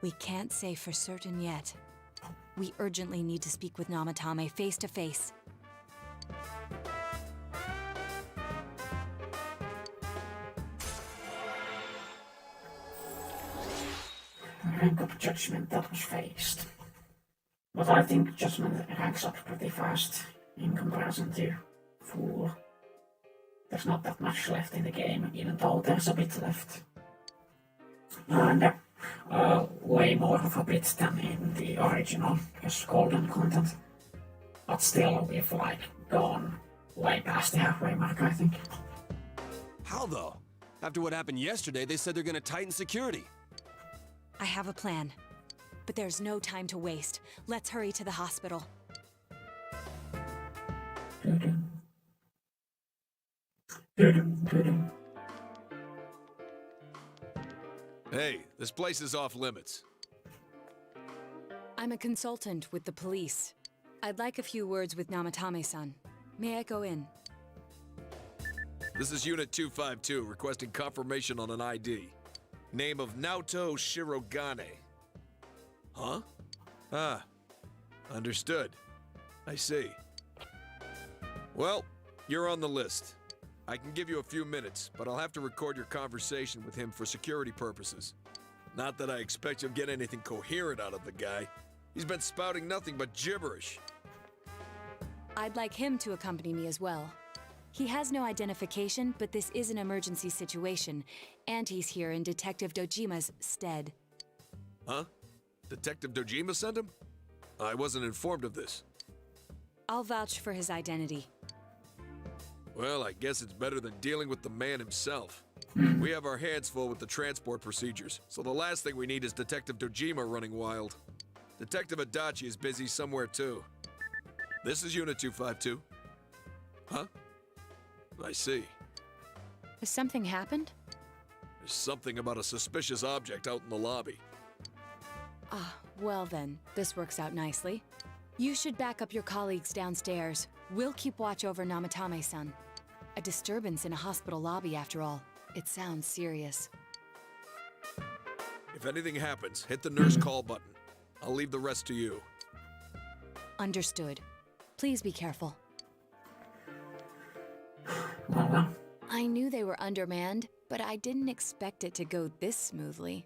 We can't say for certain yet. We urgently need to speak with Namatame face to face. Rank up judgment that was faced. But I think judgment ranks up pretty fast in comparison to Fool. There's not that much left in the game, even though there's a bit left. And way more of a bit than in the original, just golden content. But still, we've gone way past the halfway mark, I think. How though? After what happened yesterday, they said they're gonna tighten security. I have a plan, but there's no time to waste. Let's hurry to the hospital. Hey, this place is off limits. I'm a consultant with the police. I'd like a few words with Namatame-san. May I go in? This is Unit 252, requesting confirmation on an ID. Name of Naoto Shirogane. Huh? Ah, understood. I see. Well, you're on the list. I can give you a few minutes, but I'll have to record your conversation with him for security purposes. Not that I expect you'll get anything coherent out of the guy. He's been spouting nothing but gibberish. I'd like him to accompany me as well. He has no identification, but this is an emergency situation, and he's here in Detective Dojima's stead. Huh? Detective Dojima sent him? I wasn't informed of this. I'll vouch for his identity. Well, I guess it's better than dealing with the man himself. We have our hands full with the transport procedures, so the last thing we need is Detective Dojima running wild. Detective Adachi is busy somewhere too. This is Unit 252. Huh? I see. Has something happened? There's something about a suspicious object out in the lobby. Ah, well then, this works out nicely. You should back up your colleagues downstairs. We'll keep watch over Namatame-san. A disturbance in a hospital lobby, after all. It sounds serious. If anything happens, hit the nurse call button. I'll leave the rest to you. Understood. Please be careful. Well, I knew they were undermanned, but I didn't expect it to go this smoothly.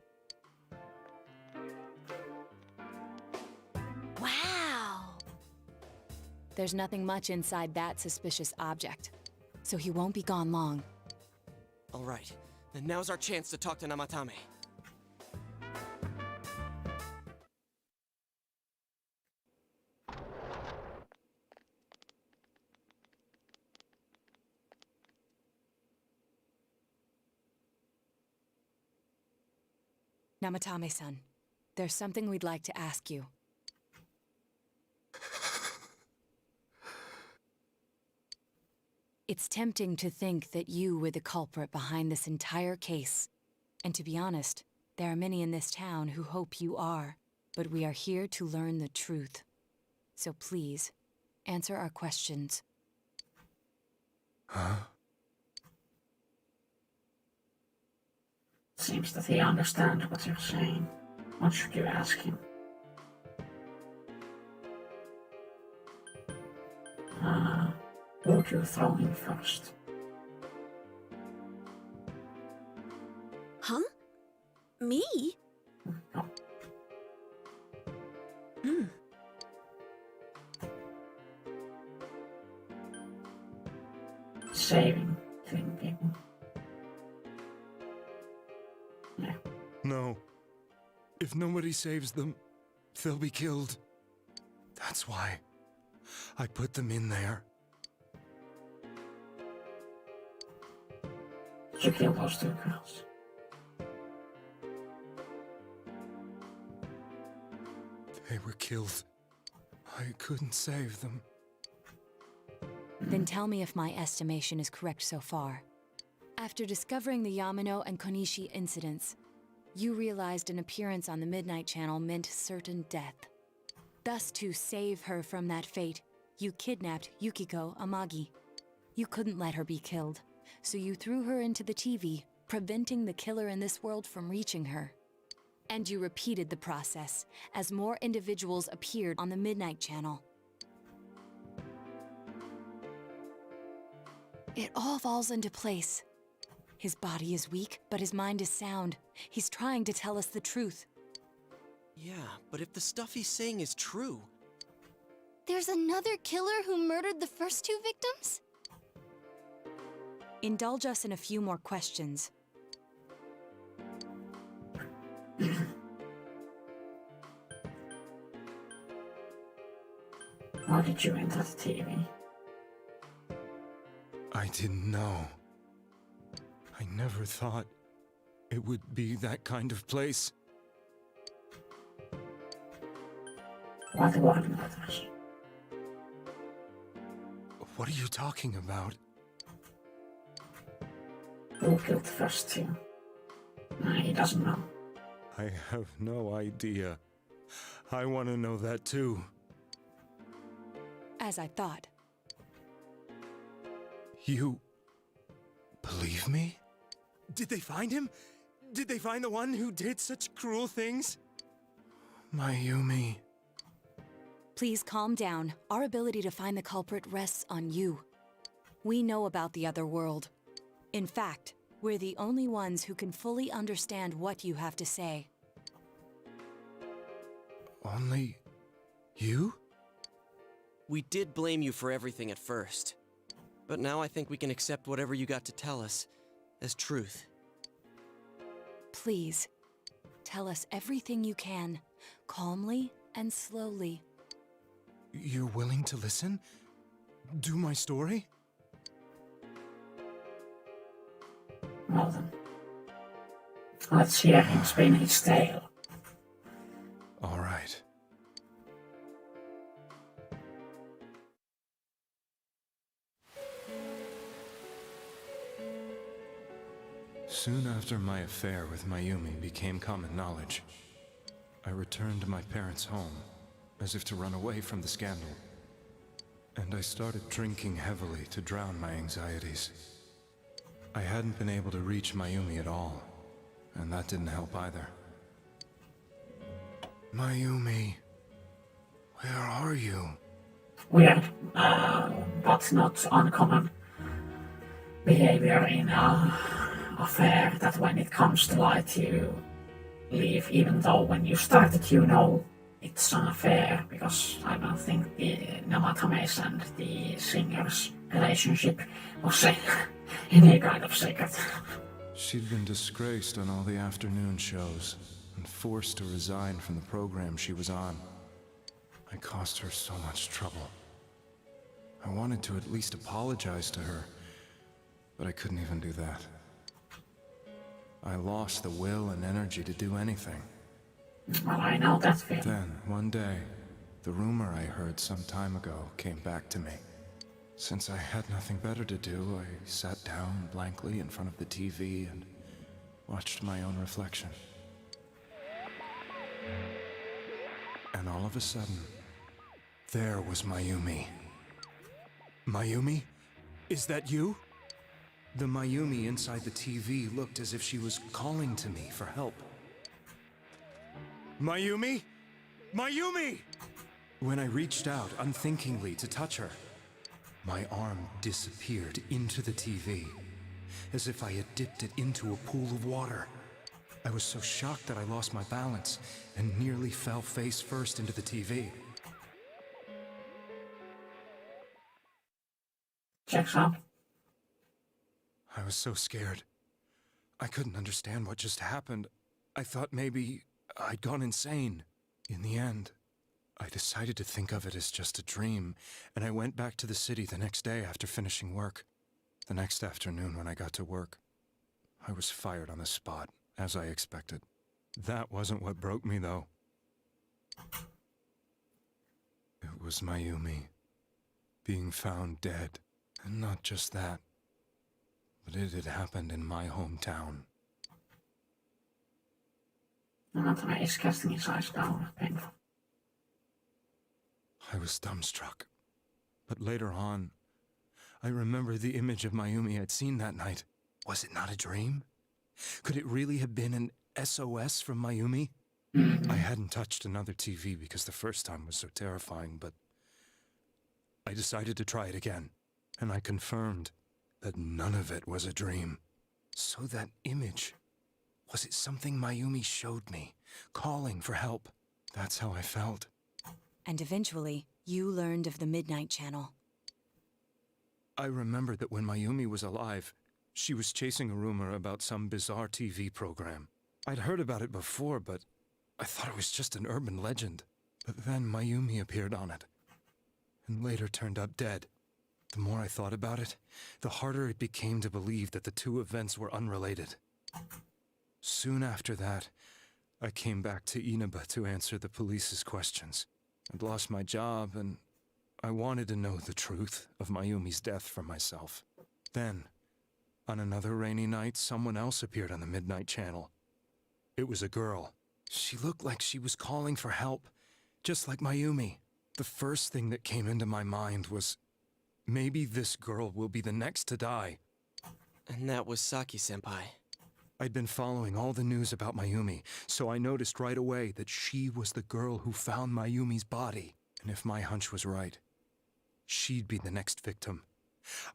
Wow! There's nothing much inside that suspicious object, so he won't be gone long. All right, then now's our chance to talk to Namatame. Namatame-san, there's something we'd like to ask you. It's tempting to think that you were the culprit behind this entire case. And to be honest, there are many in this town who hope you are. But we are here to learn the truth. So please, answer our questions. Huh? Seems that he understands what you're saying. What should you ask him? Would you throw him first? Huh? Me? No. Saving people. Yeah. No. If nobody saves them, they'll be killed. That's why I put them in there. Did you kill those two girls? They were killed. I couldn't save them. Then tell me if my estimation is correct so far. After discovering the Yamano and Konishi incidents, you realized an appearance on the Midnight Channel meant certain death. Thus, to save her from that fate, you kidnapped Yukiko Amagi. You couldn't let her be killed, so you threw her into the TV, preventing the killer in this world from reaching her. And you repeated the process, as more individuals appeared on the Midnight Channel. It all falls into place. His body is weak, but his mind is sound. He's trying to tell us the truth. Yeah, but if the stuff he's saying is true... There's another killer who murdered the first two victims? Indulge us in a few more questions. Why did you enter the TV? I didn't know. I never thought it would be that kind of place. What warning letters? What are you talking about? Who killed the first two? He doesn't know. I have no idea. I want to know that too. As I thought. You... believe me? Did they find him? Did they find the one who did such cruel things? Mayumi... Please calm down. Our ability to find the culprit rests on you. We know about the other world. In fact, we're the only ones who can fully understand what you have to say. Only... you? We did blame you for everything at first. But now I think we can accept whatever you got to tell us as truth. Please, tell us everything you can, calmly and slowly. You're willing to listen? Do my story? Well then, let's hear him spin his tale. All right. Soon after my affair with Mayumi became common knowledge, I returned to my parents' home, as if to run away from the scandal. And I started drinking heavily to drown my anxieties. I hadn't been able to reach Mayumi at all, and that didn't help either. Mayumi, where are you? Weird, but not uncommon. behavior in a affair that when it comes to light you leave, even though when you started you know it's an affair, because I don't think the Namatame's and the singer's relationship was any kind of secret. She'd been disgraced on all the afternoon shows and forced to resign from the program she was on. I caused her so much trouble. I wanted to at least apologize to her, but I couldn't even do that. I lost the will and energy to do anything. Well, I know that feeling. Then, one day, the rumor I heard some time ago came back to me. Since I had nothing better to do, I sat down blankly in front of the TV and watched my own reflection. And all of a sudden, there was Mayumi. Mayumi? Is that you? The Mayumi inside the TV looked as if she was calling to me for help. Mayumi? Mayumi! When I reached out unthinkingly to touch her, my arm disappeared into the TV, as if I had dipped it into a pool of water. I was so shocked that I lost my balance and nearly fell face first into the TV. Checks out. I was so scared. I couldn't understand what just happened. I thought maybe I'd gone insane. In the end, I decided to think of it as just a dream, and I went back to the city the next day after finishing work. The next afternoon when I got to work, I was fired on the spot, as I expected. That wasn't what broke me, though. It was Mayumi being found dead. And not just that, but it had happened in my hometown. Namatame is casting his eyes down, painful. I was dumbstruck. But later on, I remembered the image of Mayumi I'd seen that night. Was it not a dream? Could it really have been an SOS from Mayumi? I hadn't touched another TV because the first time was so terrifying, but I decided to try it again, and I confirmed that none of it was a dream. So that image, was it something Mayumi showed me, calling for help? That's how I felt. And eventually, you learned of the Midnight Channel. I remembered that when Mayumi was alive, she was chasing a rumor about some bizarre TV program. I'd heard about it before, but I thought it was just an urban legend. But then Mayumi appeared on it, and later turned up dead. The more I thought about it, the harder it became to believe that the two events were unrelated. Soon after that, I came back to Inaba to answer the police's questions. I'd lost my job, and I wanted to know the truth of Mayumi's death for myself. Then, on another rainy night, someone else appeared on the Midnight Channel. It was a girl. She looked like she was calling for help, just like Mayumi. The first thing that came into my mind was, maybe this girl will be the next to die. And that was Saki-senpai. I'd been following all the news about Mayumi, so I noticed right away that she was the girl who found Mayumi's body. And if my hunch was right, she'd be the next victim.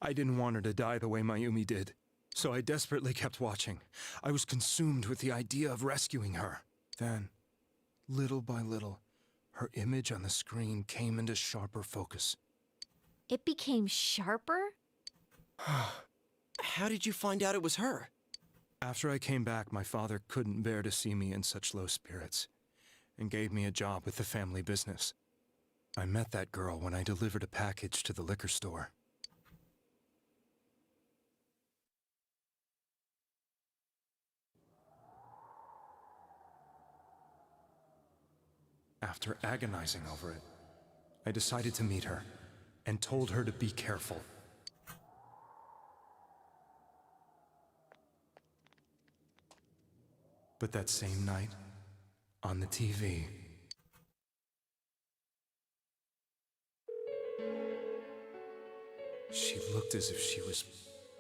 I didn't want her to die the way Mayumi did, so I desperately kept watching. I was consumed with the idea of rescuing her. Then, little by little, her image on the screen came into sharper focus. It became sharper? How did you find out it was her? After I came back, my father couldn't bear to see me in such low spirits, and gave me a job with the family business. I met that girl when I delivered a package to the liquor store. After agonizing over it, I decided to meet her, and told her to be careful. But that same night, on the TV, she looked as if she was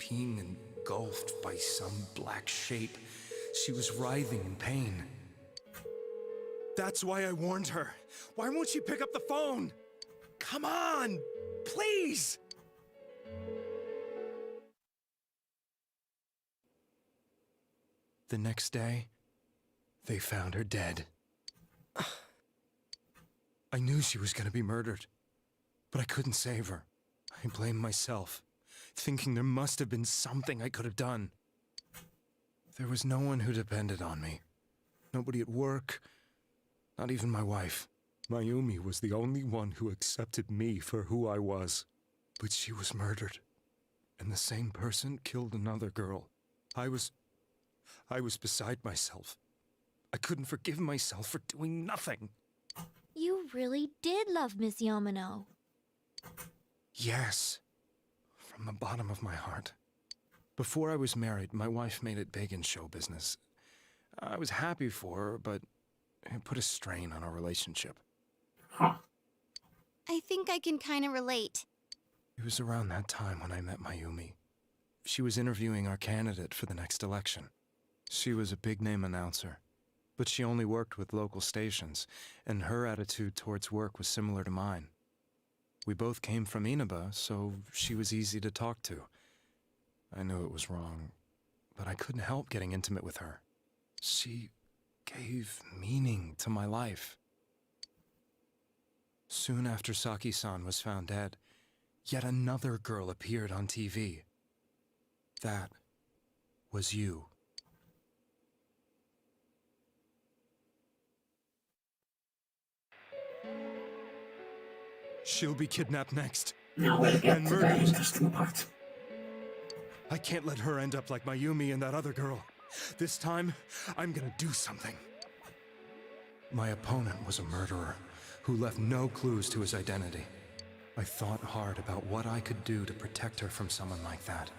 being engulfed by some black shape. She was writhing in pain. That's why I warned her. Why won't she pick up the phone? Come on, please! The next day, they found her dead. I knew she was gonna be murdered, but I couldn't save her. I blamed myself, thinking there must have been something I could have done. There was no one who depended on me. Nobody at work, not even my wife. Mayumi was the only one who accepted me for who I was. But she was murdered, and the same person killed another girl. I was beside myself. I couldn't forgive myself for doing nothing. You really did love Miss Yamano. Yes, from the bottom of my heart. Before I was married, my wife made it big in show business. I was happy for her, but it put a strain on our relationship. I think I can kind of relate. It was around that time when I met Mayumi. She was interviewing our candidate for the next election. She was a big-name announcer, but she only worked with local stations, and her attitude towards work was similar to mine. We both came from Inaba, so she was easy to talk to. I knew it was wrong, but I couldn't help getting intimate with her. She gave meaning to my life. Soon after Saki-san was found dead, yet another girl appeared on TV. That was you. She'll be kidnapped next. Now we'll get and to the murdered. interesting part. I can't let her end up like Mayumi and that other girl. This time, I'm gonna do something. My opponent was a murderer who left no clues to his identity. I thought hard about what I could do to protect her from someone like that.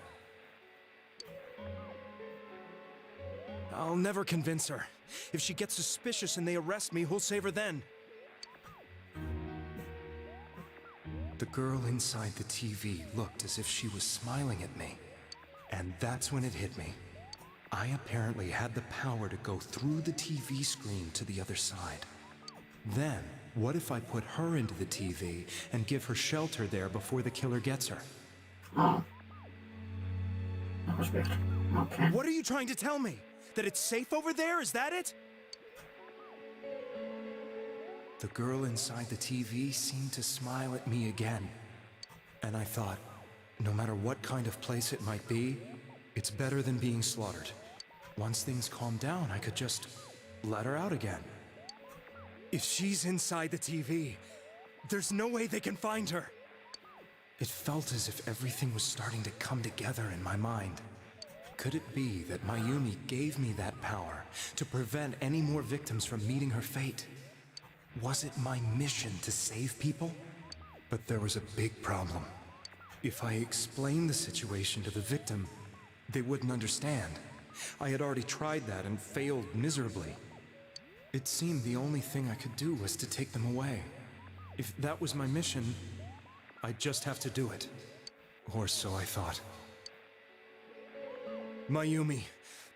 I'll never convince her. If she gets suspicious and they arrest me, who'll save her then? The girl inside the TV looked as if she was smiling at me. And that's when it hit me. I apparently had the power to go through the TV screen to the other side. Then, what if I put her into the TV and give her shelter there before the killer gets her? Oh. That was weird. Okay. What are you trying to tell me? That it's safe over there? Is that it? The girl inside the TV seemed to smile at me again. And I thought, no matter what kind of place it might be, it's better than being slaughtered. Once things calm down, I could just let her out again. If she's inside the TV, there's no way they can find her. It felt as if everything was starting to come together in my mind. Could it be that Mayumi gave me that power to prevent any more victims from meeting her fate? Was it my mission to save people? But there was a big problem. If I explained the situation to the victim, they wouldn't understand. I had already tried that and failed miserably. It seemed the only thing I could do was to take them away. If that was my mission, I'd just have to do it. Or so I thought. Mayumi,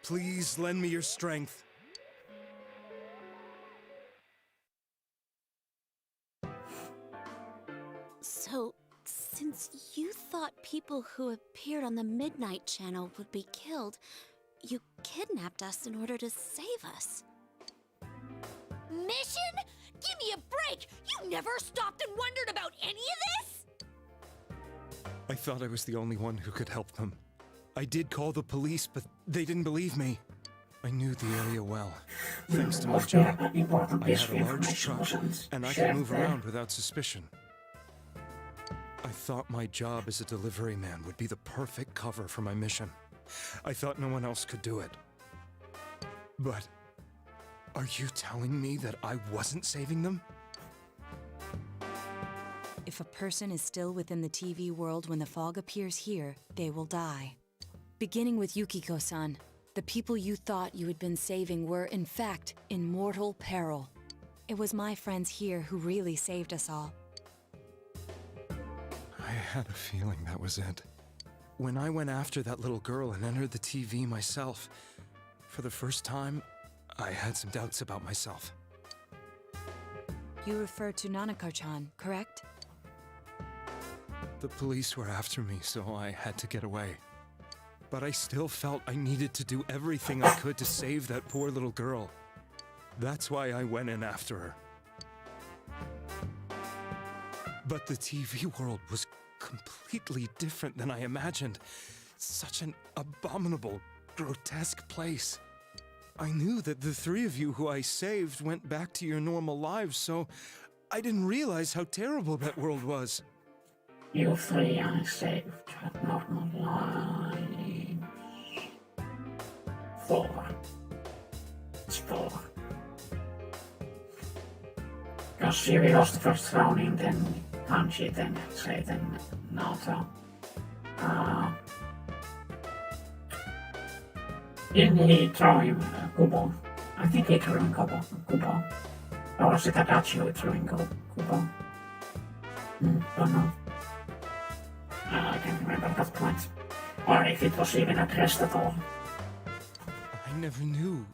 please lend me your strength. So, since you thought people who appeared on the Midnight Channel would be killed, you kidnapped us in order to save us. Mission? Give me a break! You never stopped and wondered about any of this? I thought I was the only one who could help them. I did call the police, but they didn't believe me. I knew the area well, thanks to my job. I had a large truck, and I could move around without suspicion. I thought my job as a delivery man would be the perfect cover for my mission. I thought no one else could do it. But are you telling me that I wasn't saving them? If a person is still within the TV world when the fog appears here, they will die. Beginning with Yukiko-san, the people you thought you had been saving were, in fact, in mortal peril. It was my friends here who really saved us all. I had a feeling that was it. When I went after that little girl and entered the TV myself, for the first time, I had some doubts about myself. You refer to Nanako-chan, correct? The police were after me, so I had to get away. But I still felt I needed to do everything I could to save that poor little girl. That's why I went in after her. But the TV world was completely different than I imagined. Such an abominable, grotesque place. I knew that the three of you who I saved went back to your normal lives, so I didn't realize how terrible that world was. You three I saved had normal lives. 4. It's 4. Because we lost the first Ronin, then Kanji, then Sei, then Naoto. Didn't he throw him Kubo? I think he threw him Kubo. Or was it Adachi who threw him Kubo? Don't know. I can't remember at that point. Or if it was even addressed at all. I never knew.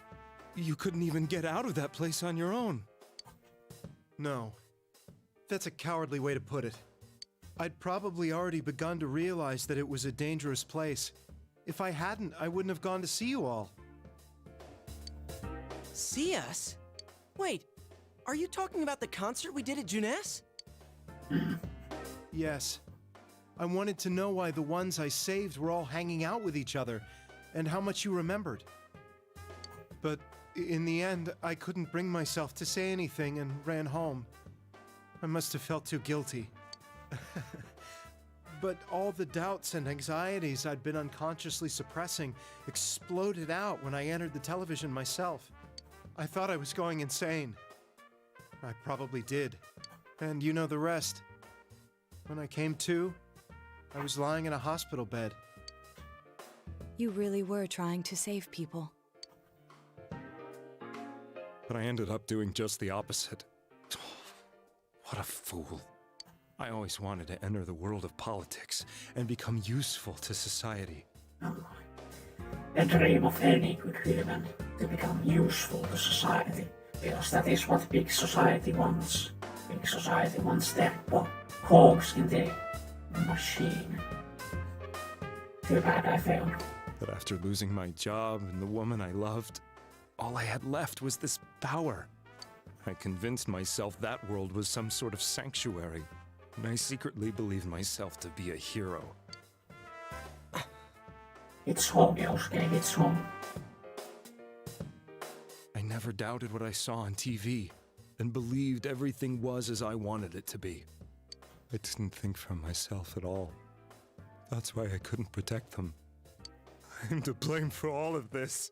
You couldn't even get out of that place on your own. No. That's a cowardly way to put it. I'd probably already begun to realize that it was a dangerous place. If I hadn't, I wouldn't have gone to see you all. See us? Wait, are you talking about the concert we did at Junes? Yes. I wanted to know why the ones I saved were all hanging out with each other, and how much you remembered. But in the end, I couldn't bring myself to say anything and ran home. I must have felt too guilty. But all the doubts and anxieties I'd been unconsciously suppressing exploded out when I entered the television myself. I thought I was going insane. I probably did. And you know the rest. When I came to, I was lying in a hospital bed. You really were trying to save people. But I ended up doing just the opposite. What a fool. I always wanted to enter the world of politics and become useful to society. The dream of any good human, to become useful to society, because that is what big society wants. Big society wants their cogs in the machine. Too bad I failed. But after losing my job and the woman I loved, all I had left was this power. I convinced myself that world was some sort of sanctuary, and I secretly believed myself to be a hero. It's home, Yosuke, it's home. I never doubted what I saw on TV, and believed everything was as I wanted it to be. I didn't think for myself at all. That's why I couldn't protect them. I'm to blame for all of this.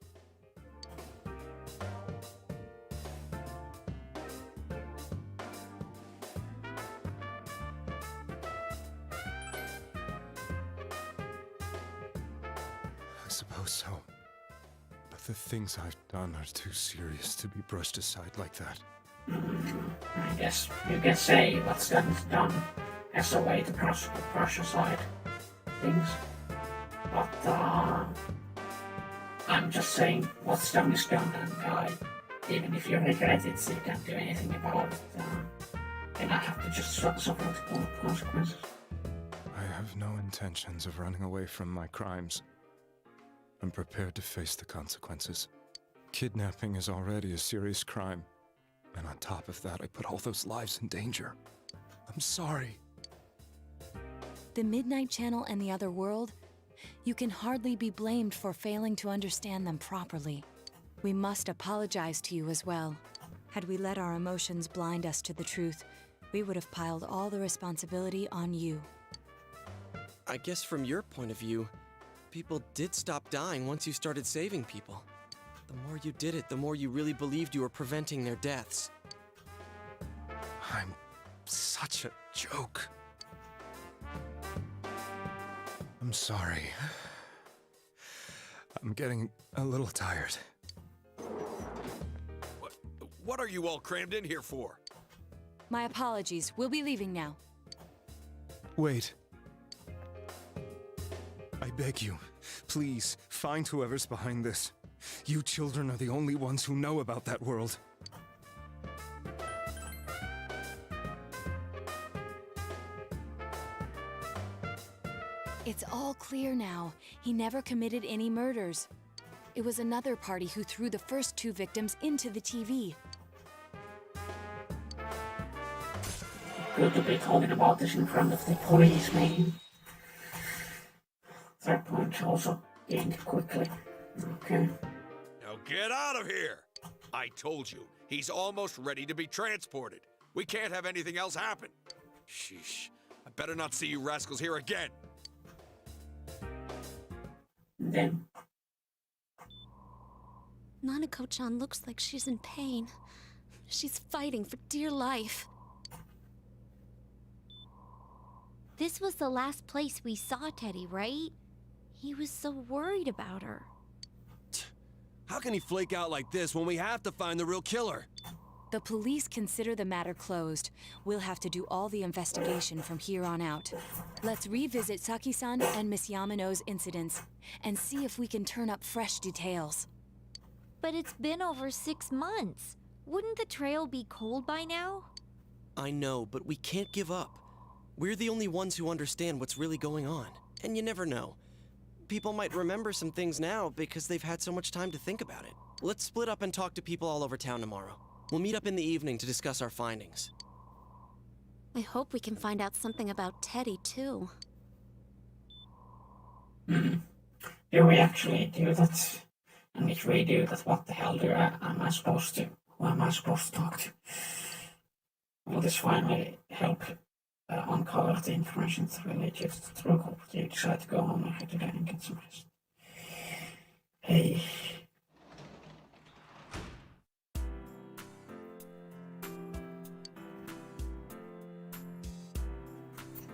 I suppose so. But the things I've done are too serious to be brushed aside like that. I guess you can say what's done is done as a way to brush aside things. But I'm just saying what's done is done, and even if you regret it, you can't do anything about it. And I have to just suffer the consequences. I have no intentions of running away from my crimes. I'm prepared to face the consequences. Kidnapping is already a serious crime. And on top of that, I put all those lives in danger. I'm sorry. The Midnight Channel and the other world? You can hardly be blamed for failing to understand them properly. We must apologize to you as well. Had we let our emotions blind us to the truth, we would have piled all the responsibility on you. I guess from your point of view, people did stop dying once you started saving people. The more you did it, the more you really believed you were preventing their deaths. I'm such a joke. I'm sorry. I'm getting a little tired. What are you all crammed in here for? My apologies. We'll be leaving now. Wait. I beg you, please, find whoever's behind this. You children are the only ones who know about that world. It's all clear now. He never committed any murders. It was another party who threw the first 2 victims into the TV. Good to be talking about this in front of the police, maybe. That point also gained quickly. Okay. Now get out of here! I told you, he's almost ready to be transported. We can't have anything else happen. Sheesh. I better not see you rascals here again. Then Nanako-chan looks like she's in pain. She's fighting for dear life. This was the last place we saw Teddy, right? He was so worried about her. How can he flake out like this when we have to find the real killer? The police consider the matter closed. We'll have to do all the investigation from here on out. Let's revisit Saki-san and Miss Yamano's incidents and see if we can turn up fresh details. But it's been over 6 months. Wouldn't the trail be cold by now? I know, but we can't give up. We're the only ones who understand what's really going on. And you never know. People might remember some things now because they've had so much time to think about it. Let's split up and talk to people all over town tomorrow. We'll meet up in the evening to discuss our findings. I hope we can find out something about Teddy, too. Do we actually do that? And if we do that, what the hell am I supposed to? Who am I supposed to talk to? Will this finally help uncover the information that really gives the true culprit? You decide to go home later today and get some rest. Hey.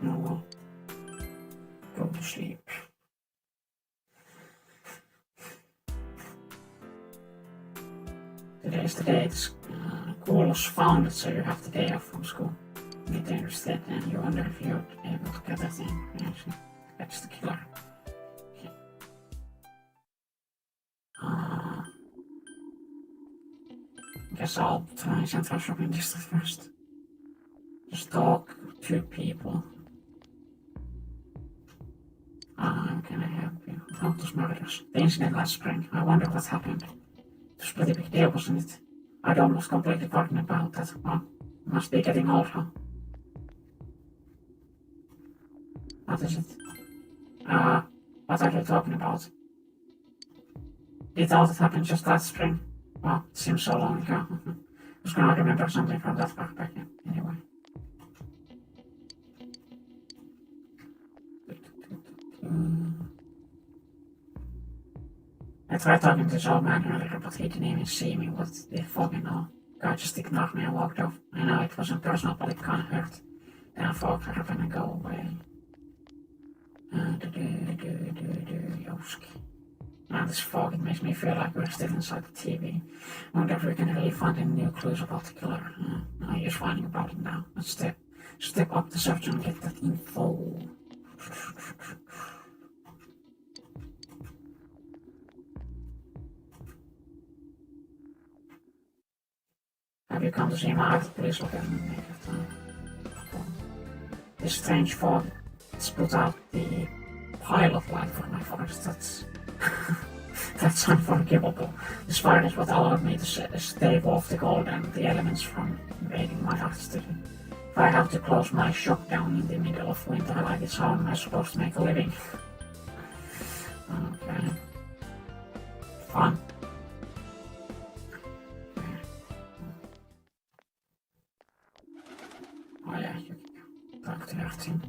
No, well, go to sleep. Today's the day school was founded, so you have the day off from school. Get interested, and you wonder if you're able to get that information. That's the killer. Okay. Guess I'll try Central Shopping District first. Just talk to people. How can I help you? About those murders. The incident last spring. I wonder what happened. It was a pretty big deal, wasn't it? I'd almost completely forgotten about that. Well, must be getting old, huh? What is it? What are you talking about? It all that happened just last spring. Well, it seems so long ago. I was gonna remember something from that back anyway. I tried talking to this old man earlier, but he didn't even see me. What the fucking hell? Guy just ignored me and walked off. I know it wasn't personal, but it kinda hurt. Then I thought I gonna go away. Yoski. Man, this fog, it makes me feel like we're still inside the TV. I wonder if we can really find any new clues about the killer. No use finding about it now. Let's step up the search and get that info. Have you come to see my art? Please look at me. This strange fog, it's put out the pilot light for my forest. That's unforgivable. This fire is what allowed me to stave off the cold and the elements from invading my art studio. If I have to close my shop down in the middle of winter like this, how am I supposed to make a living? Okay. Fun. Oh yeah, Yuki. Talk to her team.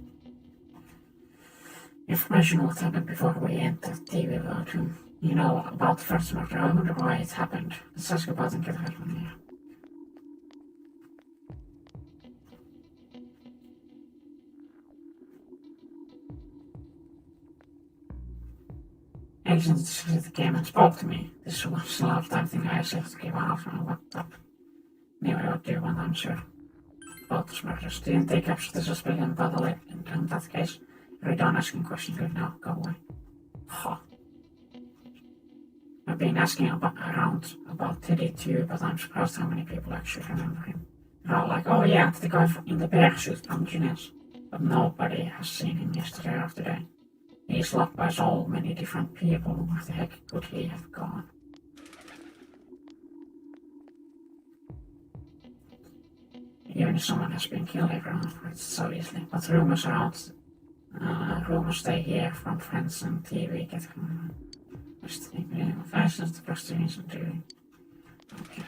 Information what happened before we entered TV about him. You know about the first murder. I wonder why it happened. Let's ask about and get help from here. Agent came and spoke to me. This was a lifetime thing I said to give out and what up. Anyway, what do you want, I'm sure? About those murders. Didn't they capture the suspect in battle in that case? You're done asking questions right now. Go away. Huh. I've been asking around about Teddy too, but I'm surprised how many people actually remember him. They're all like, oh yeah, the guy in the bear suit from Genius. But nobody has seen him yesterday or today. He's locked by so many different people. Where the heck could he have gone? Even if someone has been killed, everyone finds it so easily. But rumors they hear from friends and TV get fashion the frustrations and doing. Okay.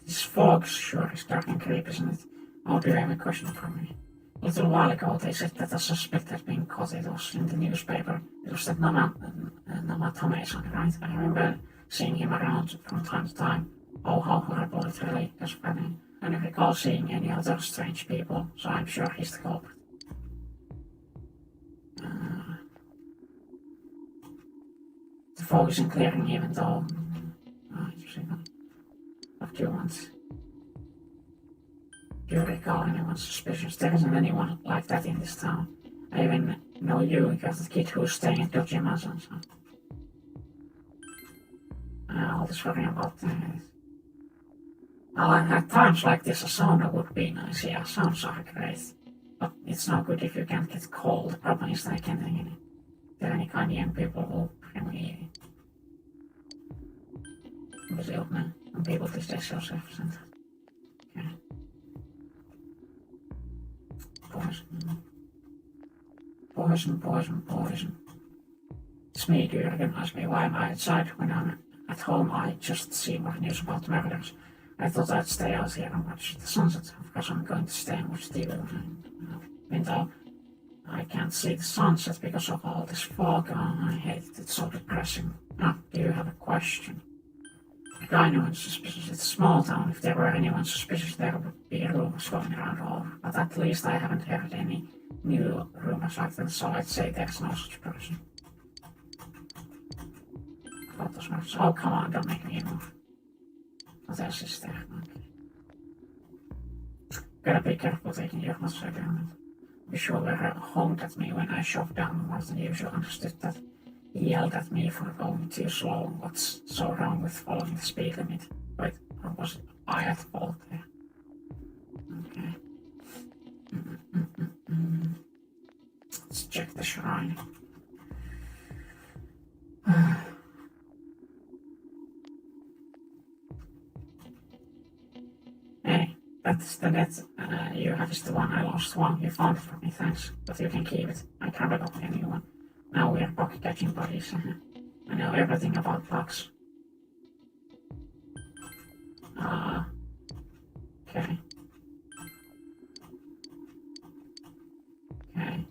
This fog sure is dark and creepy, isn't it? Oh, do you have a question for me? A little while ago, they said that a suspect had been caught. It was in the newspaper. It was that Namatame-san, right? I remember seeing him around from time to time. Oh, how horrible it really is funny. I don't recall seeing any other strange people, so I'm sure he's the culprit. The fog isn't clearing even though... What do you want? Do you recall anyone suspicious? There isn't anyone like that in this town. I even know you, because the kid who's staying at Dojima's and so. All this worrying about things. Well, at times like this, a sauna would be nice. Yeah, saunas are great. But it's no good if you can't get cold. The problem is that I can't think any. There are any kind of young people who really... Brazil, man. And people these days so self-centered. Okay. Poison. It's me, do you recognize me? Why am I outside? When I'm at home, I just see more news about murders. I thought I'd stay out here and watch the sunset. Of course, I'm going to stay and watch TV even though I can't see the sunset because of all this fog. I hate it. It's so depressing. Now, do you have a question? If anyone suspicious, it's a small town. If there were anyone suspicious, there would be rumors going around all over. But at least I haven't heard any new rumors like that, so I'd say there's no such person. Oh, come on, don't make me move. What else is there? Okay. Gotta be careful taking your muscle down. Be sure were honked at me when I shoved down more than usual. Understood that he yelled at me for going too slow. What's so wrong with following the speed limit? Wait, or was I at fault there? Okay. Let's check the shrine. Hey, that's the net you have is the one I lost. One you found it for me, thanks. But you can keep it. I can't got a new one. Now we're pocket catching buddies. I know everything about bugs. Okay. Okay.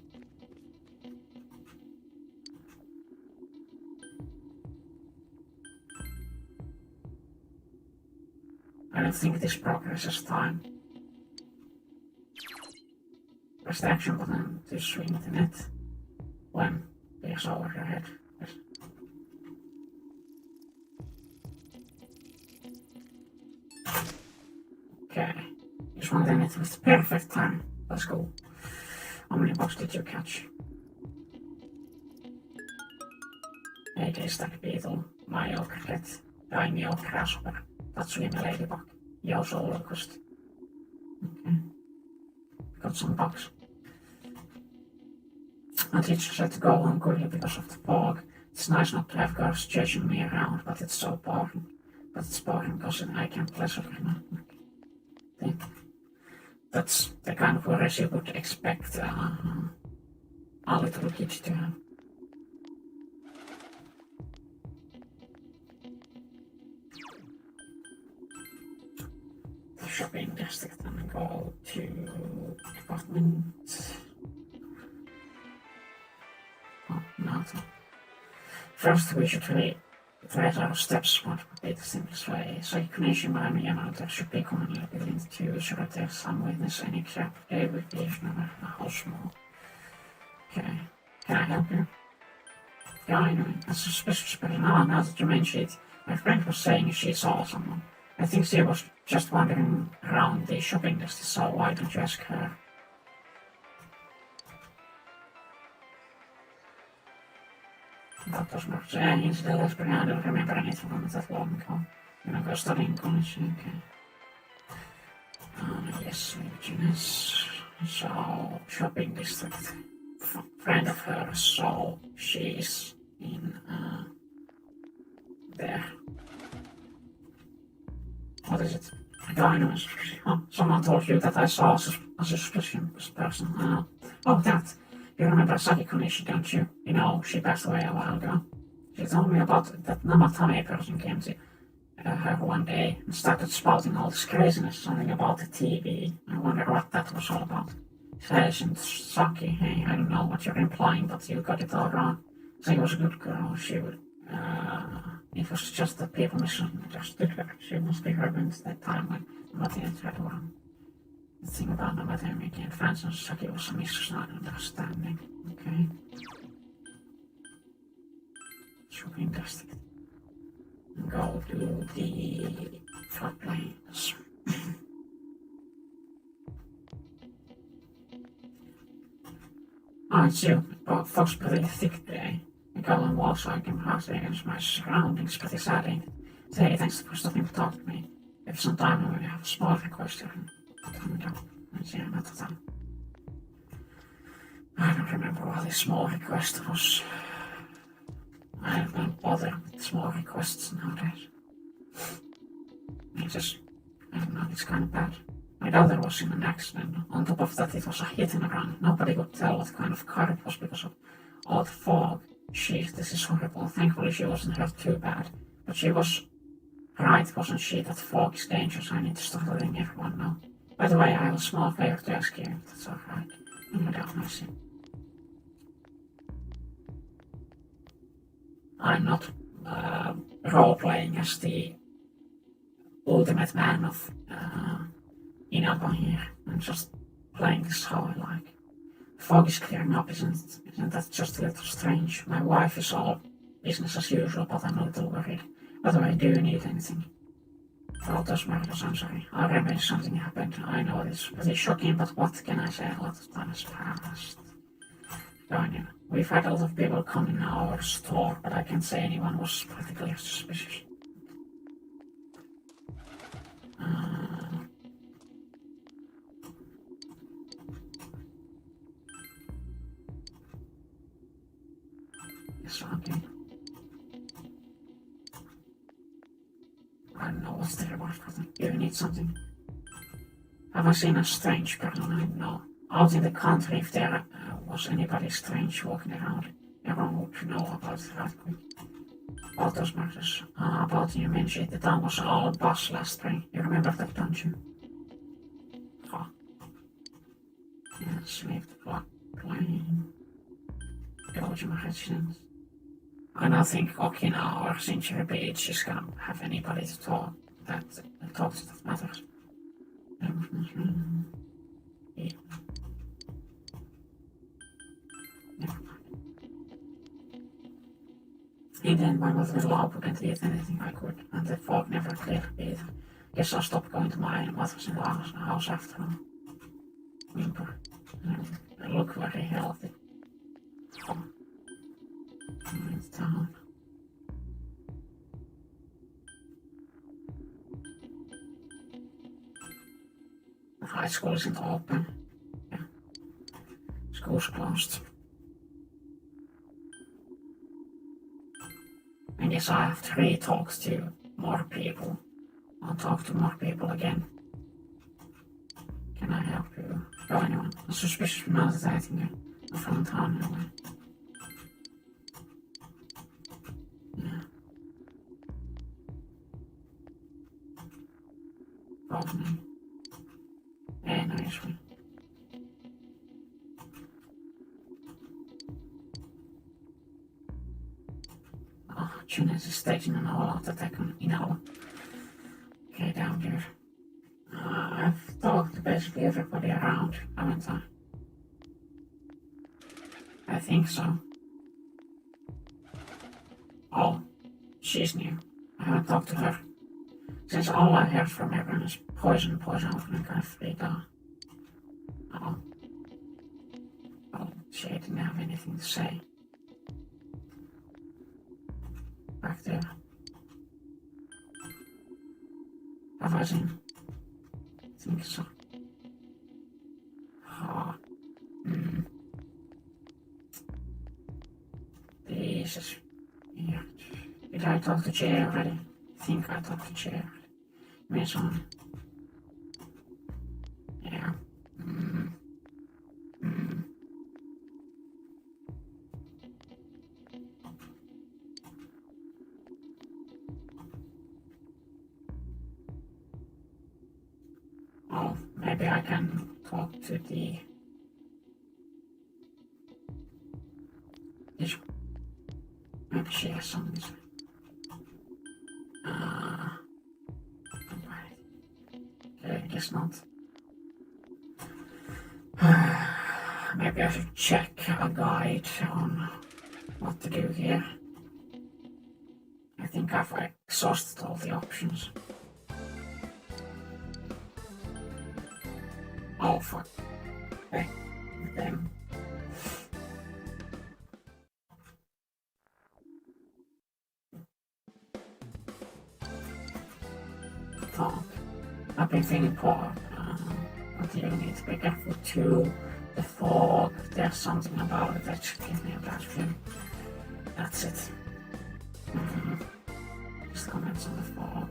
I don't think this progresses time. Press the action button to swing the net when it's over your head. Yes. Okay. You swung the net with the perfect time. Let's go. How many bugs did you catch? 8 stack beetle, Mayo cricket, Daimyo grasshopper, Tatsumi ladybug, Yoso locust. Okay. Got some bugs. My teacher said to go home quickly because of the fog. It's nice not to have girls chasing me around, but it's so boring. But it's boring because I can't pleasure them. Okay. That's the kind of worries you would expect a little kid to have. The shopping district and go to department. Oh, no. First, we should really trace our steps. What would be the simplest way? Circulation by Miyamoto should be commonly between the two, so that there's some witness and exact day would be if never how small. Okay. Can I help you? Yeah, I know. That's suspicious, but now that you mention it, my friend was saying she saw someone. I think she was just wandering around the shopping district, so why don't you ask her? That was not saying it's the last, but I don't remember anything from that long ago. When I was studying college, okay. Yes, religion is... So, shopping district. Friend of hers, so she's in there. What is it? Dynamous. Oh, someone told you that I saw a suspicious person. Oh, that. You remember Sakiko Nishi, don't you? You know, she passed away a while ago. She told me about that Namatame person came to her one day and started spouting all this craziness, something about the TV. I wonder what that was all about. Isn't Saki, hey, I don't know what you're implying, but you got it all wrong. She was a good girl, she would, it was just that people misunderstood her. She must be hurt that time when Mattia tried wrong. The thing about Mattia making advances on Saki was a misunderstanding, okay? Shopping district. Go to the floodplains. Oh, it's you. But fog's pretty thick today. The golden walls I can hardly against my surroundings, pretty sad, ain't it? Hey, thanks for stopping to talk to me. If some time we have a small request here. Yeah, not the time. I don't remember what this small request was. I don't bother with small requests nowadays. I don't know, it's kind of bad. My daughter was in an accident. On top of that, it was a hit and run. Nobody could tell what kind of car it was because of all the fog. Jeez, this is horrible. Thankfully, she wasn't hurt too bad. But she was right, wasn't she, that fog is dangerous. I need to start letting everyone know. By the way, I have a small favor to ask you, if that's alright. Without mercy. I'm not role-playing as the ultimate man of Inaba here. I'm just playing this how I like. The fog is clearing up, isn't that just a little strange? My wife is all business as usual, but I'm a little worried. By the way, do you need anything? For all those murders, I'm sorry. I remember something happened. I know it's pretty shocking, but what can I say? A lot of time has passed. Anyway, we've had a lot of people come in our store, but I can't say anyone was particularly suspicious. Yes, okay. I don't know what's the reward for them. Do you need something? Have I seen a strange person? I don't know. Out in the country, if there was anybody strange walking around, everyone would know about it right quick. About those murders. About you mentioned the town was all buzz last spring. You remember that, don't you? Oh. Yes, leave the block plain. Dojima residence. I don't think Okina or Century Beach is gonna have anybody to talk to that matters. Yeah. And then my mother's law couldn't eat anything I could, and the fog never cleared either. Guess I'll stop going to my mother's-in-law's house after all. Whimper. I look very healthy. Oh. I'm in town. The high school isn't open. Yeah. School's closed. I guess I have to re-talk to more people. I'll talk to more people again. Can I help you? Go anyone? A suspicious man that I think I'm from town anyway. Yeah. Probably. Yeah, nice one. Oh, Junet is staging an all-out attack on Inaba. Okay, down here. I've talked to basically everybody around, haven't I? I think so. Oh, she's new. I haven't talked to her. Since all I heard from everyone is poison, I'm kind of freaked out. Oh. Well, she didn't have anything to say. Back there. Have I seen? I think so. Oh. this is weird. Did I talk to Jay already? I think I talked to Jay. Mason. Yeah. Oh, maybe I can talk to the... This... Maybe she has something to say. Okay, I guess not. Maybe I should check a guide on what to do here. I think I've exhausted all the options. Oh fuck. Okay. Then. Fog. I've been thinking fog. But you need to be careful too. The fog, there's something about it that should give me a bad feeling. That's it. Just comments on the fog.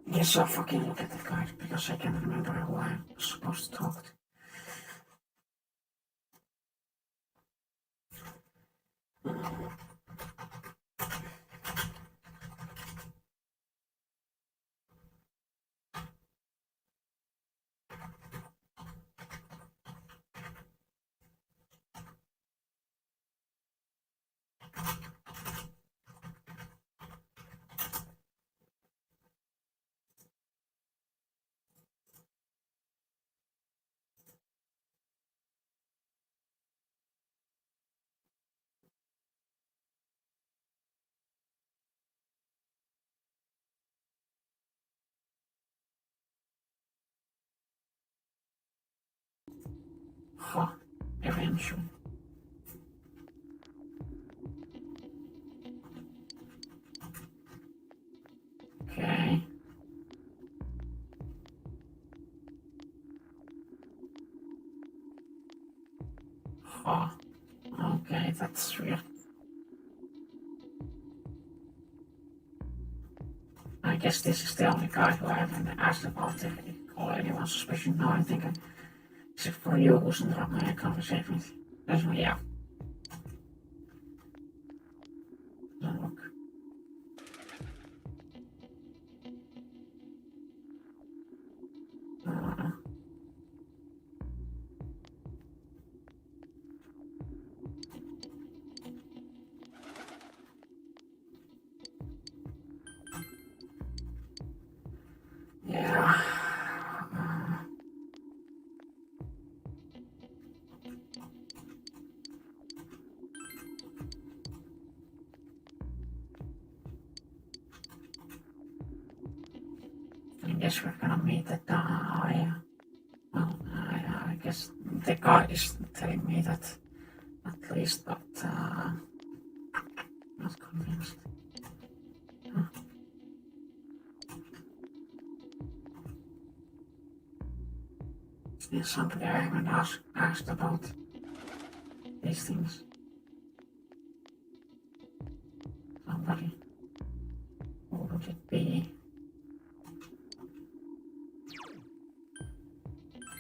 Yes, I'll fucking look at the guide because I can't remember who I'm supposed to talk to. Huh, eventually. Okay. Huh. Okay, that's weird. I guess this is the only guy who I haven't asked about to call anyone suspicious. No, I think except for you who's interrupt my conversation with you. That's me, yeah. Don't look. Yeah. I guess we're gonna meet at the I guess the guy is telling me that at least, but not convinced. Huh. Is there somebody I haven't asked about these things? Somebody. Who would it be?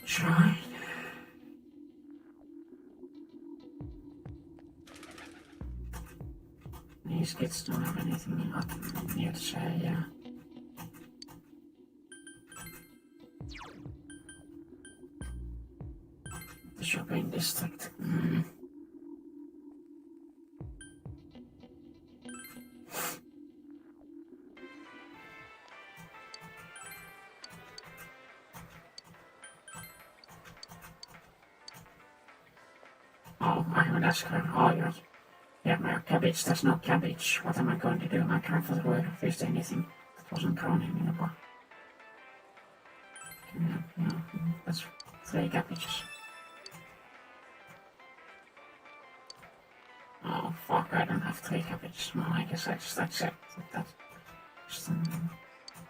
Try. These kids don't have anything new to say, yeah. The shopping district. Oh, I haven't asked her. Oh, yeah, my cabbage. There's no cabbage. What am I going to do? My grandfather would have used anything that wasn't grown in the bar. No, that's 3 cabbages. Oh, fuck, I don't have 3 cabbages. No, I guess I just accept that. Just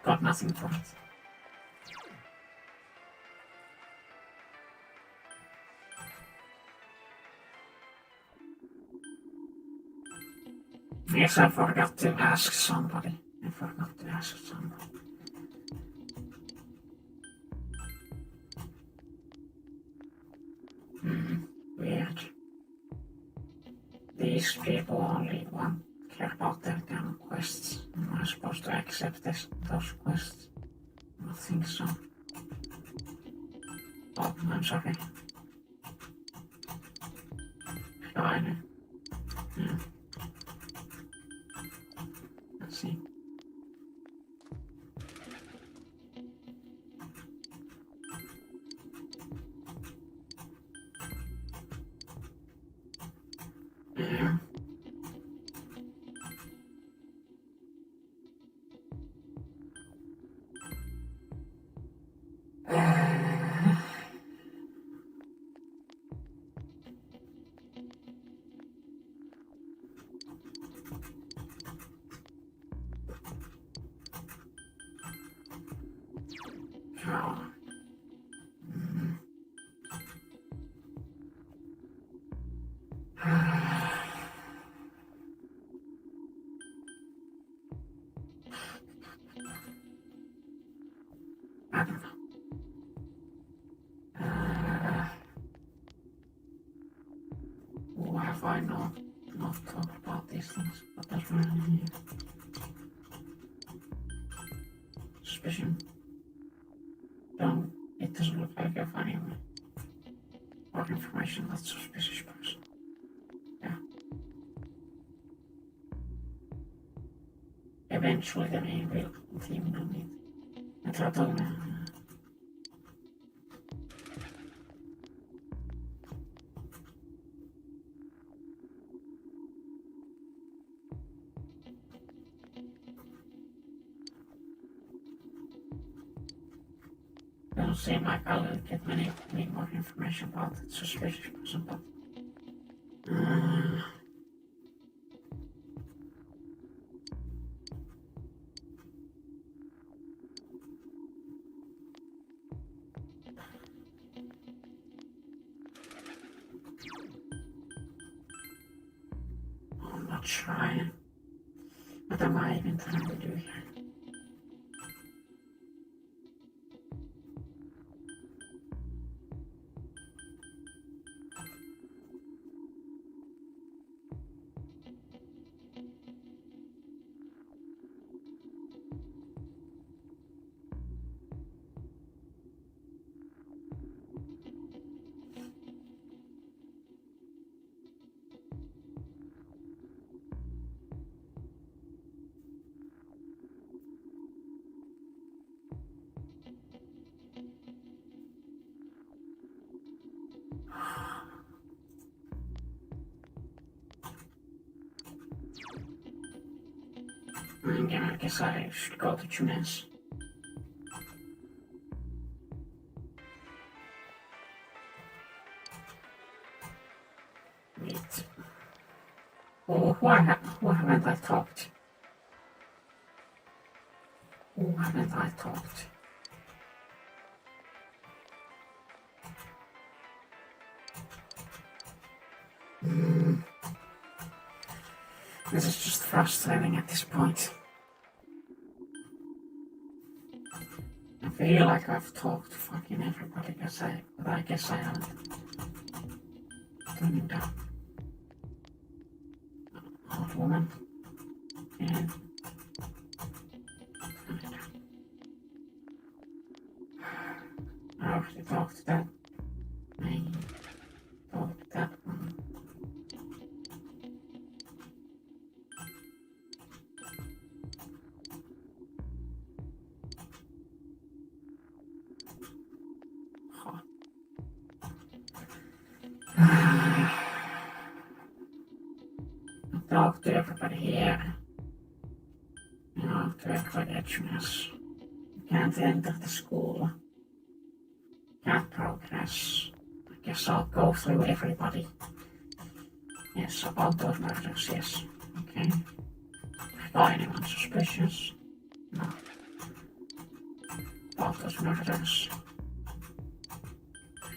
got nothing for it. Yes, I forgot to ask somebody. Weird. These people only care about their damn quests. Am I supposed to accept those quests? I don't think so. Oh, I'm sorry. Fine. Yeah. Let's see. Yeah. Who have I not talked about these things? But that's really neat. Suspicion. Don't. It doesn't look like you're finding more information that's suspicious person. Yeah. Eventually the main real theme will meet. I thought doesn't seem like I'll get any more information about the suspicious person, but I'm not trying. What am I even trying to do here? I guess I should go to Tunes. Wait. Oh, who haven't I talked? Who haven't I talked? This is just frustrating at this point. I feel like I've talked to fucking everybody, but I guess I haven't. Turning down. Old woman. And I already talked to that. I talked to that one. everybody here. To avoid edginess. You can't enter the school. Can't progress. I guess I'll go through everybody. Yes, about those murders, yes. Okay. Got anyone suspicious? No. About those murders.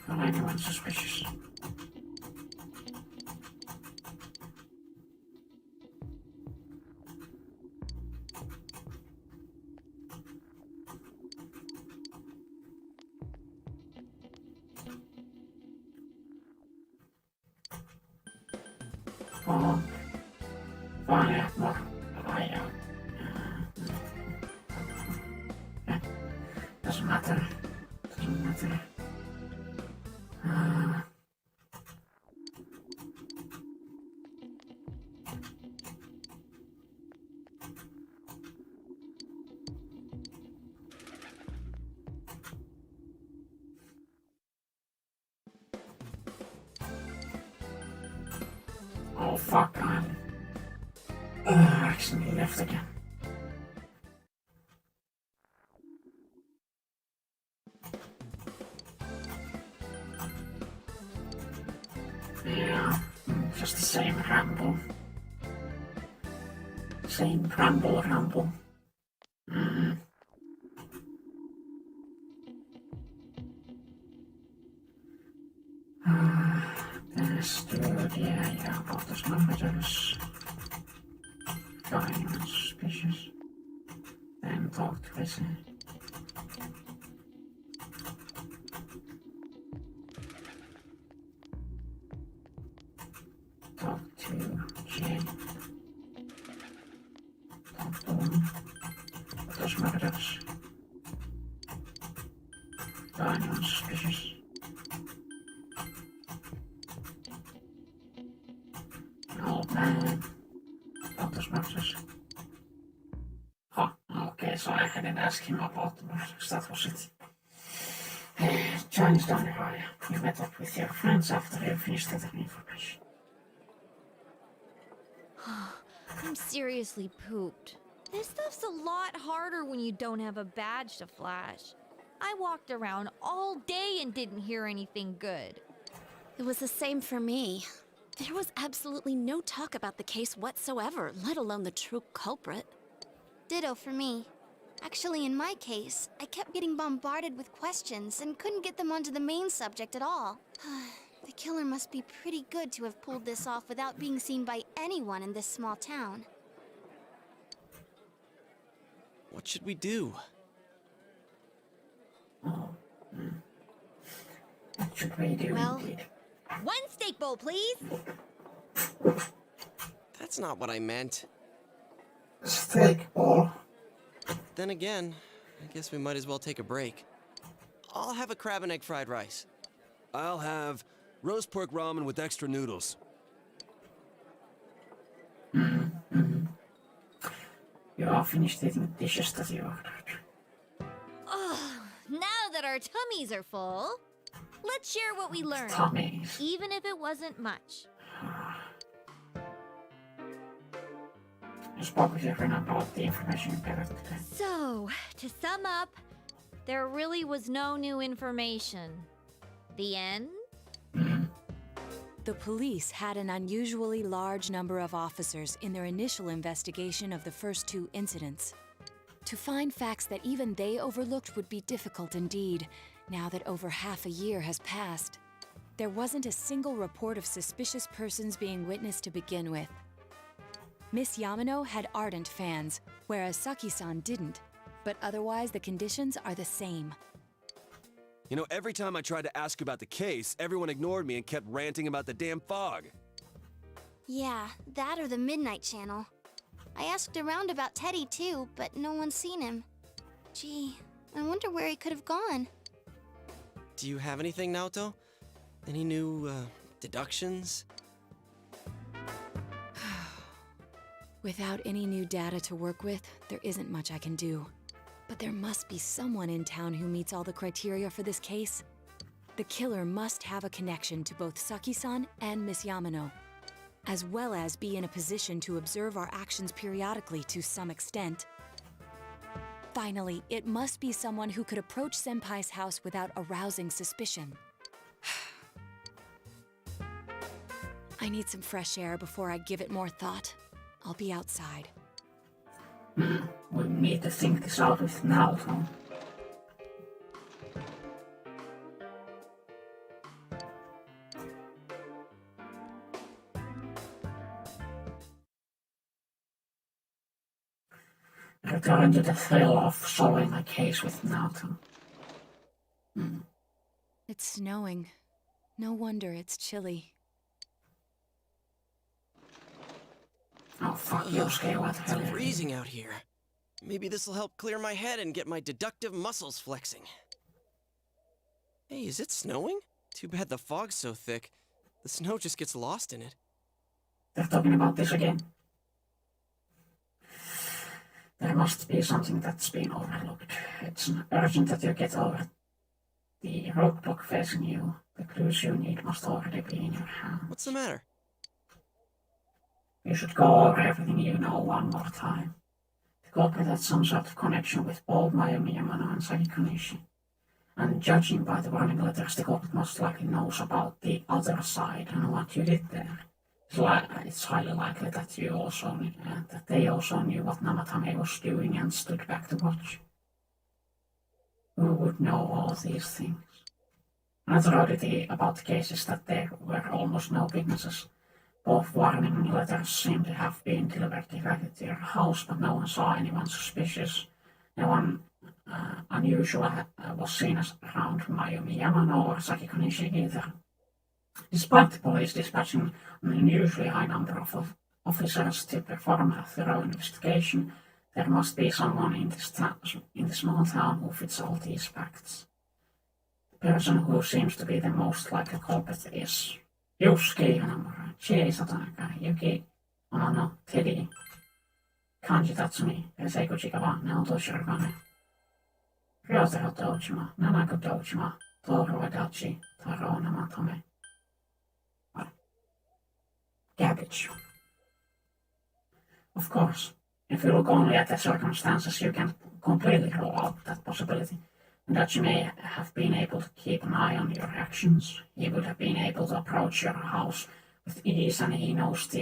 Got anyone suspicious? Oh, fine, more. Doesn't matter. Doesn't matter. Oh fuck, I accidentally left again. Yeah, just the same ramble. Same ramble. Understood, yeah, about those murders. Got anyone suspicious? Then talk to Lizzie. Talk to Jay. Talk to him. Those murders. Got anyone suspicious? Old man. About those murders. Oh, okay, so I hadn't asked him about the murders, that was it. Johnny's down the hall. You met up with your friends after you finished gathering information. I'm seriously pooped. This stuff's a lot harder when you don't have a badge to flash. I walked around all day and didn't hear anything good. It was the same for me. There was absolutely no talk about the case whatsoever, let alone the true culprit. Ditto for me. Actually, in my case, I kept getting bombarded with questions and couldn't get them onto the main subject at all. The killer must be pretty good to have pulled this off without being seen by anyone in this small town. What should we do? What should we do indeed? One steak bowl, please! That's not what I meant. Steak bowl. Then again, I guess we might as well take a break. I'll have a crab and egg fried rice. I'll have roast pork ramen with extra noodles. You are finished eating the dishes that you ordered. Ugh, now that our tummies are full, let's share what we learned. Tummies. Even if it wasn't much. You spoke with your friend about the information you gathered today. So, to sum up, there really was no new information. The end? The police had an unusually large number of officers in their initial investigation of the first two incidents. To find facts that even they overlooked would be difficult indeed, now that over half a year has passed. There wasn't a single report of suspicious persons being witnessed to begin with. Miss Yamano had ardent fans, whereas Saki-san didn't, but otherwise the conditions are the same. You know, every time I tried to ask about the case, everyone ignored me and kept ranting about the damn fog. Yeah, that or the Midnight Channel. I asked around about Teddy too, but no one's seen him. Gee, I wonder where he could have gone. Do you have anything, Naoto? Any new, deductions? Without any new data to work with, there isn't much I can do. But there must be someone in town who meets all the criteria for this case. The killer must have a connection to both Saki-san and Miss Yamano. as well as be in a position to observe our actions periodically to some extent. Finally, it must be someone who could approach Senpai's house without arousing suspicion. I need some fresh air before I give it more thought. I'll be outside. We need to think this out with Naoto. Return to the thrill of solving a case with Naoto. It's snowing. No wonder it's chilly. Oh fuck, Yusuke, what the hell? It's freezing out here. Maybe this'll help clear my head and get my deductive muscles flexing. Hey, is it snowing? Too bad the fog's so thick. The snow just gets lost in it. They're talking about this again. There must be something that's been overlooked. It's urgent that you get over the roadblock facing you. The clues you need must already be in your hand. What's the matter? You should go over everything you know one more time. The culprit had some sort of connection with both Mayumi Yamano and Saki Konishi. And judging by the warning letters, the culprit most likely knows about the other side and what you did there. It's highly likely that they also knew what Namatame was doing and stood back to watch. Who would know all these things? Another oddity about the case is that there were almost no witnesses. Both warning letters seem to have been delivered directly to your house, but no one saw anyone suspicious. No one unusual was seen as around Mayumi Yamano or Saki Konishi either. Despite the police dispatching an unusually high number of officers to perform a thorough investigation, there must be someone in this small town who fits all these facts. The person who seems to be the most likely culprit is Yusuke Hanamura, Chie Satonaka, Yuki Amano, Teddy, Kanji Tatsumi, Reisei Kuchikawa, Naoto Shirogane, Ryotaro Dojima, Nanako Dojima, Toru Adachi, Taro Namatame. Garbage. Of course, if you look only at the circumstances, you can completely rule out that possibility. Adachi may have been able to keep an eye on your actions. He would have been able to approach your house with ease, and he knows the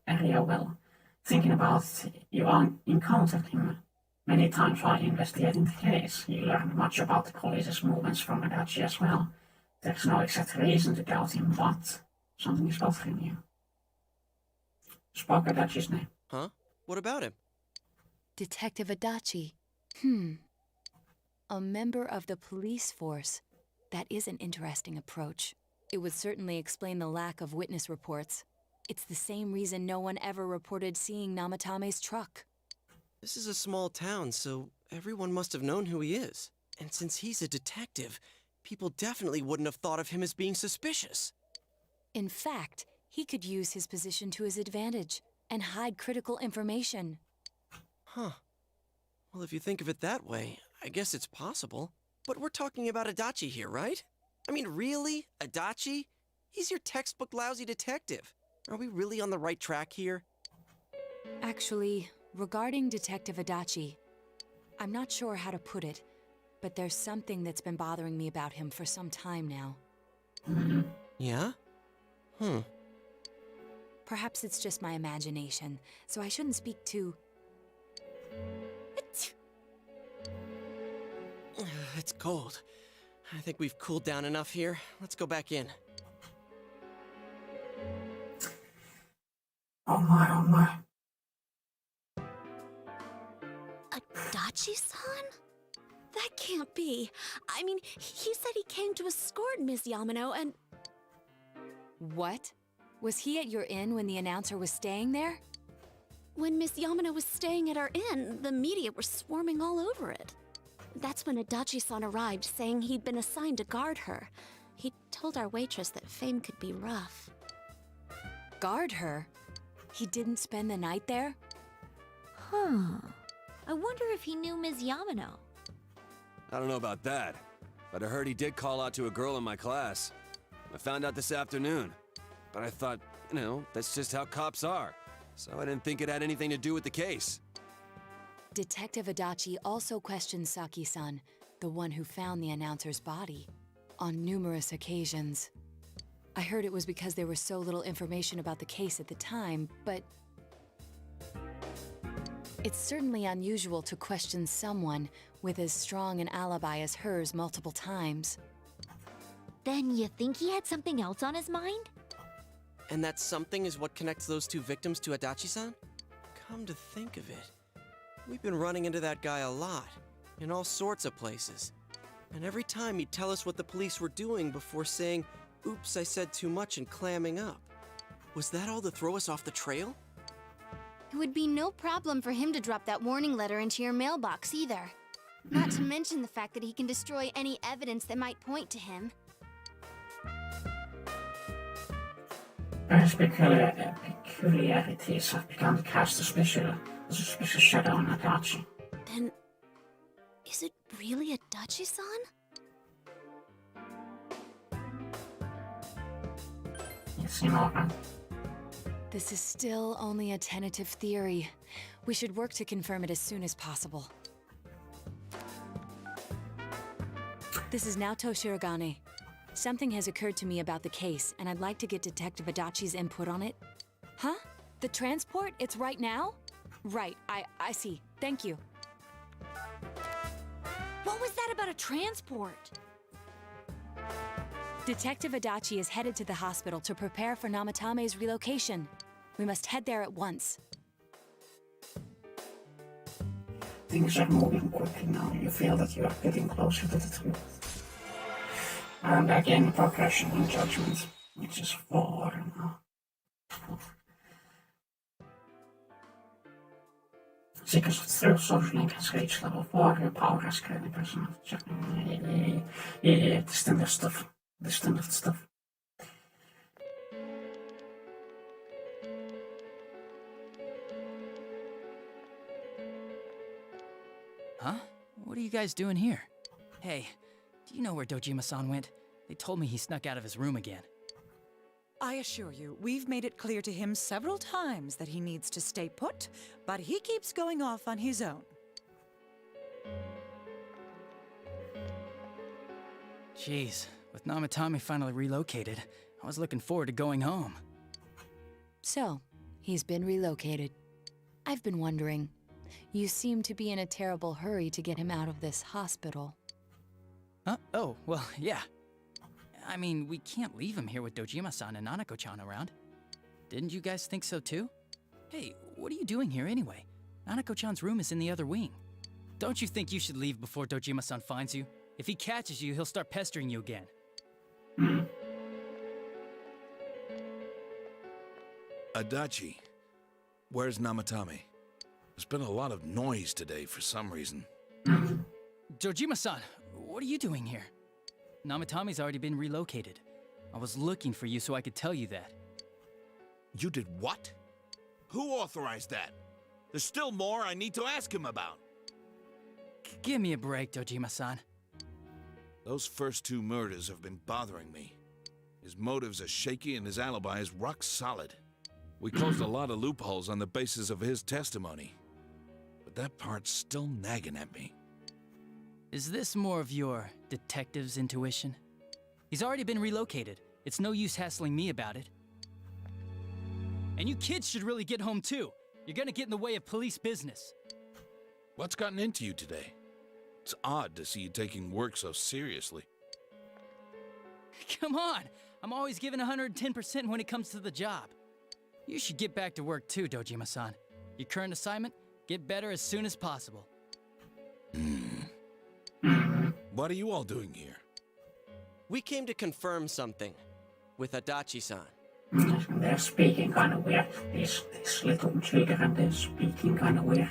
area well. Thinking about it, you encountered him many times while investigating the case. You learned much about the police's movements from Adachi as well. There's no exact reason to doubt him, but something is bothering you. Spoke Adachi's name. Huh? What about him? Detective Adachi. A member of the police force. That is an interesting approach. It would certainly explain the lack of witness reports. It's the same reason no one ever reported seeing Namatame's truck. This is a small town, so everyone must have known who he is. And since he's a detective, people definitely wouldn't have thought of him as being suspicious. In fact, he could use his position to his advantage and hide critical information. Huh. Well, if you think of it that way, I guess it's possible. But we're talking about Adachi here, right? I mean, really? Adachi? He's your textbook lousy detective. Are we really on the right track here? Actually, regarding Detective Adachi, I'm not sure how to put it, but there's something that's been bothering me about him for some time now. Yeah? Perhaps it's just my imagination, so I shouldn't speak too... It's cold. I think we've cooled down enough here. Let's go back in. Oh my. Adachi-san? That can't be. I mean, he said he came to escort Miss Yamano and... What? Was he at your inn when the announcer was staying there? When Miss Yamano was staying at our inn, the media were swarming all over it. That's when Adachi-san arrived, saying he'd been assigned to guard her. He told our waitress that fame could be rough. Guard her? He didn't spend the night there? I wonder if he knew Ms. Yamano. I don't know about that, but I heard he did call out to a girl in my class. I found out this afternoon, but I thought You know, that's just how cops are. So I didn't think it had anything to do with the case. Detective Adachi also questioned Saki-san, the one who found the announcer's body, on numerous occasions. I heard it was because there was so little information about the case at the time, but it's certainly unusual to question someone with as strong an alibi as hers multiple times. Then you think he had something else on his mind? And that something is what connects those two victims to Adachi-san? Come to think of it, we've been running into that guy a lot, in all sorts of places. And every time he'd tell us what the police were doing before saying, "Oops, I said too much," and clamming up. Was that all to throw us off the trail? It would be no problem for him to drop that warning letter into your mailbox either. Not to mention the fact that he can destroy any evidence that might point to him. Peculiarities have begun to cast a suspicious shadow on Adachi. Then, is it really Adachi-san? Yes, Nora. This is still only a tentative theory. We should work to confirm it as soon as possible. This is Naoto Shirogane. Something has occurred to me about the case, and I'd like to get Detective Adachi's input on it. Huh? The transport? It's right now? Right, I see. Thank you. What was that about a transport? Detective Adachi is headed to the hospital to prepare for Namatame's relocation. We must head there at once. Things are moving quickly now. You feel that you are getting closer to the truth. And again, progression and judgment, which is 4 now. Seekers of truth, social link has reached level 4. Your power has created personal. Yeah, the standard stuff. The standard stuff. Huh? What are you guys doing here? Hey, do you know where Dojima-san went? They told me he snuck out of his room again. I assure you, we've made it clear to him several times that he needs to stay put, but he keeps going off on his own. Jeez, with Namatame finally relocated, I was looking forward to going home. So, he's been relocated. I've been wondering. You seem to be in a terrible hurry to get him out of this hospital. Huh? Oh, well, yeah. I mean, we can't leave him here with Dojima-san and Nanako-chan around. Didn't you guys think so too? Hey, what are you doing here anyway? Nanako-chan's room is in the other wing. Don't you think you should leave before Dojima-san finds you? If he catches you, he'll start pestering you again. Adachi, where's Namatame? There's been a lot of noise today for some reason. Dojima-san, what are you doing here? Namatame's already been relocated. I was looking for you so I could tell you that. You did what? Who authorized that? There's still more I need to ask him about. Give me a break, Dojima-san. Those first 2 murders have been bothering me. His motives are shaky and his alibi is rock solid. We closed a lot of loopholes on the basis of his testimony. But that part's still nagging at me. Is this more of your detective's intuition? He's already been relocated. It's no use hassling me about it. And you kids should really get home too. You're gonna get in the way of police business. What's gotten into you today? It's odd to see you taking work so seriously. Come on! I'm always giving 110% when it comes to the job. You should get back to work too, Dojima-san. Your current assignment? Get better as soon as possible. What are you all doing here? We came to confirm something with Adachi-san. They're speaking kind of weird. This little trigger and they're speaking kind of weird.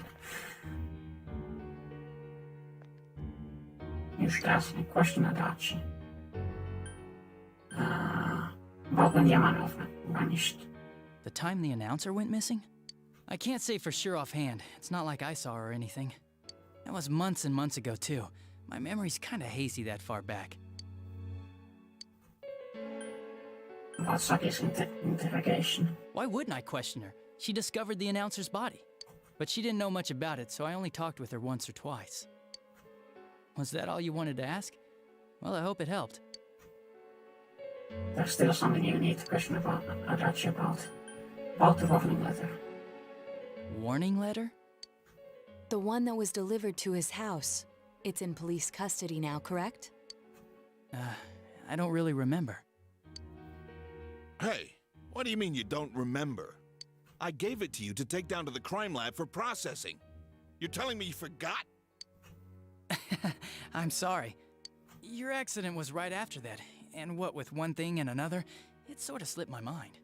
You should ask a question, Adachi. About when Yamanova vanished. The time the announcer went missing? I can't say for sure offhand. It's not like I saw her or anything. That was months and months ago, too. My memory's kinda hazy that far back. about Saki's interrogation. Why wouldn't I question her? She discovered the announcer's body. But she didn't know much about it, so I only talked with her once or twice. Was that all you wanted to ask? Well, I hope it helped. There's still something you need to question about Adachi about. About the warning letter. Warning letter? The one that was delivered to his house. It's in police custody now, correct? I don't really remember. Hey, what do you mean you don't remember? I gave it to you to take down to the crime lab for processing. You're telling me you forgot? I'm sorry. Your accident was right after that, and what with one thing and another, it sort of slipped my mind.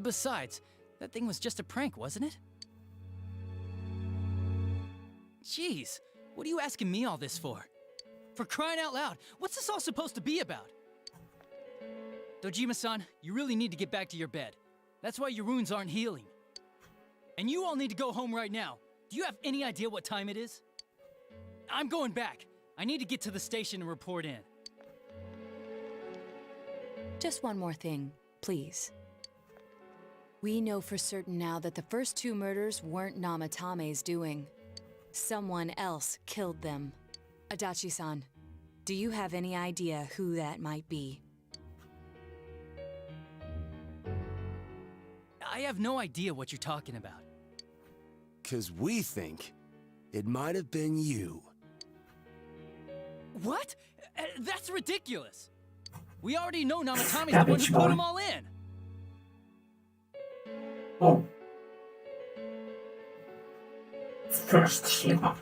Besides, that thing was just a prank, wasn't it? Jeez, what are you asking me all this for? For crying out loud, what's this all supposed to be about? Dojima-san, you really need to get back to your bed. That's why your wounds aren't healing. And you all need to go home right now. Do you have any idea what time it is? I'm going back. I need to get to the station and report in. Just one more thing, please. We know for certain now that the first two murders weren't Namatame's doing. Someone else killed them. Adachi-san, do you have any idea who that might be? I have no idea what you're talking about. 'Cause we think it might have been you. What? That's ridiculous! We already know Namatame's the one who put them all in! Oh. First slip up.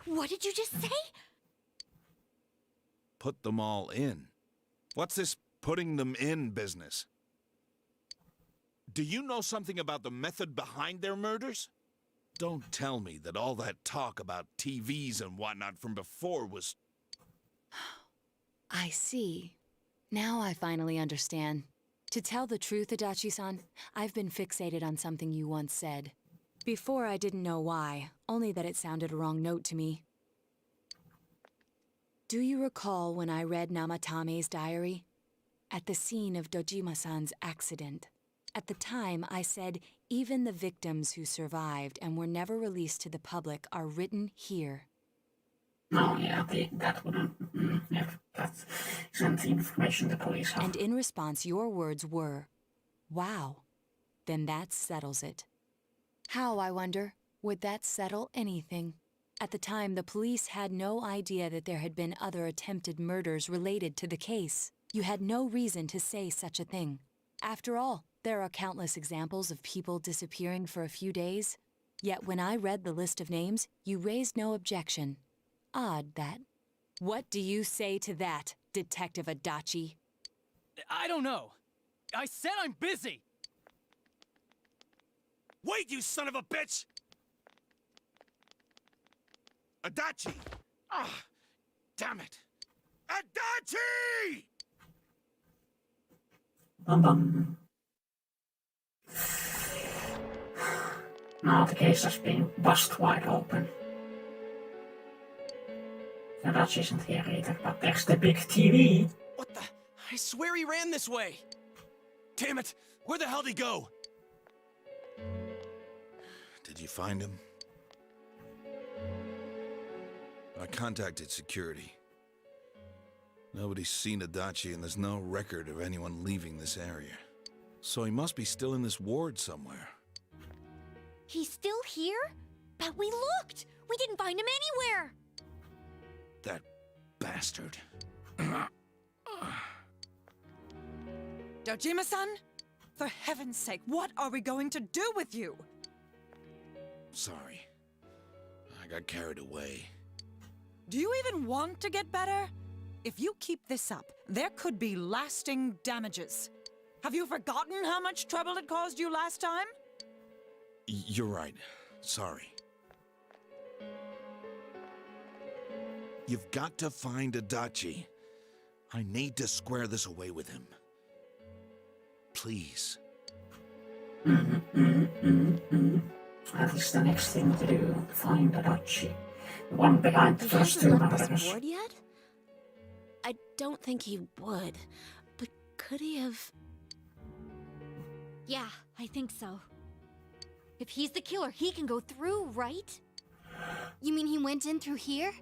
What did you just say? Put them all in. What's this putting them in business? Do you know something about the method behind their murders? Don't tell me that all that talk about TVs and whatnot from before was... I see. Now I finally understand. To tell the truth, Adachi-san, I've been fixated on something you once said. Before I didn't know why, only that it sounded a wrong note to me. Do you recall when I read Namatame's diary? At the scene of Dojima-san's accident. At the time, I said, even the victims who survived and were never released to the public are written here. No, yeah, that wouldn't... yeah, that isn't the information the police have. And in response, your words were, wow, then that settles it. How, I wonder, would that settle anything? At the time, the police had no idea that there had been other attempted murders related to the case. You had no reason to say such a thing. After all, there are countless examples of people disappearing for a few days. Yet when I read the list of names, you raised no objection. Odd, that. What do you say to that, Detective Adachi? I don't know. I said I'm busy! Wait, you son of a bitch! Adachi! Ah, damn it! Adachi! Bum. Now the case has been bust wide open. Adachi isn't here either, but there's the big TV. What the? I swear he ran this way! Damn it! Where the hell'd he go? Did you find him? I contacted security. Nobody's seen Adachi and there's no record of anyone leaving this area. So he must be still in this ward somewhere. He's still here? But we looked! We didn't find him anywhere! That bastard. Dojima-san? For heaven's sake, what are we going to do with you? Sorry. I got carried away. Do you even want to get better? If you keep this up, there could be lasting damages. Have you forgotten how much trouble it caused you last time? You're right. Sorry. You've got to find Adachi. I need to square this away with him. Please. That is the next thing to do. Find Adachi. The one behind the first two murders. Ward yet? I don't think he would. But could he have... Yeah, I think so. If he's the killer, he can go through, right? You mean he went in through here?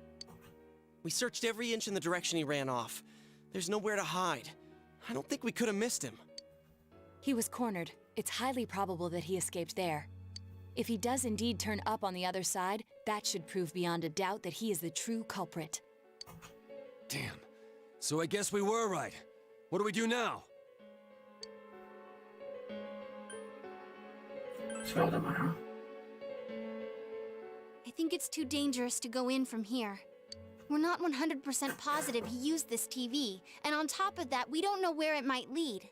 We searched every inch in the direction he ran off. There's nowhere to hide. I don't think we could have missed him. He was cornered. It's highly probable that he escaped there. If he does indeed turn up on the other side, that should prove beyond a doubt that he is the true culprit. Damn. So I guess we were right. What do we do now? I think it's too dangerous to go in from here. We're not 100% positive he used this TV, and on top of that, we don't know where it might lead.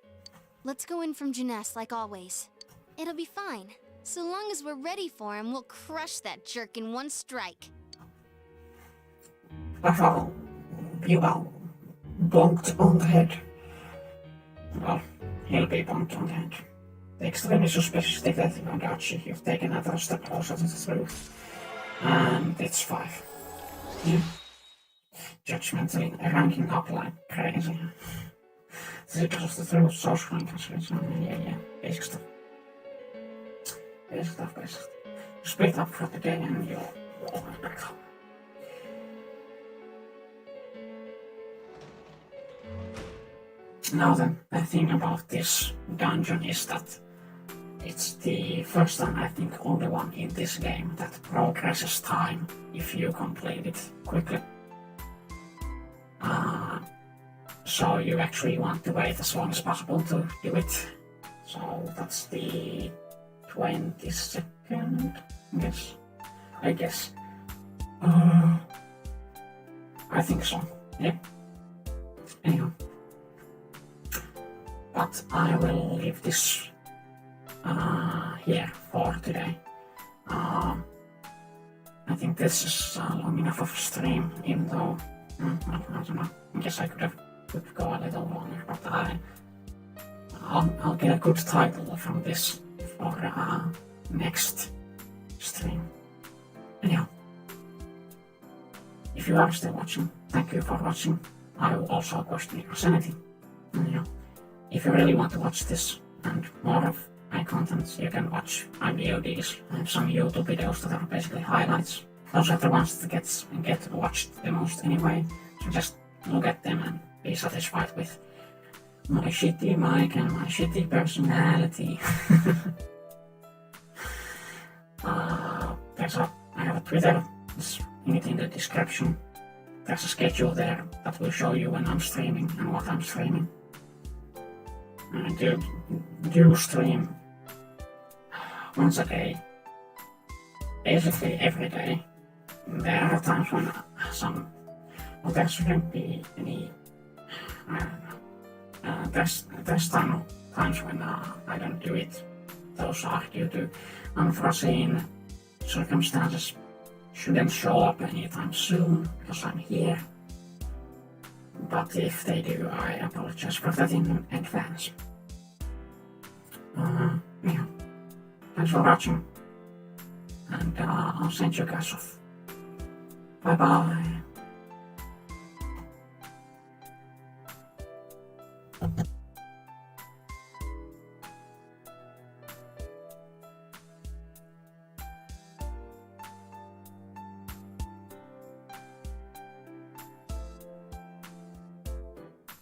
Let's go in from Jeunesse like always. It'll be fine. So long as we're ready for him, we'll crush that jerk in one strike. Buffalo, Bugle, bonked on the head. Well, he'll be bonked on the head. The extremely suspicious detective and Archie, you've taken another step closer to the truth. And it's 5. Yeah. Judgmentally ranking up like crazy. Seekers of the truth, social incarceration, yeah, basic stuff. Basic stuff. You split up for the day and you walk back home. Now then, the thing about this dungeon is that it's the first and I think only one in this game that progresses time if you complete it quickly. So you actually want to wait as long as possible to do it. So that's the 22nd, I guess. I think so, yeah. Anyhow. But I will leave this here for today. I think this is long enough of a stream, even though, I don't know, I guess I could go a little longer, but I'll get a good title from this for next stream. Anyhow, if you are still watching, thank you for watching. I will also question your sanity. Anyhow, if you really want to watch this and more of my content, you can watch my VODs. I have some YouTube videos that are basically highlights. Those are the ones that get watched the most anyway, so just look at them and be satisfied with my shitty mic and my shitty personality. I have a Twitter, it's link in the description. There's a schedule there that will show you when I'm streaming and what I'm streaming. I do stream once a day, basically every day. There are times when there shouldn't be any, I don't know, there's times when I don't do it. Those are due to unforeseen circumstances. Shouldn't show up anytime soon, because I'm here. But if they do, I apologize for that in advance. Yeah. Thanks for watching. And I'll send you guys off. Bye bye.